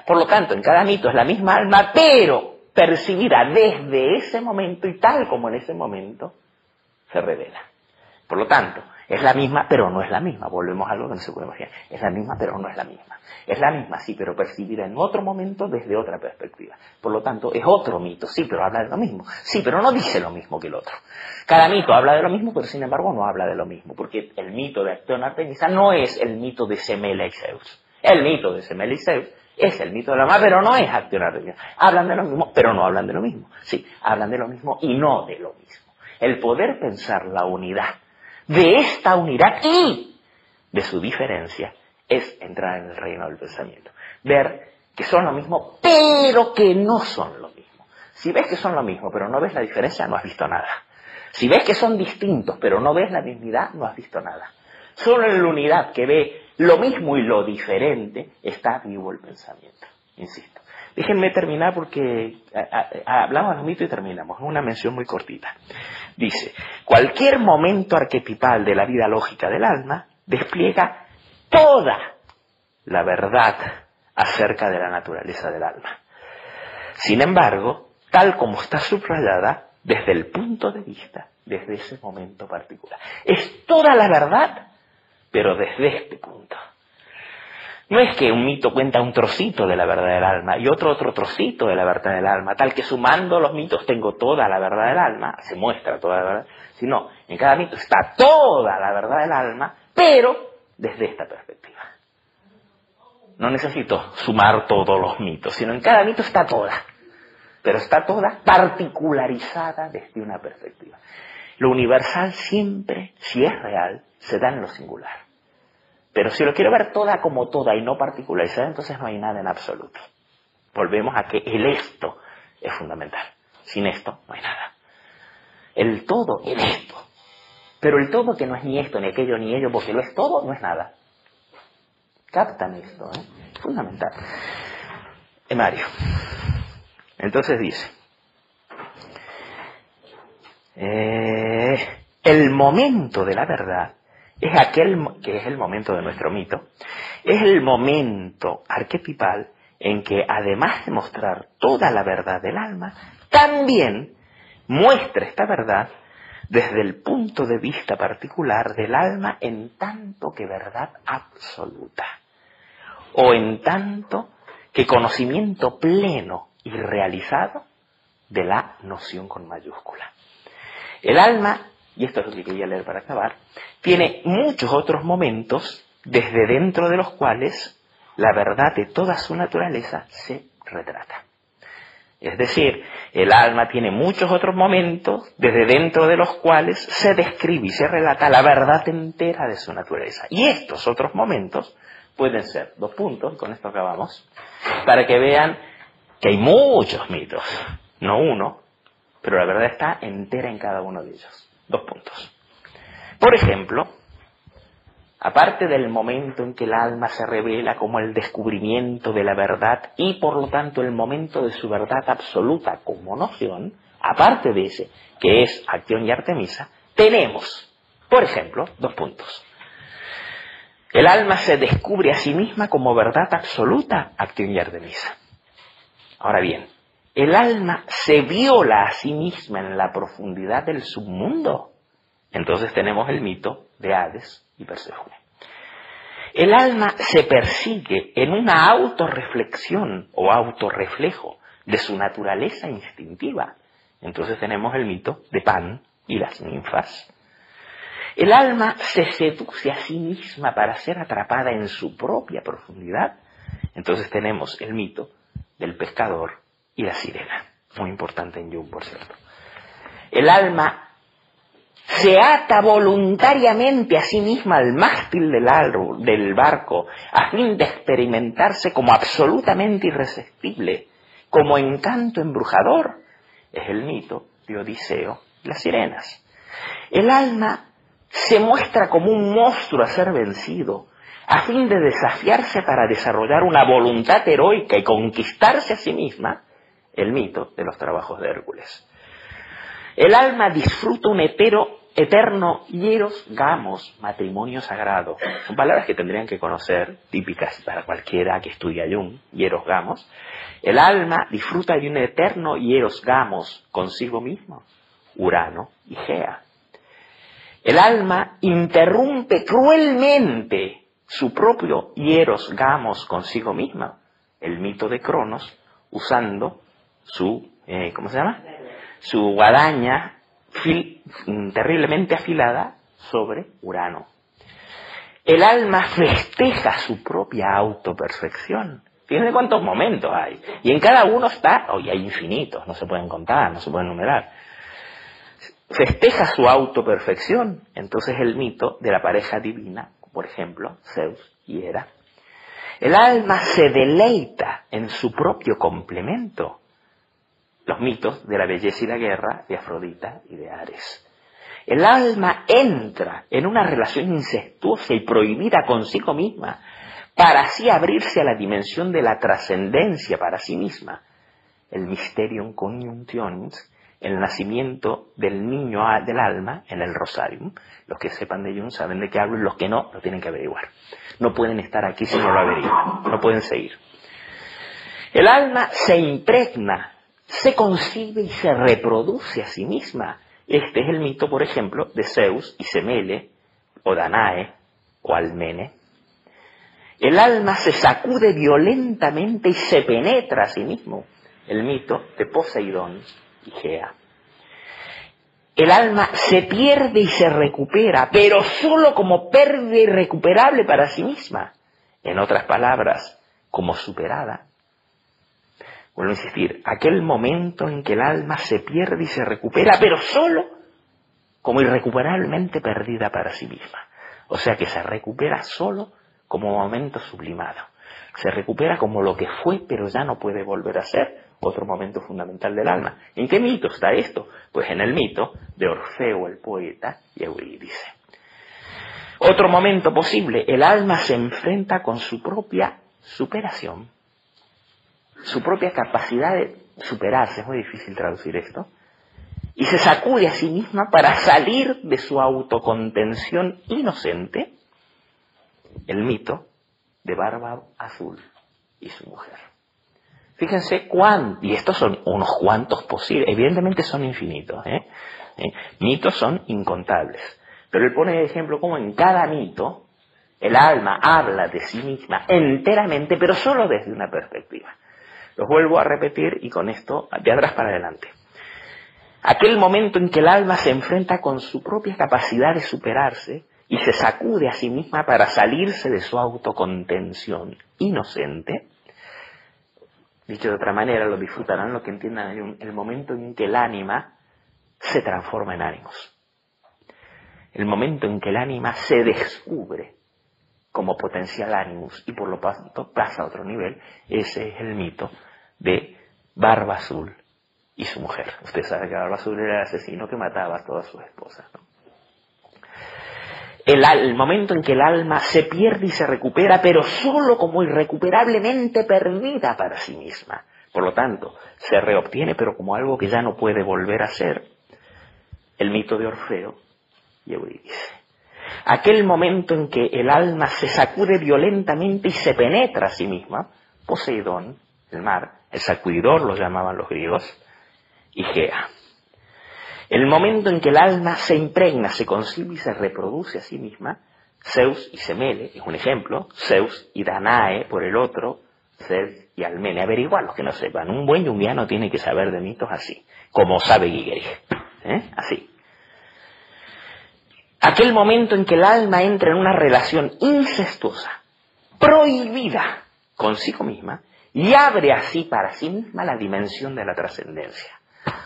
[SPEAKER 1] Por lo tanto, en cada mito es la misma alma, pero percibida desde ese momento y tal como en ese momento se revela. Por lo tanto, es la misma, pero no es la misma. Volvemos a algo que no se puede imaginar. Es la misma, pero no es la misma. Es la misma, sí, pero percibida en otro momento desde otra perspectiva. Por lo tanto, es otro mito, sí, pero habla de lo mismo. Sí, pero no dice lo mismo que el otro. Cada mito habla de lo mismo, pero sin embargo no habla de lo mismo. Porque el mito de Acteón Artemisa no es el mito de Semele y Zeus. El mito de Semele y Zeus es el mito de la alma, pero no es Acteón Artemisa. Hablan de lo mismo, pero no hablan de lo mismo. Sí, hablan de lo mismo y no de lo mismo. El poder pensar la unidad de esta unidad y de su diferencia es entrar en el reino del pensamiento. Ver que son lo mismo, pero que no son lo mismo. Si ves que son lo mismo, pero no ves la diferencia, no has visto nada. Si ves que son distintos, pero no ves la mismidad, no has visto nada. Solo en la unidad que ve lo mismo y lo diferente está vivo el pensamiento. Insisto. Déjenme terminar porque hablamos de los mitos y terminamos. Es una mención muy cortita. Dice, cualquier momento arquetipal de la vida lógica del alma despliega toda la verdad acerca de la naturaleza del alma. Sin embargo, tal como está subrayada desde el punto de vista, desde ese momento particular. Es toda la verdad, pero desde este punto. No es que un mito cuenta un trocito de la verdad del alma y otro trocito de la verdad del alma, tal que sumando los mitos tengo toda la verdad del alma, se muestra toda la verdad, sino en cada mito está toda la verdad del alma, pero desde esta perspectiva. No necesito sumar todos los mitos, sino en cada mito está toda, pero está toda particularizada desde una perspectiva. Lo universal siempre, si es real, se da en lo singular. Pero si lo quiero ver toda como toda y no particularizada, entonces no hay nada en absoluto. Volvemos a que el esto es fundamental. Sin esto no hay nada. El todo es esto. Pero el todo que no es ni esto, ni aquello, ni ello, porque lo es todo, no es nada. Captan esto, ¿eh? Es fundamental. Mario. Entonces dice, el momento de la verdad es aquel que es el momento de nuestro mito, es el momento arquetipal en que, además de mostrar toda la verdad del alma, también muestra esta verdad desde el punto de vista particular del alma en tanto que verdad absoluta, o en tanto que conocimiento pleno y realizado de la noción con mayúscula. El alma, y esto es lo que quería leer para acabar, tiene muchos otros momentos desde dentro de los cuales la verdad de toda su naturaleza se retrata. Es decir, el alma tiene muchos otros momentos desde dentro de los cuales se describe y se relata la verdad entera de su naturaleza. Y estos otros momentos pueden ser 2 puntos, con esto acabamos, para que vean que hay muchos mitos, no uno, pero la verdad está entera en cada uno de ellos. 2 puntos. Por ejemplo, aparte del momento en que el alma se revela como el descubrimiento de la verdad y por lo tanto el momento de su verdad absoluta como noción, aparte de ese, que es Acteón y Artemisa, tenemos, por ejemplo, 2 puntos. El alma se descubre a sí misma como verdad absoluta, Acteón y Artemisa. Ahora bien, ¿el alma se viola a sí misma en la profundidad del submundo? Entonces tenemos el mito de Hades y Perséfone. El alma se persigue en una autorreflexión o autorreflejo de su naturaleza instintiva. Entonces tenemos el mito de Pan y las ninfas. El alma se seduce a sí misma para ser atrapada en su propia profundidad. Entonces tenemos el mito del pescador y la sirena. Muy importante en Jung, por cierto. El alma se ata voluntariamente a sí misma al mástil del barco a fin de experimentarse como absolutamente irresistible, como encanto embrujador. Es el mito de Odiseo y las sirenas. El alma se muestra como un monstruo a ser vencido, a fin de desafiarse para desarrollar una voluntad heroica y conquistarse a sí misma, el mito de los trabajos de Hércules. El alma disfruta un eterno hieros gamos, matrimonio sagrado. Son palabras que tendrían que conocer, típicas para cualquiera que estudia Jung, hieros gamos. El alma disfruta de un eterno hieros gamos consigo mismo, Urano y Gea. El alma interrumpe cruelmente su propio hieros gamos consigo misma, el mito de Cronos, usando su, ¿cómo se llama? Su guadaña terriblemente afilada sobre Urano. El alma festeja su propia autoperfección. Fíjense cuántos momentos hay. Y en cada uno está, y hay infinitos, no se pueden contar, no se pueden numerar. Festeja su autoperfección. Entonces el mito de la pareja divina, por ejemplo, Zeus y Hera. El alma se deleita en su propio complemento. Los mitos de la belleza y la guerra de Afrodita y de Ares. El alma entra en una relación incestuosa y prohibida consigo misma para así abrirse a la dimensión de la trascendencia para sí misma. El Mysterium Conjunctionis, el nacimiento del niño del alma en el Rosarium. Los que sepan de Jung saben de qué hablo y los que no, lo tienen que averiguar. No pueden estar aquí si no lo averiguan, no pueden seguir. El alma se impregna, se concibe y se reproduce a sí misma. Este es el mito, por ejemplo, de Zeus y Semele, o Danae, o Almene. El alma se sacude violentamente y se penetra a sí mismo. El mito de Poseidón y Gea. El alma se pierde y se recupera, pero solo como pérdida irrecuperable para sí misma. En otras palabras, como superada. Vuelvo a insistir, aquel momento en que el alma se pierde y se recupera, pero solo como irrecuperablemente perdida para sí misma. O sea que se recupera solo como momento sublimado. Se recupera como lo que fue, pero ya no puede volver a ser. Otro momento fundamental del alma. ¿En qué mito está esto? Pues en el mito de Orfeo el poeta y Eurídice. Otro momento posible, el alma se enfrenta con su propia superación. Su propia capacidad de superarse, es muy difícil traducir esto, y se sacude a sí misma para salir de su autocontención inocente, el mito de Barba Azul y su mujer. Fíjense y estos son unos cuantos posibles, evidentemente son infinitos, mitos son incontables, pero él pone de ejemplo como en cada mito el alma habla de sí misma enteramente, pero solo desde una perspectiva. Los vuelvo a repetir y con esto de atrás para adelante. Aquel momento en que el alma se enfrenta con su propia capacidad de superarse y se sacude a sí misma para salirse de su autocontención inocente. Dicho de otra manera, lo disfrutarán los que entiendan el momento en que el ánima se transforma en ánimos. El momento en que el ánima se descubre como potencial animus y por lo tanto pasa a otro nivel. Ese es el mito de Barba Azul y su mujer. Usted sabe que Barba Azul era el asesino que mataba a todas sus esposas, ¿no? El momento en que el alma se pierde y se recupera, pero solo como irrecuperablemente perdida para sí misma. Por lo tanto, se reobtiene, pero como algo que ya no puede volver a ser. El mito de Orfeo y Eurídice. Aquel momento en que el alma se sacude violentamente y se penetra a sí misma, Poseidón, el mar, el sacudidor lo llamaban los griegos, y Gea. El momento en que el alma se impregna, se concibe y se reproduce a sí misma, Zeus y Semele es un ejemplo, Zeus y Danae por el otro, Zeus y Almene. Averiguar los que no sepan, un buen junguiano tiene que saber de mitos así, como sabe Gigerich, así. Aquel momento en que el alma entra en una relación incestuosa, prohibida consigo misma, y abre así para sí misma la dimensión de la trascendencia.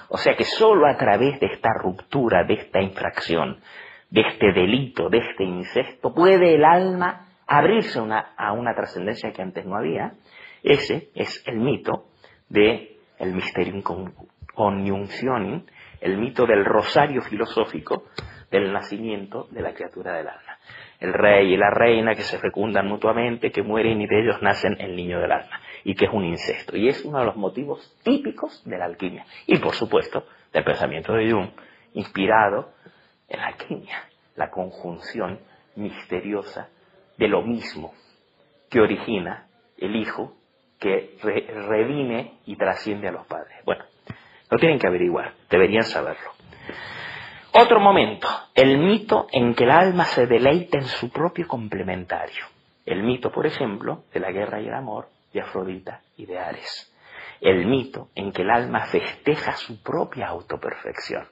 [SPEAKER 1] O sea que solo a través de esta ruptura, de esta infracción, de este delito, de este incesto, puede el alma abrirse a una trascendencia que antes no había. Ese es el mito del Mysterium Conjunctionis, el mito del rosario filosófico del nacimiento de la criatura del alma. el rey y la reina que se fecundan mutuamente, que mueren y de ellos nacen el niño del alma, y que es un incesto. Y es uno de los motivos típicos de la alquimia. Y por supuesto, del pensamiento de Jung, inspirado en la alquimia, la conjunción misteriosa de lo mismo que origina el hijo que redime y trasciende a los padres. Bueno, lo tienen que averiguar, deberían saberlo. Otro momento, el mito en que el alma se deleita en su propio complementario. El mito, por ejemplo, de la guerra y el amor, de Afrodita y de Ares. El mito en que el alma festeja su propia autoperfección.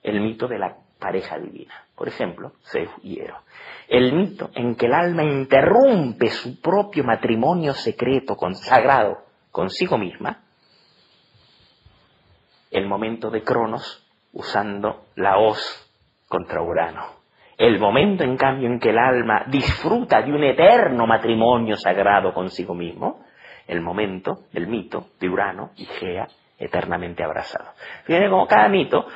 [SPEAKER 1] El mito de la pareja divina, por ejemplo, Zeus y Hera. El mito en que el alma interrumpe su propio matrimonio secreto, consagrado consigo misma. El momento de Cronos usando la hoz contra Urano. El momento, en cambio, en que el alma disfruta de un eterno matrimonio sagrado consigo mismo. El momento del mito de Urano y Gea eternamente abrazados. Fíjense como cada mito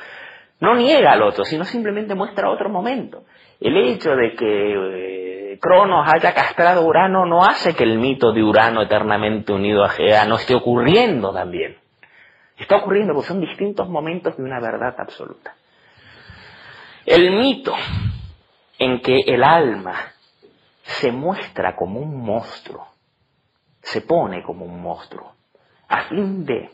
[SPEAKER 1] no niega al otro, sino simplemente muestra otro momento. El hecho de que Cronos haya castrado a Urano no hace que el mito de Urano eternamente unido a Gea no esté ocurriendo también. Está ocurriendo porque son distintos momentos de una verdad absoluta. El mito en que el alma se muestra como un monstruo, se pone como un monstruo, a fin de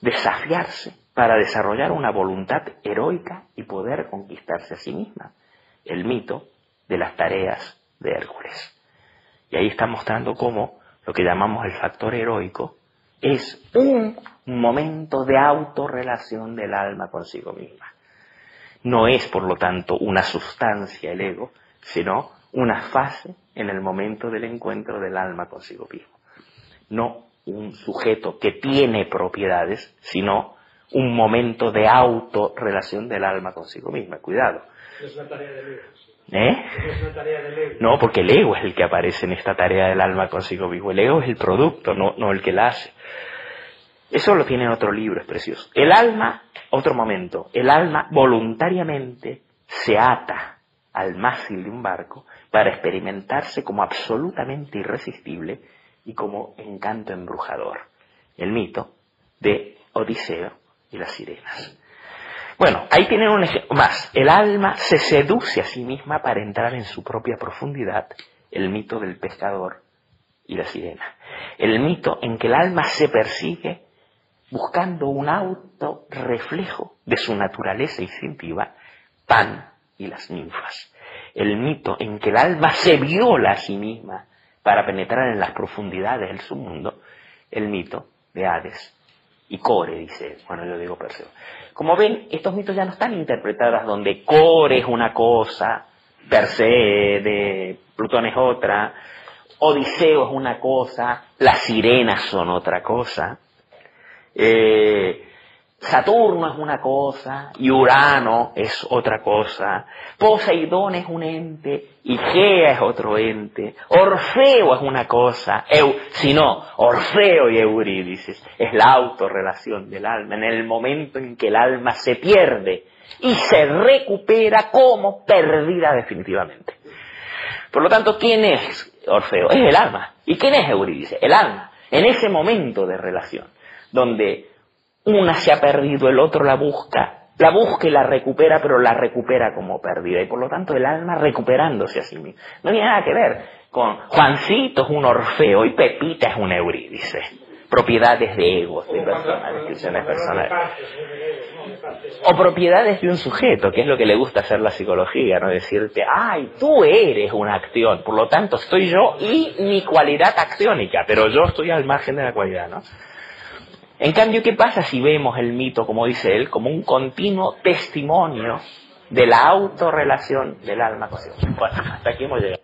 [SPEAKER 1] desafiarse para desarrollar una voluntad heroica y poder conquistarse a sí misma. El mito de las tareas de Hércules. Y ahí está mostrando cómo lo que llamamos el factor heroico es un momento de autorrelación del alma consigo misma. No es, por lo tanto, una sustancia el ego, sino una fase en el momento del encuentro del alma consigo mismo. No un sujeto que tiene propiedades, sino un momento de autorrelación del alma consigo misma. Cuidado.
[SPEAKER 2] Es una tarea del ego.
[SPEAKER 1] Es
[SPEAKER 2] una tarea del ego.
[SPEAKER 1] No, porque el ego es el que aparece en esta tarea del alma consigo mismo. El ego es el producto, no el que la hace. Eso lo tiene en otro libro, es precioso. El alma, otro momento, el alma voluntariamente se ata al mástil de un barco para experimentarse como absolutamente irresistible y como encanto embrujador. El mito de Odiseo y las sirenas. Bueno, ahí tienen un ejemplo más. El alma se seduce a sí misma para entrar en su propia profundidad. El mito del pescador y la sirena. El mito en que el alma se persigue buscando un autorreflejo de su naturaleza instintiva, Pan y las ninfas. El mito en que el alma se viola a sí misma para penetrar en las profundidades del submundo. El mito de Hades y Core, dice, bueno, yo digo Perseo. Como ven, estos mitos ya no están interpretados donde Core es una cosa, Perseo de Plutón es otra, Odiseo es una cosa, las sirenas son otra cosa, Saturno es una cosa y Urano es otra cosa, Poseidón es un ente y Gea es otro ente, Orfeo es una cosa, sino Orfeo y Eurídice es la autorrelación del alma en el momento en que el alma se pierde y se recupera como perdida definitivamente. Por lo tanto, ¿quién es Orfeo? Es el alma. ¿Y quién es Eurídice? El alma. En ese momento de relación donde una se ha perdido, el otro la busca y la recupera, pero la recupera como perdida, y por lo tanto el alma recuperándose a sí misma. No tiene nada que ver con Juancito es un Orfeo y Pepita es un Eurídice. Propiedades de egos, de personas, descripciones personales. O propiedades de un sujeto, que es lo que le gusta hacer la psicología, ¿no? Decirte, ay, tú eres una acción, por lo tanto estoy yo y mi cualidad acciónica, pero yo estoy al margen de la cualidad, ¿no? En cambio, ¿qué pasa si vemos el mito, como dice él, como un continuo testimonio de la autorrelación del alma consigo? Bueno, hasta aquí hemos llegado.